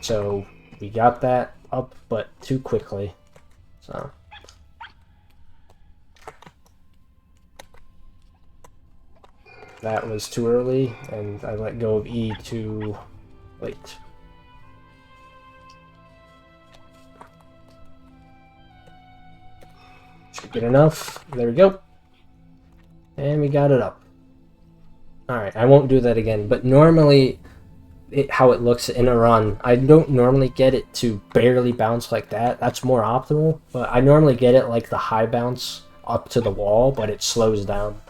So we got that up, but too quickly. So. That was too early, and I let go of E too late. Should get enough. There we go. And we got it up. Alright, I won't do that again, but normally how it looks in a run, I don't normally get it to barely bounce like that. That's more optimal, but I normally get it like the high bounce up to the wall, but it slows down.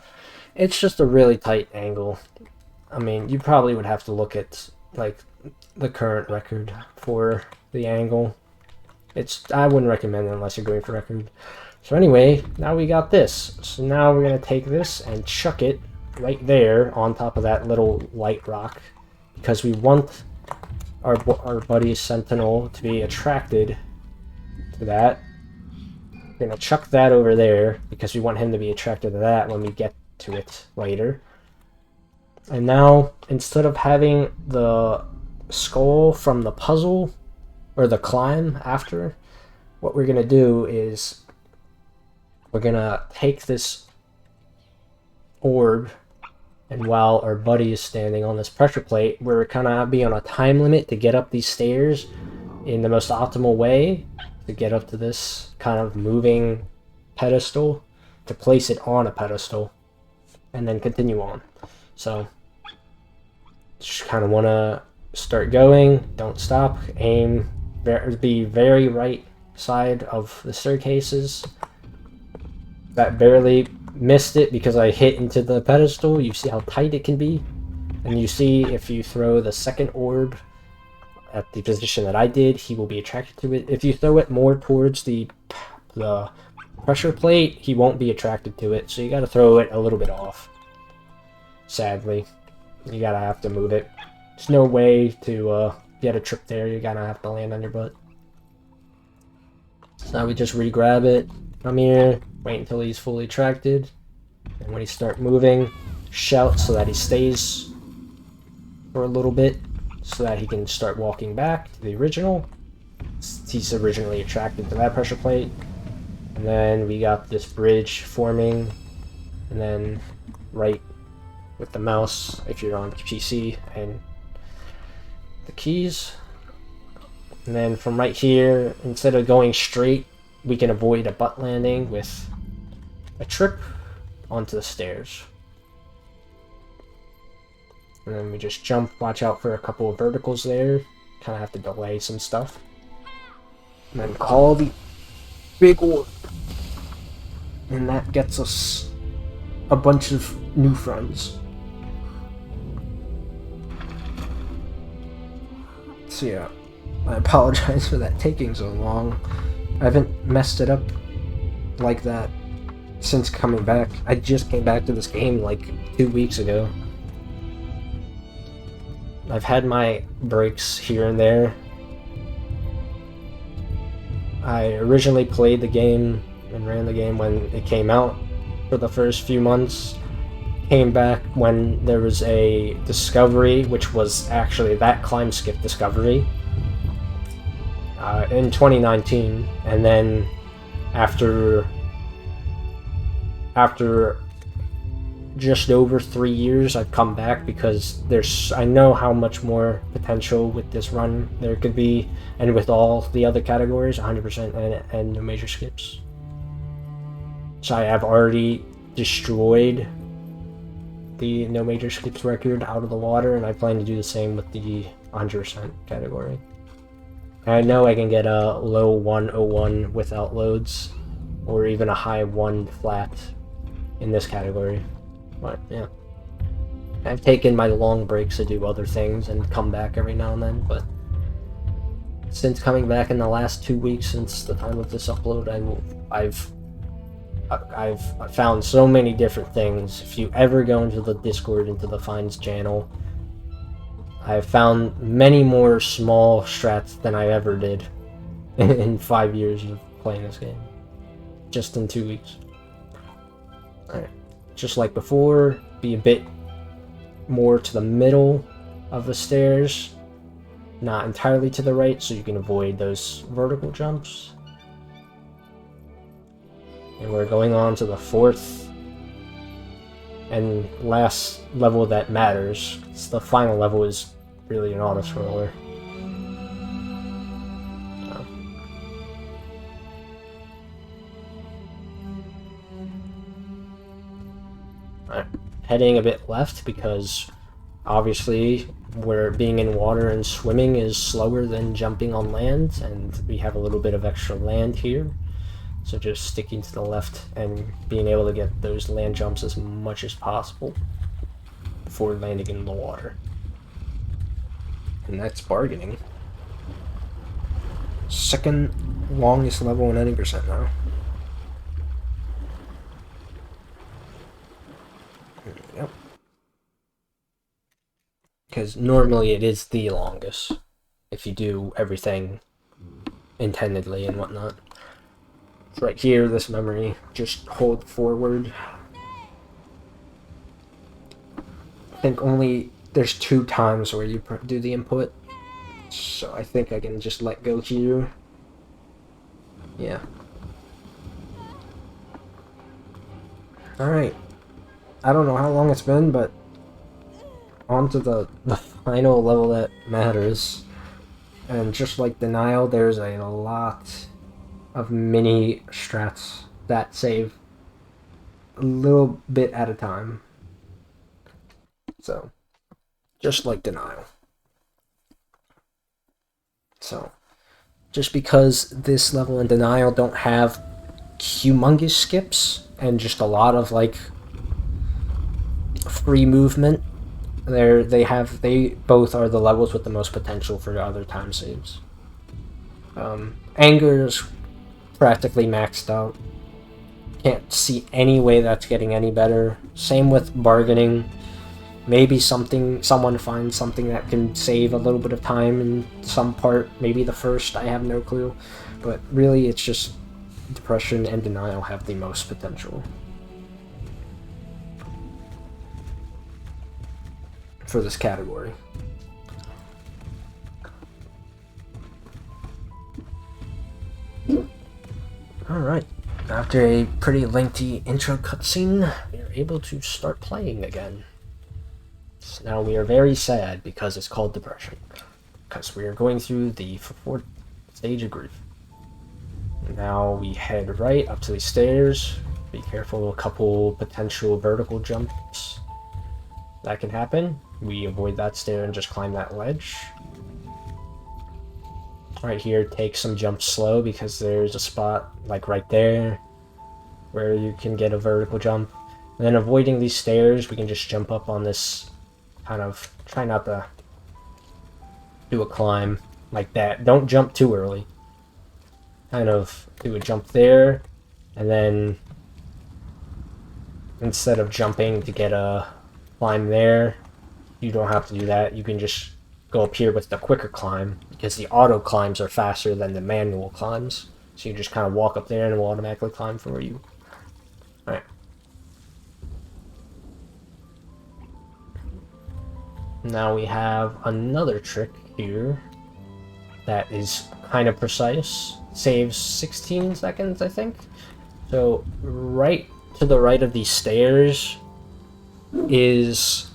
It's just a really tight angle. I mean, you probably would have to look at like the current record for the angle. I wouldn't recommend it unless you're going for record. So anyway, now we got this. So now we're going to take this and chuck it right there on top of that little light rock, because we want our buddy Sentinel to be attracted to that. We're going to chuck that over there because we want him to be attracted to that when we get to it later. And now, instead of having the skull from the puzzle, or the climb after, what we're going to do is we're going to take this orb, and while our buddy is standing on this pressure plate, we're kind of be on a time limit to get up these stairs in the most optimal way to get up to this kind of moving pedestal, to place it on a pedestal, and then continue on. So just kind of want to start going, don't stop, aim, be very right side of the staircases. That barely missed it because I hit into the pedestal. You see how tight it can be, and you see if you throw the second orb at the position that I did, he will be attracted to it. If you throw it more towards the pressure plate, he won't be attracted to it, so you gotta throw it a little bit off. Sadly, you gotta have to move it. There's no way to get a trip there. You're gonna have to land on your butt. So now we just re-grab it, come here, wait until he's fully attracted, and when he starts moving, shout so that he stays for a little bit, so that he can start walking back to the original. He's originally attracted to that pressure plate. And then we got this bridge forming, and then right with the mouse, if you're on PC, and the keys. And then from right here, instead of going straight, we can avoid a butt landing with a trip onto the stairs. And then we just jump, watch out for a couple of verticals there, kind of have to delay some stuff. And then call the big orb. And that gets us a bunch of new friends. So yeah, I apologize for that taking so long. I haven't messed it up like that since coming back. I just came back to this game like 2 weeks ago. I've had my breaks here and there. I originally played the game and ran the game when it came out for the first few months. Came back when there was a discovery, which was actually that climb skip discovery in 2019, and then after just over 3 years, I've come back because I know how much more potential with this run there could be, and with all the other categories, 100% and no major skips. So I have already destroyed the no major skips record out of the water, and I plan to do the same with the 100% category. And I know I can get a low 101 without loads, or even a high 1 flat in this category. But yeah, I've taken my long breaks to do other things and come back every now and then, but since coming back in the last 2 weeks since the time of this upload, I've found so many different things. If you ever go into the Discord, into the Finds channel, I've found many more small strats than I ever did in 5 years of playing this game. Just in 2 weeks. Alright. Just like before, be a bit more to the middle of the stairs, not entirely to the right, so you can avoid those vertical jumps. And we're going on to the 4th and last level that matters. The final level is really an auto-scroller. Alright, heading a bit left because obviously where being in water and swimming is slower than jumping on land, and we have a little bit of extra land here. So just sticking to the left and being able to get those land jumps as much as possible before landing in the water. And that's bargaining. Second longest level in any percent now. Yep. Because normally it is the longest if you do everything intendedly and whatnot. Right here, this memory, just hold forward. I think only there's 2 times where you do the input, so I think I can just let go here. Yeah. Alright. I don't know how long it's been, but on to the final level that matters. And just like Denial, there's a lot of mini strats that save a little bit at a time. So, just like Denial. So, just because this level and Denial don't have humongous skips and just a lot of like free movement, they both are the levels with the most potential for other time saves. Anger is practically maxed out. Can't see any way that's getting any better. Same with bargaining. Maybe someone finds something that can save a little bit of time in some part. Maybe the first, I have no clue. But really, it's just Depression and Denial have the most potential for this category. Alright, after a pretty lengthy intro cutscene, we are able to start playing again. So now we are very sad because it's called Depression, because we are going through the fourth stage of grief. Now we head right up to the stairs. Be careful, a couple potential vertical jumps that can happen. We avoid that stair and just climb that ledge. Right here, take some jumps slow because there's a spot like right there where you can get a vertical jump. And then avoiding these stairs, we can just jump up on this, kind of try not to do a climb like that. Don't jump too early. Kind of do a jump there, and then instead of jumping to get a climb there, you don't have to do that. You can just go up here with the quicker climb, because the auto climbs are faster than the manual climbs. So you just kind of walk up there and it will automatically climb for you. Alright. Now we have another trick here that is kind of precise. Saves 16 seconds, I think. So right to the right of these stairs is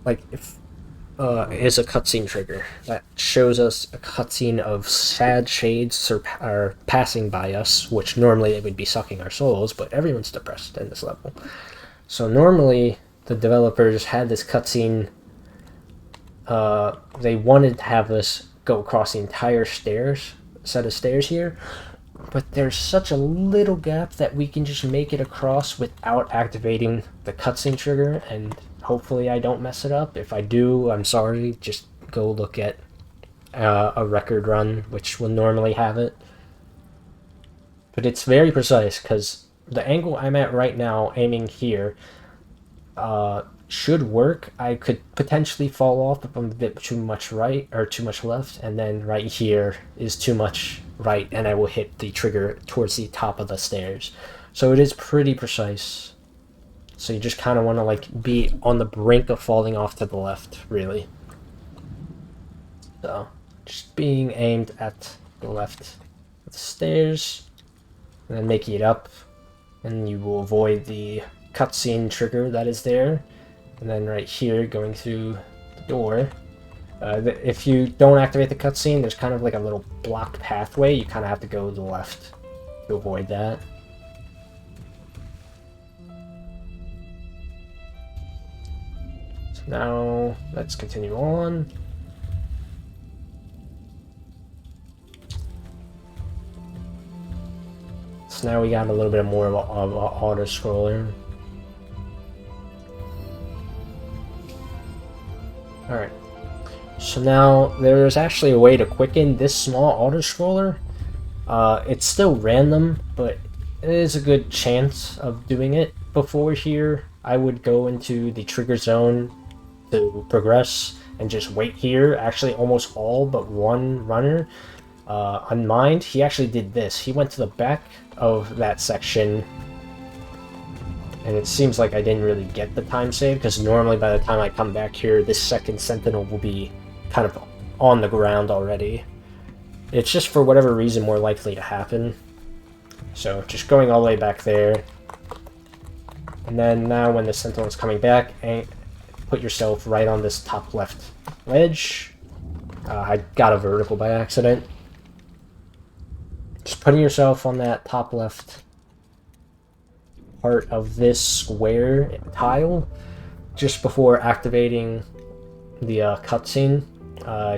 like is a cutscene trigger that shows us a cutscene of sad shades are passing by us, which normally it would be sucking our souls, but everyone's depressed in this level. So normally the developers had this cutscene. They wanted to have us go across the entire set of stairs here, but there's such a little gap that we can just make it across without activating the cutscene trigger, and hopefully I don't mess it up. If I do, I'm sorry. Just go look at a record run, which will normally have it. But it's very precise, because the angle I'm at right now, aiming here, should work. I could potentially fall off if I'm a bit too much right or too much left, and then right here is too much right, and I will hit the trigger towards the top of the stairs. So it is pretty precise. So you just kind of want to like be on the brink of falling off to the left, really. So just being aimed at the left of the stairs, and then making it up, and you will avoid the cutscene trigger that is there. And then right here, going through the door, if you don't activate the cutscene, there's kind of like a little blocked pathway. You kind of have to go to the left to avoid that. So now, let's continue on. So now we got a little bit more of an auto-scroller. Alright, so now there's actually a way to quicken this small auto-scroller. It's still random, but it is a good chance of doing it. Before here, I would go into the trigger zone to progress and just wait here. Actually, almost all but one runner unmined, he actually did this. He went to the back of that section, and it seems like I didn't really get the time save, because normally by the time I come back here, this second sentinel will be kind of on the ground already. It's just for whatever reason more likely to happen. So just going all the way back there, And then now when the sentinel is coming back, put yourself right on this top left ledge. I got a vertical by accident. Just putting yourself on that top left part of this square tile just before activating the cutscene.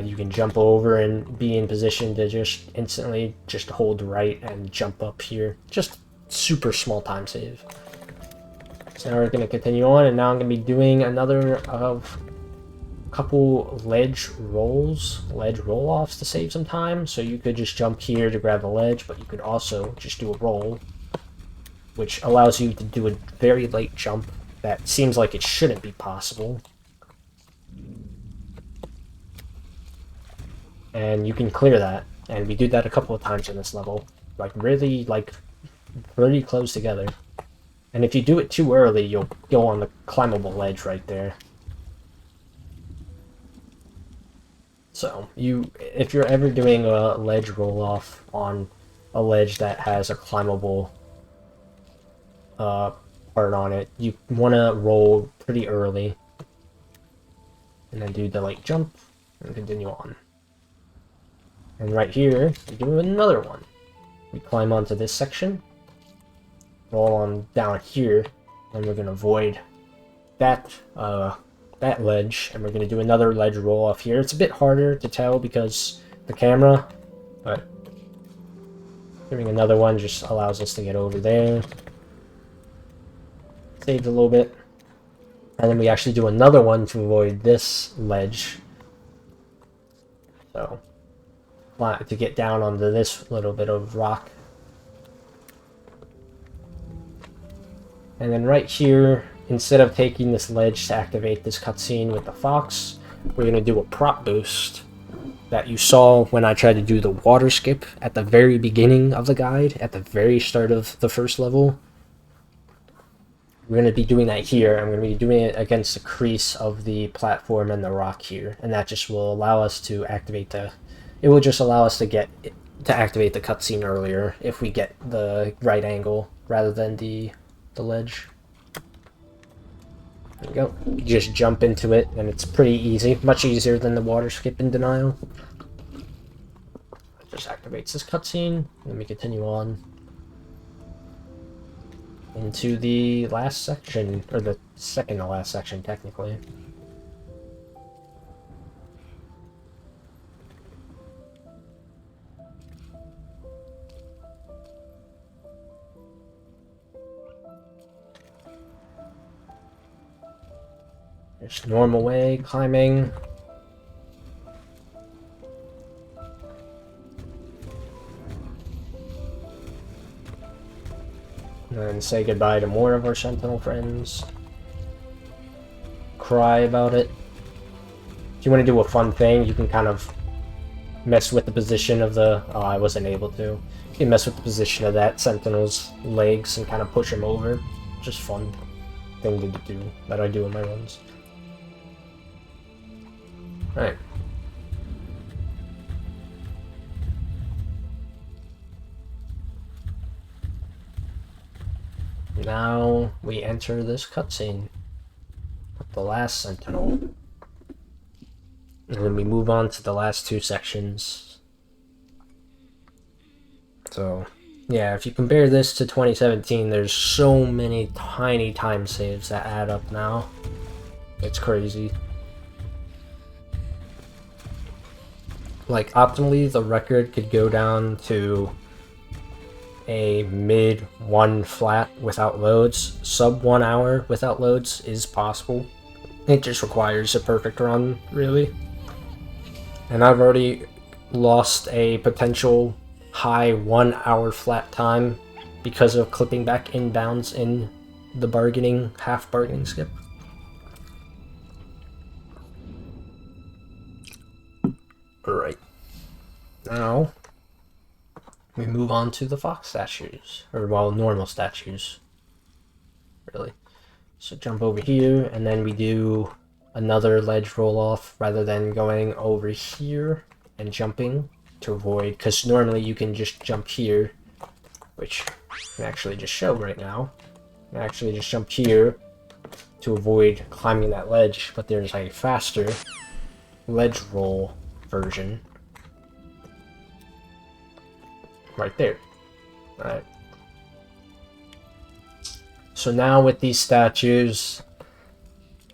You can jump over and be in position to just instantly just hold right and jump up here. Just super small time save. So now we're going to continue on, and now I'm going to be doing another of couple ledge roll-offs to save some time. So you could just jump here to grab the ledge, but you could also just do a roll, which allows you to do a very late jump that seems like it shouldn't be possible. And you can clear that, and we do that a couple of times in this level, like really pretty close together. And if you do it too early, you'll go on the climbable ledge right there. So if you're ever doing a ledge roll-off on a ledge that has a climbable part on it, you want to roll pretty early, and then do the late jump, and continue on. And right here, we do another one. We climb onto this section, roll on down here, and we're going to avoid that ledge, and we're going to do another ledge roll off here. It's a bit harder to tell because the camera, but doing another one just allows us to get over there. Saves a little bit. And then we actually do another one to avoid this ledge. So, to get down onto this little bit of rock. And then right here, instead of taking this ledge to activate this cutscene with the fox, we're going to do a prop boost that you saw when I tried to do the water skip at the very beginning of the guide, at the very start of the first level. We're going to be doing that here. I'm going to be doing it against the crease of the platform and the rock here, and that just will allow us to activate it will just allow us to activate the cutscene earlier if we get the right angle rather than the ledge. There we go. You just jump into it, and it's pretty easy. Much easier than the water skip in Denial. It just activates this cutscene. Let me continue on into the last section, or the second to last section, technically. Just normal way, climbing. And then say goodbye to more of our Sentinel friends. Cry about it. If you want to do a fun thing, you can kind of mess with the position of the... Oh, I wasn't able to. You can mess with the position of that Sentinel's legs and kind of push him over. Just fun thing to do that I do in my runs. Right. Now we enter this cutscene with the last Sentinel. And then we move on to the last two sections. So, yeah, if you compare this to 2017, there's so many tiny time saves that add up now. It's crazy. Like, optimally, the record could go down to a mid 1 flat without loads. Sub 1 hour without loads is possible. It just requires a perfect run, really. And I've already lost a potential high 1 hour flat time because of clipping back inbounds in the half bargaining skip. Alright. Now, we move on to the fox statues. Or, well, normal statues. Really. So jump over here, and then we do another ledge roll-off rather than going over here and jumping to avoid... Because normally you can just jump here, which I can actually just show right now. actually just jump here to avoid climbing that ledge, but there's a faster ledge roll version right there. Alright. So now with these statues,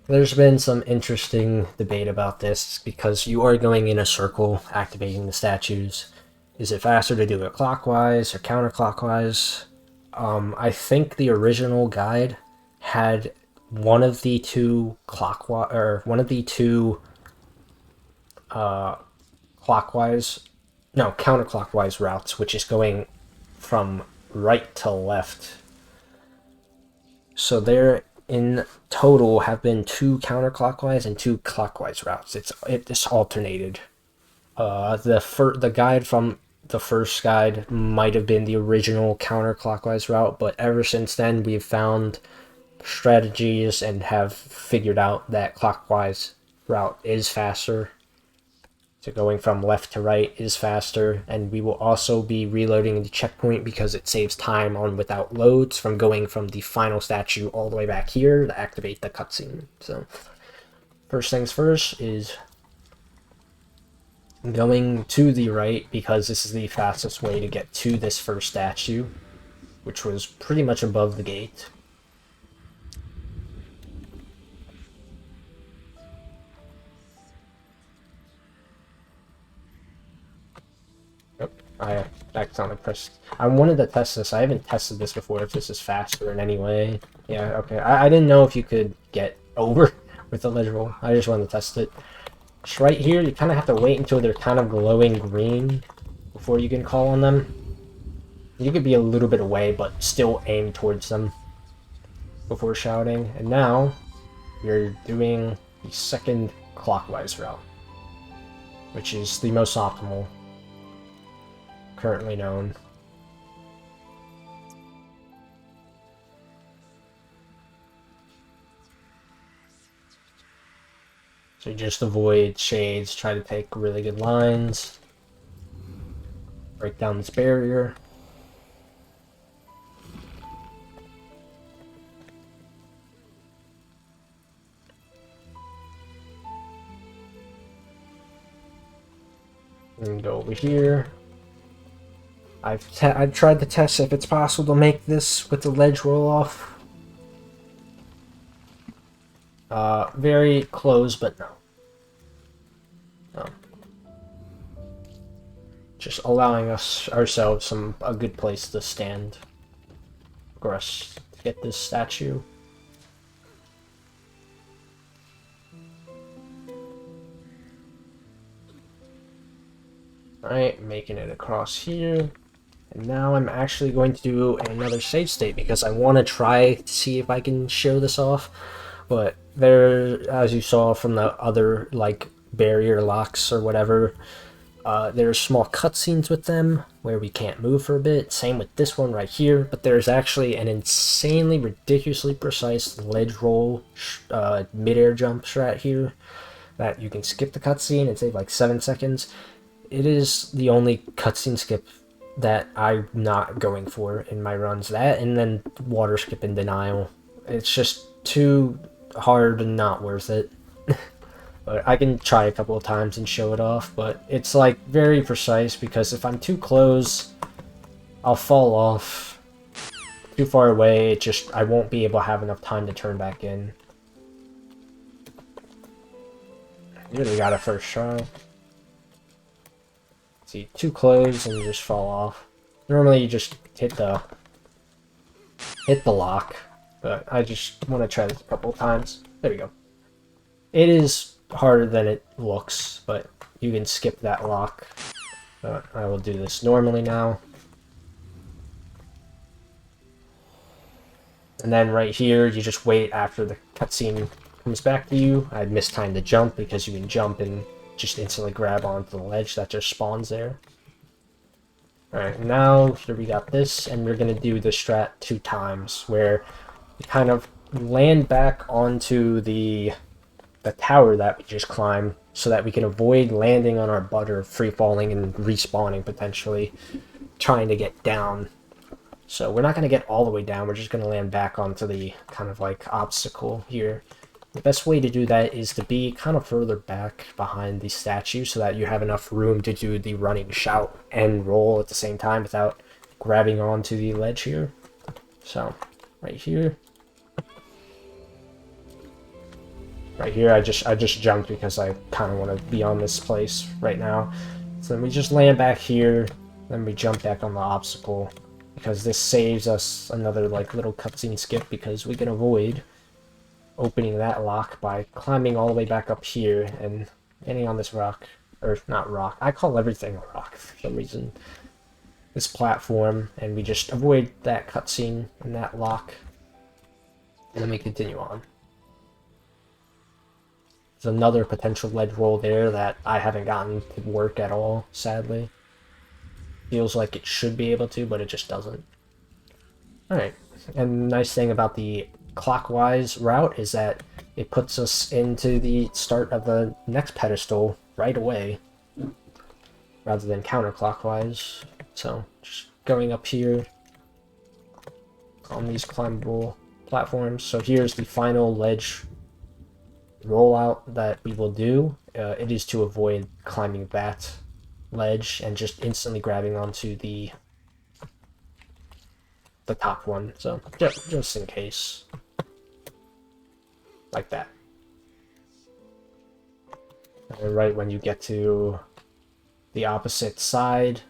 there's been some interesting debate about this because you are going in a circle activating the statues. Is it faster to do it clockwise or counterclockwise? I think the original guide had one of the two clockwise, or one of the two counterclockwise routes, which is going from right to left. So there in total have been 2 counterclockwise and 2 clockwise routes. It's alternated. The guide from the first guide might have been the original counterclockwise route, but ever since then we've found strategies and have figured out that clockwise route is faster. So going from left to right is faster, and we will also be reloading the checkpoint because it saves time on without loads from going from the final statue all the way back here to activate the cutscene. So first things first is going to the right because this is the fastest way to get to this first statue, which was pretty much above the gate. I accidentally pressed. I wanted to test this. I haven't tested this before, if this is faster in any way. Yeah, okay. I didn't know if you could get over with the ledge roll. I just wanted to test it. Just right here, you kind of have to wait until they're kind of glowing green before you can call on them. You could be a little bit away, but still aim towards them before shouting. And now, you're doing the second clockwise route, which is the most optimal currently known. So you just avoid shades, try to take really good lines, break down this barrier. And go over here. I've tried to test if it's possible to make this with the ledge roll off. Very close, but no. Just allowing ourselves a good place to stand for us to get this statue. Alright, making it across here. And now I'm actually going to do another save state because I want to try to see if I can show this off. But there, as you saw from the other, like, barrier locks or whatever, there's small cutscenes with them where we can't move for a bit. Same with this one right here. But there's actually an insanely, ridiculously precise ledge roll mid-air jump strat here that you can skip the cutscene and save like 7 seconds. It is the only cutscene skip that I'm not going for in my runs. That and then water skip and denial. It's just too hard and not worth it. But I can try a couple of times and show it off, but it's like very precise because if I'm too close, I'll fall off. Too far away, I won't be able to have enough time to turn back in. Usually got it first try. See, too close and you just fall off. Normally you just hit the lock, but I just want to try this a couple of times. There we go. It is harder than it looks, but you can skip that lock. I will do this normally now. And then right here, you just wait after the cutscene comes back to you. I mistimed the jump because you can jump and just instantly grab onto the ledge that just spawns there. Alright, now here we got this, and we're going to do the strat 2 times, where you kind of land back onto the tower that we just climbed, so that we can avoid landing on our butt or free falling and respawning potentially, trying to get down So we're not going to get all the way down. We're just going to land back onto the kind of like obstacle here. The best way to do that is to be kind of further back behind the statue so that you have enough room to do the running shout and roll at the same time without grabbing onto the ledge here. So right here. Right here, I just jumped because I kind of want to be on this place right now. So then we just land back here, then we jump back on the obstacle because this saves us another like little cutscene skip because we can avoid opening that lock by climbing all the way back up here and getting on this rock, or not rock, I call everything a rock for some reason, this platform, and we just avoid that cutscene and that lock, and then we continue on. There's another potential ledge roll there that I haven't gotten to work at all, sadly. Feels like it should be able to, but it just doesn't. Alright, and the nice thing about the clockwise route is that it puts us into the start of the next pedestal right away rather than counterclockwise. So just going up here on these climbable platforms. So here's the final ledge rollout that we will do. It is to avoid climbing that ledge and just instantly grabbing onto the top one. So just in case. Like that. And right when you get to the opposite side,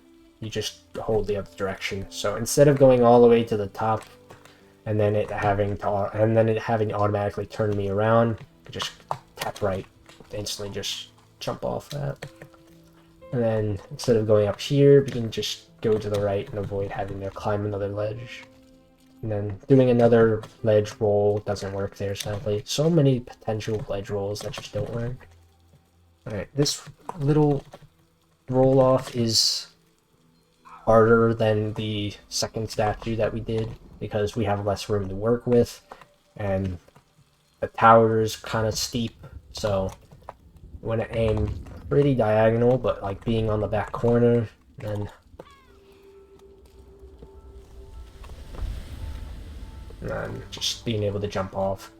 you just hold the other direction. So instead of going all the way to the top and then it having automatically turn me around, you just tap right, instantly just jump off that. And then instead of going up here, we can just go to the right and avoid having to climb another ledge. And then doing another ledge roll doesn't work there, sadly. So many potential ledge rolls that just don't work. Alright, this little roll off is harder than the second statue that we did because we have less room to work with, and the tower is kind of steep, so you want to aim pretty diagonal, but like being on the back corner, and just being able to jump off.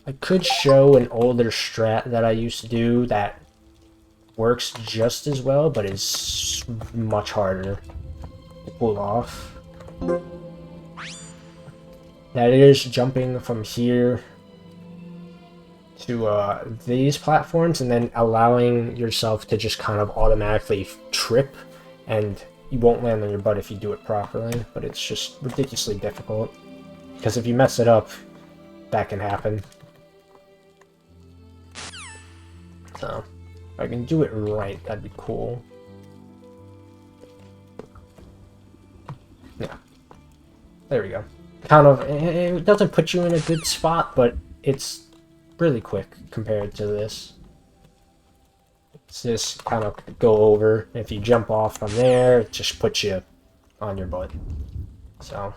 I could show an older strat that I used to do that works just as well, but is much harder to pull off. That is jumping from here to these platforms and then allowing yourself to just kind of automatically trip, and you won't land on your butt if you do it properly, but it's just ridiculously difficult. Because if you mess it up, that can happen. So, if I can do it right, that'd be cool. Yeah. There we go. Kind of, it doesn't put you in a good spot, but it's really quick compared to this. It's just kind of go over. If you jump off from there, it just puts you on your butt. So,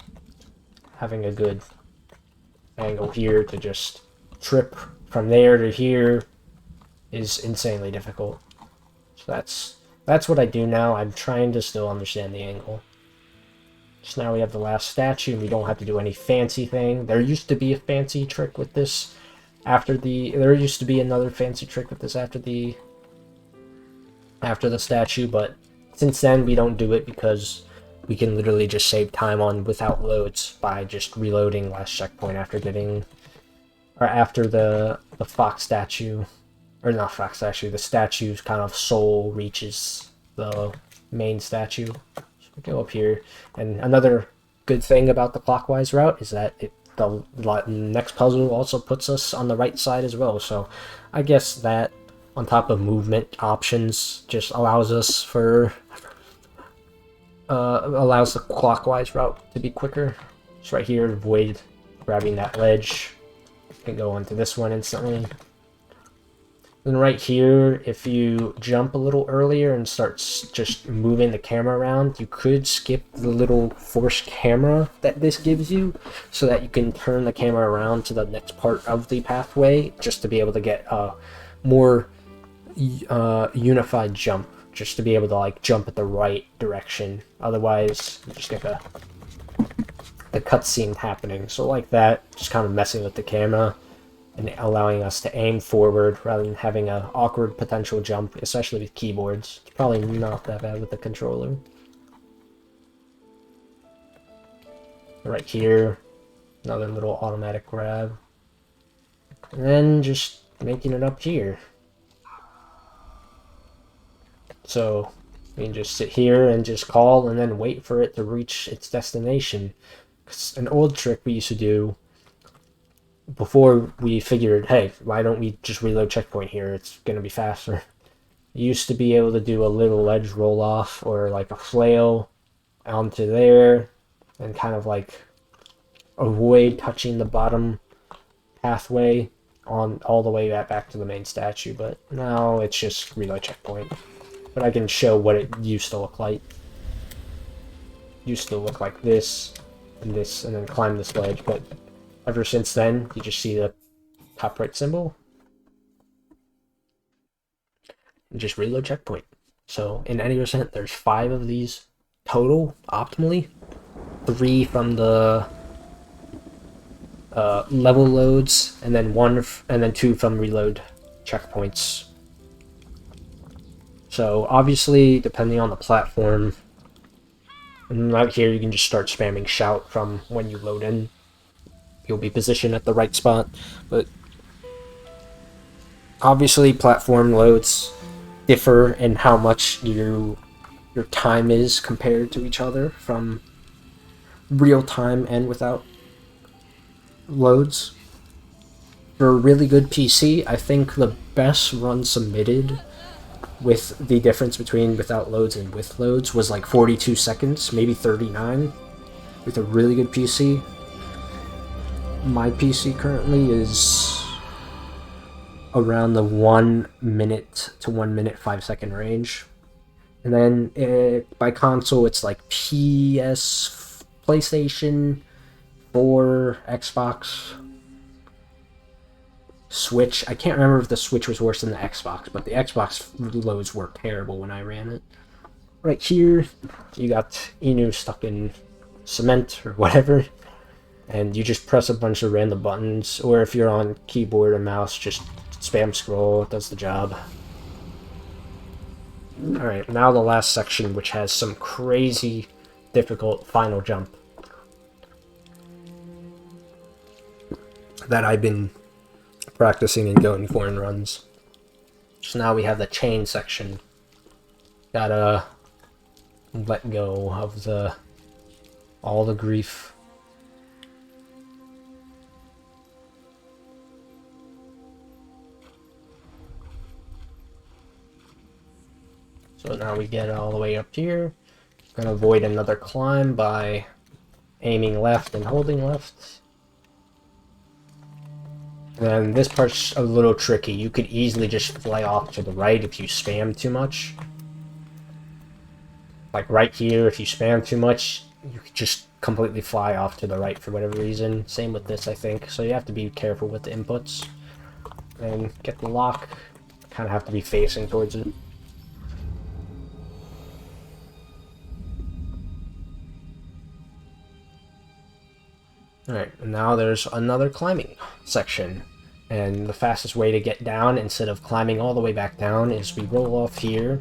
having a good angle here to just trip from there to here is insanely difficult. So that's what I do now. I'm trying to still understand the angle. So now we have the last statue, and we don't have to do any fancy thing. There used to be a fancy trick with this there used to be another fancy trick with this after the statue, but since then we don't do it because we can literally just save time on without loads by just reloading last checkpoint after getting, or after the fox statue, or not fox statue, the statue's kind of soul reaches the main statue. So we go up here, and another good thing about the clockwise route is that the next puzzle also puts us on the right side as well. So I guess that, on top of movement options, just allows us allows the clockwise route to be quicker. Just right here, avoid grabbing that ledge. You can go onto this one instantly. Then right here, if you jump a little earlier and start just moving the camera around, you could skip the little force camera that this gives you, so that you can turn the camera around to the next part of the pathway, just to be able to get a more unified jump, just to be able to like jump at the right direction. Otherwise, you just get to the cutscene happening. So like that, just kind of messing with the camera and allowing us to aim forward rather than having an awkward potential jump, especially with keyboards. It's probably not that bad with the controller. Right here, another little automatic grab. And then just making it up here. So you can just sit here and just call and then wait for it to reach its destination. 'Cause an old trick we used to do before we figured, hey, why don't we just reload checkpoint here? It's going to be faster. You used to be able to do a little ledge roll off or like a flail onto there and kind of like avoid touching the bottom pathway on all the way back to the main statue. But now it's just reload checkpoint. But I can show what it used to look like. It used to look like this, and then climb this ledge. But ever since then, you just see the top right symbol, and just reload checkpoint. So in any percent, there's 5 of these total, optimally. 3 from the level loads, and then 2 from reload checkpoints. So obviously, depending on the platform, and out here you can just start spamming shout from when you load in. You'll be positioned at the right spot, but obviously platform loads differ in how much your time is compared to each other from real time and without loads. For a really good PC, I think the best run submitted with the difference between without loads and with loads was like 42 seconds, maybe 39 with a really good PC. My PC currently is around the 1 minute to 1 minute 5 second range. And then by console, it's like PS, PlayStation 4, Xbox, Switch. I can't remember if the Switch was worse than the Xbox, but the Xbox loads were terrible when I ran it. Right here, you got Inu stuck in cement or whatever, and you just press a bunch of random buttons, or if you're on keyboard or mouse, just spam scroll, it does the job. Alright, now the last section, which has some crazy difficult final jump that I've been practicing and going for in runs. So now we have the chain section. Gotta let go of all the grief. So now we get all the way up here. Gonna avoid another climb by aiming left and holding left. And this part's a little tricky. You could easily just fly off to the right if you spam too much. Like right here, if you spam too much, you could just completely fly off to the right for whatever reason. Same with this, I think. So you have to be careful with the inputs. And get the lock. Kind of have to be facing towards it. Alright, and now there's another climbing section. And the fastest way to get down, instead of climbing all the way back down, is we roll off here,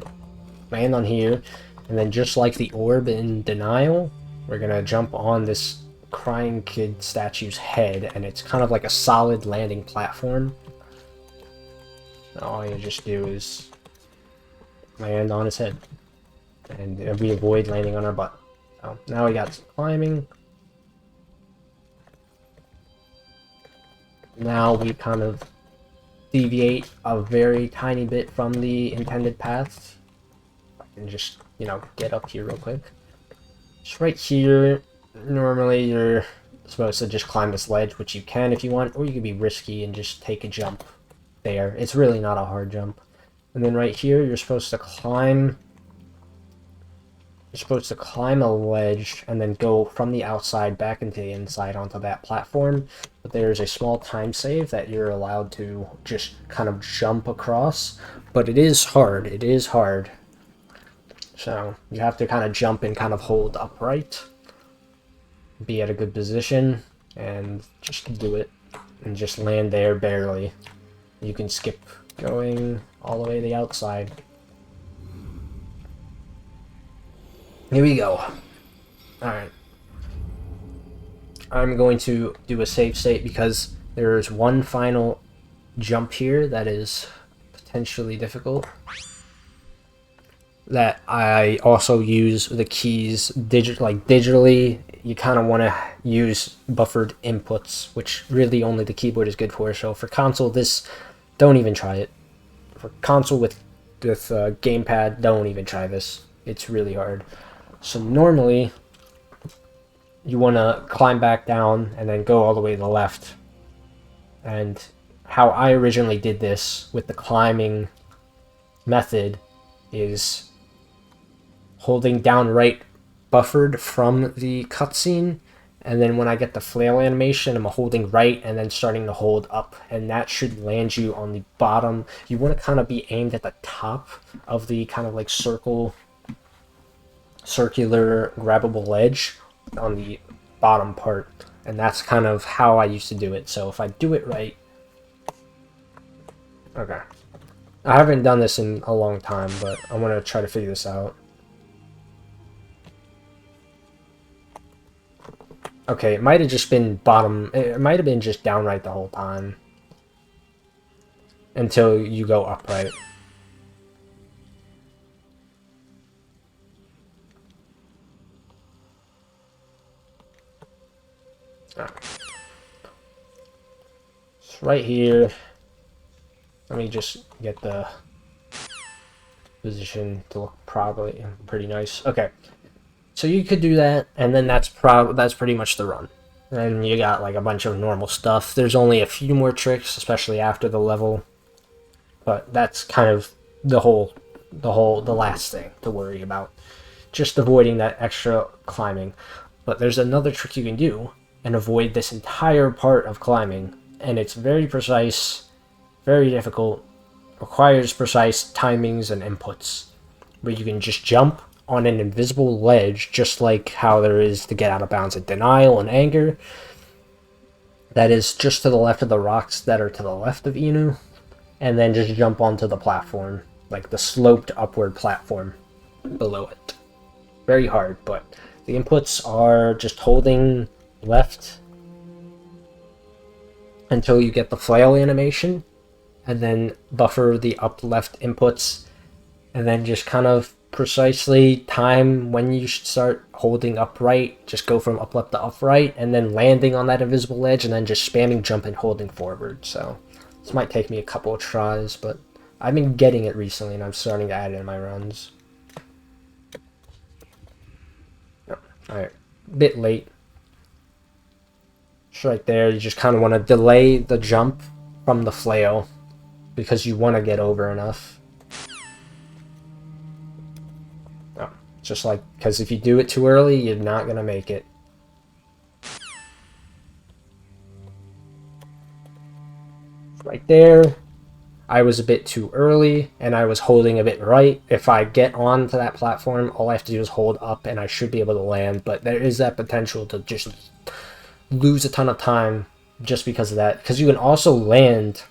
land on here, and then just like the orb in Denial, we're gonna jump on this crying kid statue's head, and it's kind of like a solid landing platform. And all you just do is land on his head, and we avoid landing on our butt. So now we got some climbing. Now we kind of deviate a very tiny bit from the intended path. I can just, get up here real quick. Just right here, normally you're supposed to just climb this ledge, which you can if you want, or you could be risky and just take a jump there. It's really not a hard jump. And then right here, you're supposed to climb a ledge and then go from the outside back into the inside onto that platform. But there's a small time save that you're allowed to just kind of jump across. But it is hard. It is hard. So you have to kind of jump and kind of hold upright. be at a good position and just do it. And just land there barely. You can skip going all the way to the outside. Here we go. Alright. I'm going to do a save state because there's one final jump here that is potentially difficult. That I also use the keys digitally. You kind of want to use buffered inputs, which really only the keyboard is good for. So for console, don't even try it. For console with gamepad, don't even try this. It's really hard. So normally, you want to climb back down and then go all the way to the left. And how I originally did this with the climbing method is holding down right buffered from the cutscene, and then when I get the flail animation, I'm holding right and then starting to hold up, and that should land you on the bottom. You want to kind of be aimed at the top of the kind of like circular grabbable ledge on the bottom part, and that's kind of how I used to do it. So if I do it right, okay, I haven't done this in a long time, but I want to try to figure this out. Okay, it might have just been bottom. It might have been just downright the whole time. Until you go upright. It's right here. Let me just get the position to look probably pretty nice. Okay. So you could do that, and then that's pretty much the run. And you got like a bunch of normal stuff. There's only a few more tricks, especially after the level. But that's kind of the last thing to worry about. Just avoiding that extra climbing. But there's another trick you can do and avoid this entire part of climbing. And it's very precise, very difficult, requires precise timings and inputs. Where you can just jump on an invisible ledge, just like how there is to get out of bounds at Denial and Anger. That is just to the left of the rocks that are to the left of Inu. And then just jump onto the platform, like the sloped upward platform below it. Very hard, but the inputs are just holding left until you get the flail animation, and then buffer the up left inputs, and then just kind of precisely time when you should start holding upright. Just go from up left to upright, and then landing on that invisible ledge, and then just spamming jump and holding forward. So this might take me a couple of tries, but I've been getting it recently, and I'm starting to add it in my runs. Alright, bit late. Just right there, you just kind of want to delay the jump from the flail because you want to get over enough. Oh, just like, because if you do it too early, you're not going to make it. Right there. I was a bit too early, and I was holding a bit right. If I get onto that platform, all I have to do is hold up, and I should be able to land, but there is that potential to just lose a ton of time just because of that. Because you can also land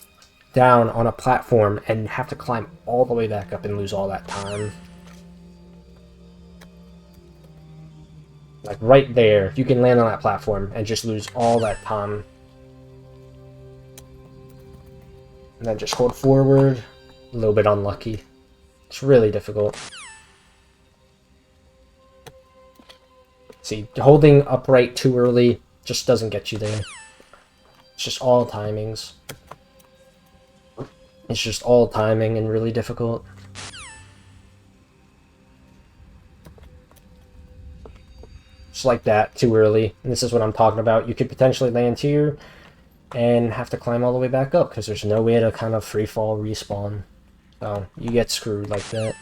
down on a platform and have to climb all the way back up and lose all that time. Like right there, you can land on that platform and just lose all that time. And then just hold forward. A little bit unlucky. It's really difficult. See, holding upright too early just doesn't get you there. It's just all timings. It's just all timing and really difficult. Just like that, too early. And this is what I'm talking about. You could potentially land here and have to climb all the way back up because there's no way to kind of free fall respawn. So you get screwed like that.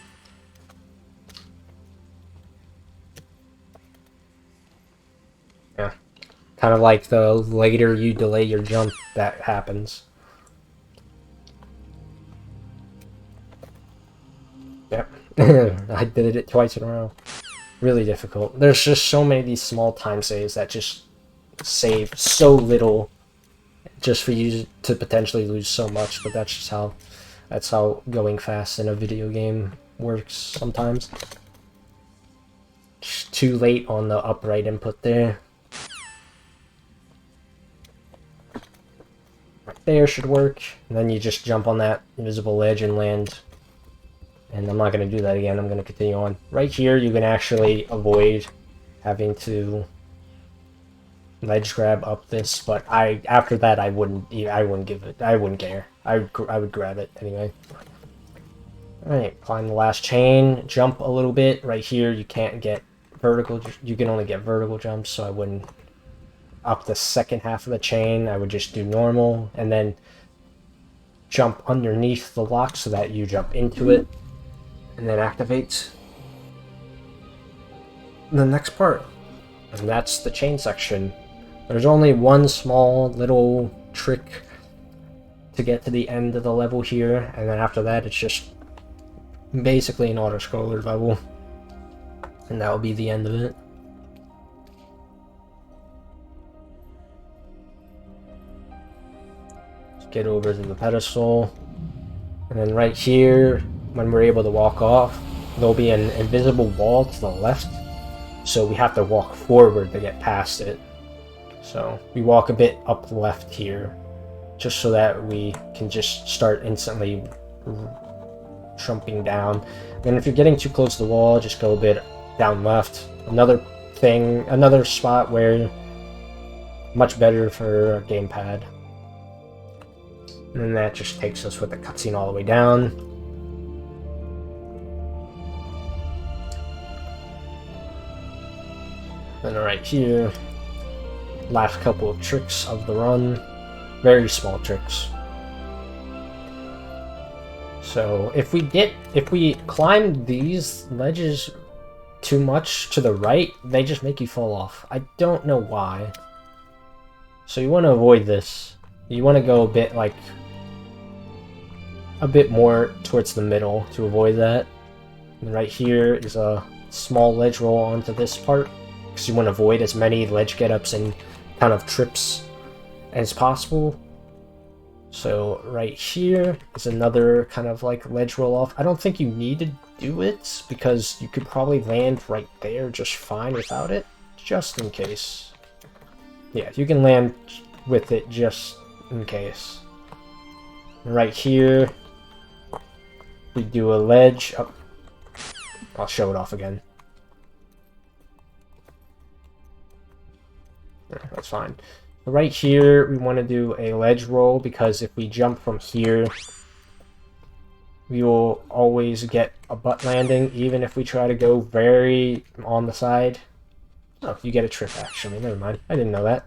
Yeah. Kind of like the later you delay your jump, that happens. Yep. I did it twice in a row. Really difficult. There's just so many of these small time saves that just save so little just for you to potentially lose so much, but that's how going fast in a video game works sometimes. Just too late on the upright input there. Right there should work. And then you just jump on that invisible ledge and land. And I'm not going to do that again. I'm going to continue on. Right here, you can actually avoid having to ledge grab up this, but after that I wouldn't care. I would grab it anyway. Alright, climb the last chain, jump a little bit. Right here you can't get vertical, you can only get vertical jumps, so I wouldn't up the second half of the chain. I would just do normal and then jump underneath the lock so that you jump into it and then activate the next part. And that's the chain section. There's only one small little trick to get to the end of the level here, and then after that it's just basically an auto-scroller level. And that will be the end of it. Let's get over to the pedestal. And then right here, when we're able to walk off, there'll be an invisible wall to the left. So we have to walk forward to get past it. So we walk a bit up left here, just so that we can just start instantly jumping down. And if you're getting too close to the wall, just go a bit down left. Another spot where much better for a gamepad. And then that just takes us with the cutscene all the way down. Then right here, last couple of tricks of the run, very small tricks. So if we climb these ledges too much to the right, they just make you fall off. I don't know why. So you want to avoid this. You want to go a bit more towards the middle to avoid that. And right here is a small ledge roll onto this part, because you want to avoid as many ledge get-ups and kind of trips as possible. So right here is another kind of like ledge roll off. I don't think you need to do it, because you could probably land right there just fine without it, just in case. Yeah, you can land with it just in case. Right here, we do a ledge. Oh, I'll show it off again. That's fine. Right here, we want to do a ledge roll, because if we jump from here, we will always get a butt landing, even if we try to go very on the side. Oh, you get a trip, actually. Never mind. I didn't know that.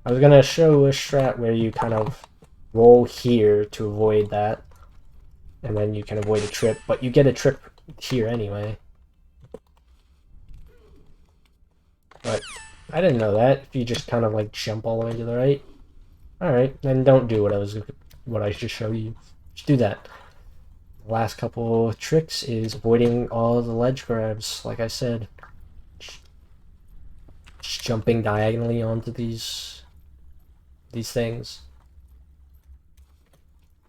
I was going to show a strat where you kind of roll here to avoid that, and then you can avoid a trip, but you get a trip here anyway. But I didn't know that. If you just kind of like jump all the way to the right. Alright, then don't do what I just showed you. Just do that. The last couple of tricks is avoiding all the ledge grabs, like I said. Just jumping diagonally onto these things.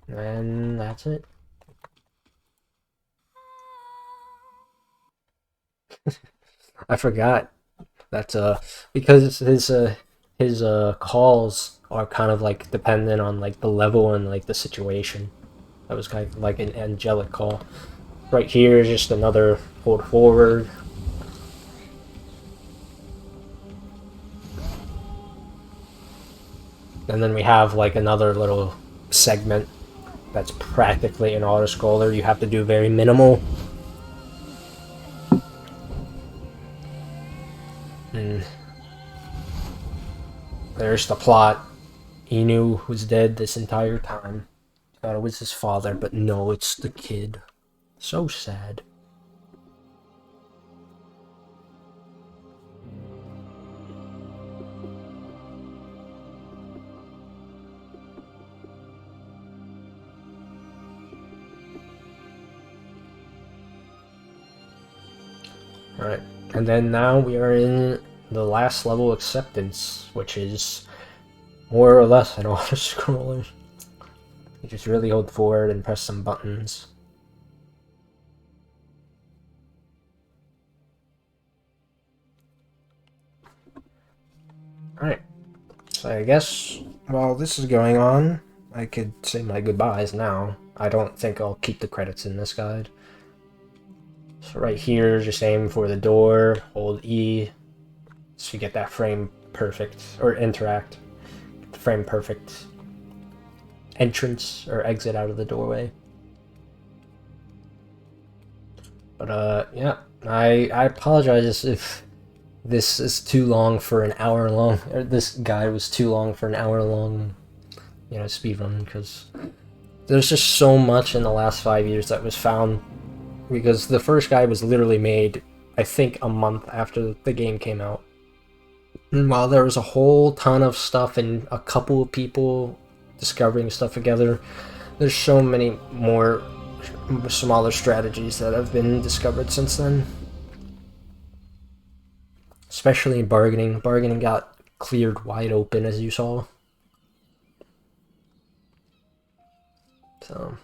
And that's it. I forgot. That's because his calls are kind of like dependent on like the level and like the situation. That was kind of like an angelic call. Right here is just another hold forward. And then we have like another little segment that's practically an auto-scroller. You have to do very minimal. And there's the plot. Inu was dead this entire time. Thought it was his father, but no, it's the kid. So sad. Alright, and then now we are in the last level, Acceptance, which is more or less an auto-scroller. You just really hold forward and press some buttons. Alright, so I guess while this is going on, I could say my goodbyes now. I don't think I'll keep the credits in this guide. So right here, just aim for the door, hold E, so you get that frame perfect, or interact, frame perfect entrance or exit out of the doorway. But yeah, I apologize if this is too long for an hour long, or this guide was too long for an hour long, you know, speedrun, because there's just so much in the last 5 years that was found, because the first guide was literally made, I think, a month after the game came out. And while there was a whole ton of stuff and a couple of people discovering stuff together, there's so many more smaller strategies that have been discovered since then. Especially in bargaining. Bargaining got cleared wide open, as you saw. So...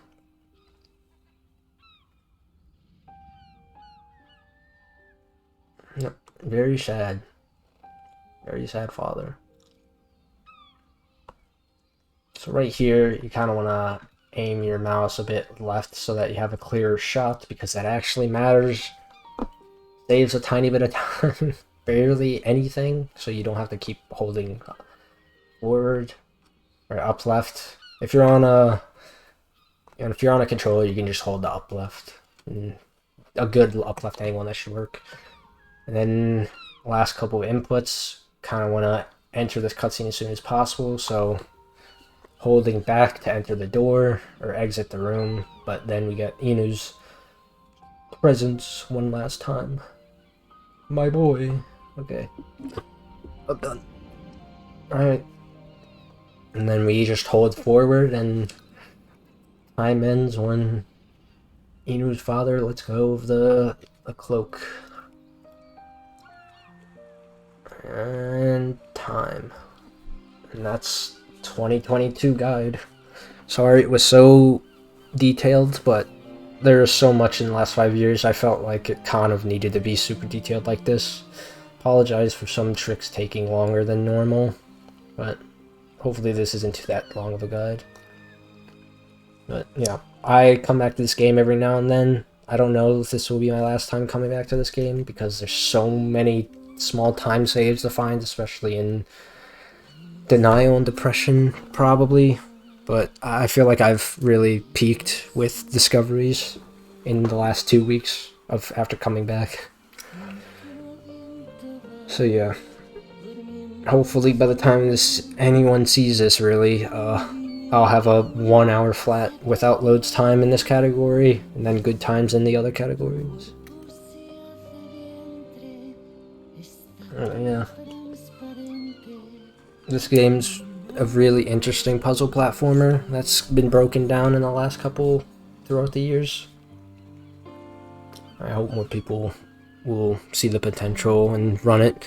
yep, very sad. Very sad father. So right here, you kind of want to aim your mouse a bit left so that you have a clearer shot, because that actually matters. Saves a tiny bit of time. Barely anything, so you don't have to keep holding forward or up left. If you're on a controller, you can just hold the up left. And a good up left angle, that should work. And then last couple of inputs, kind of want to enter this cutscene as soon as possible, so holding back to enter the door or exit the room, but then we get Inu's presence one last time. My boy. Okay. I'm done. Alright. And then we just hold forward and time ends when Inu's father lets go of the cloak. And time. And that's 2022 guide. Sorry it was so detailed, but there's so much in the last 5 years, I felt like it kind of needed to be super detailed like this. Apologize for some tricks taking longer than normal, but hopefully this isn't that long of a guide. But yeah, I come back to this game every now and then. I don't know if this will be my last time coming back to this game, because there's so many small time saves to find, especially in denial and depression, probably. But I feel like I've really peaked with discoveries in the last 2 weeks after coming back. So yeah, hopefully by the time anyone sees this, really, I'll have a 1 hour flat without loads time in this category, and then good times in the other categories. Yeah. This game's a really interesting puzzle platformer that's been broken down in the last couple throughout the years. I hope more people will see the potential and run it.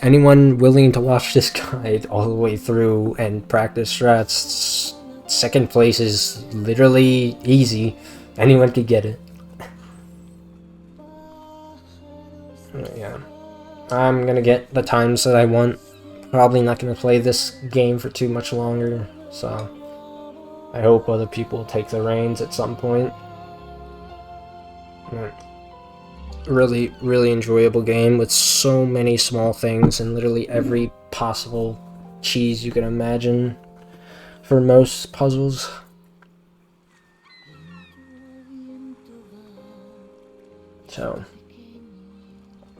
Anyone willing to watch this guide all the way through and practice strats, second place is literally easy. Anyone could get it. Yeah. I'm gonna get the times that I want. Probably not gonna play this game for too much longer, so I hope other people take the reins at some point. Really, really enjoyable game with so many small things and literally every possible cheese you can imagine for most puzzles. So,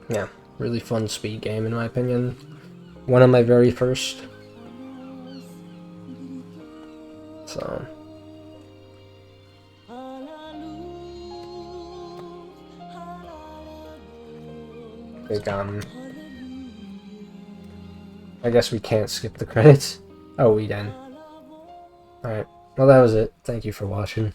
yeah, really fun speed game in my opinion. One of my very first. So... I guess we can't skip the credits. Oh, we done. Alright, well that was it. Thank you for watching.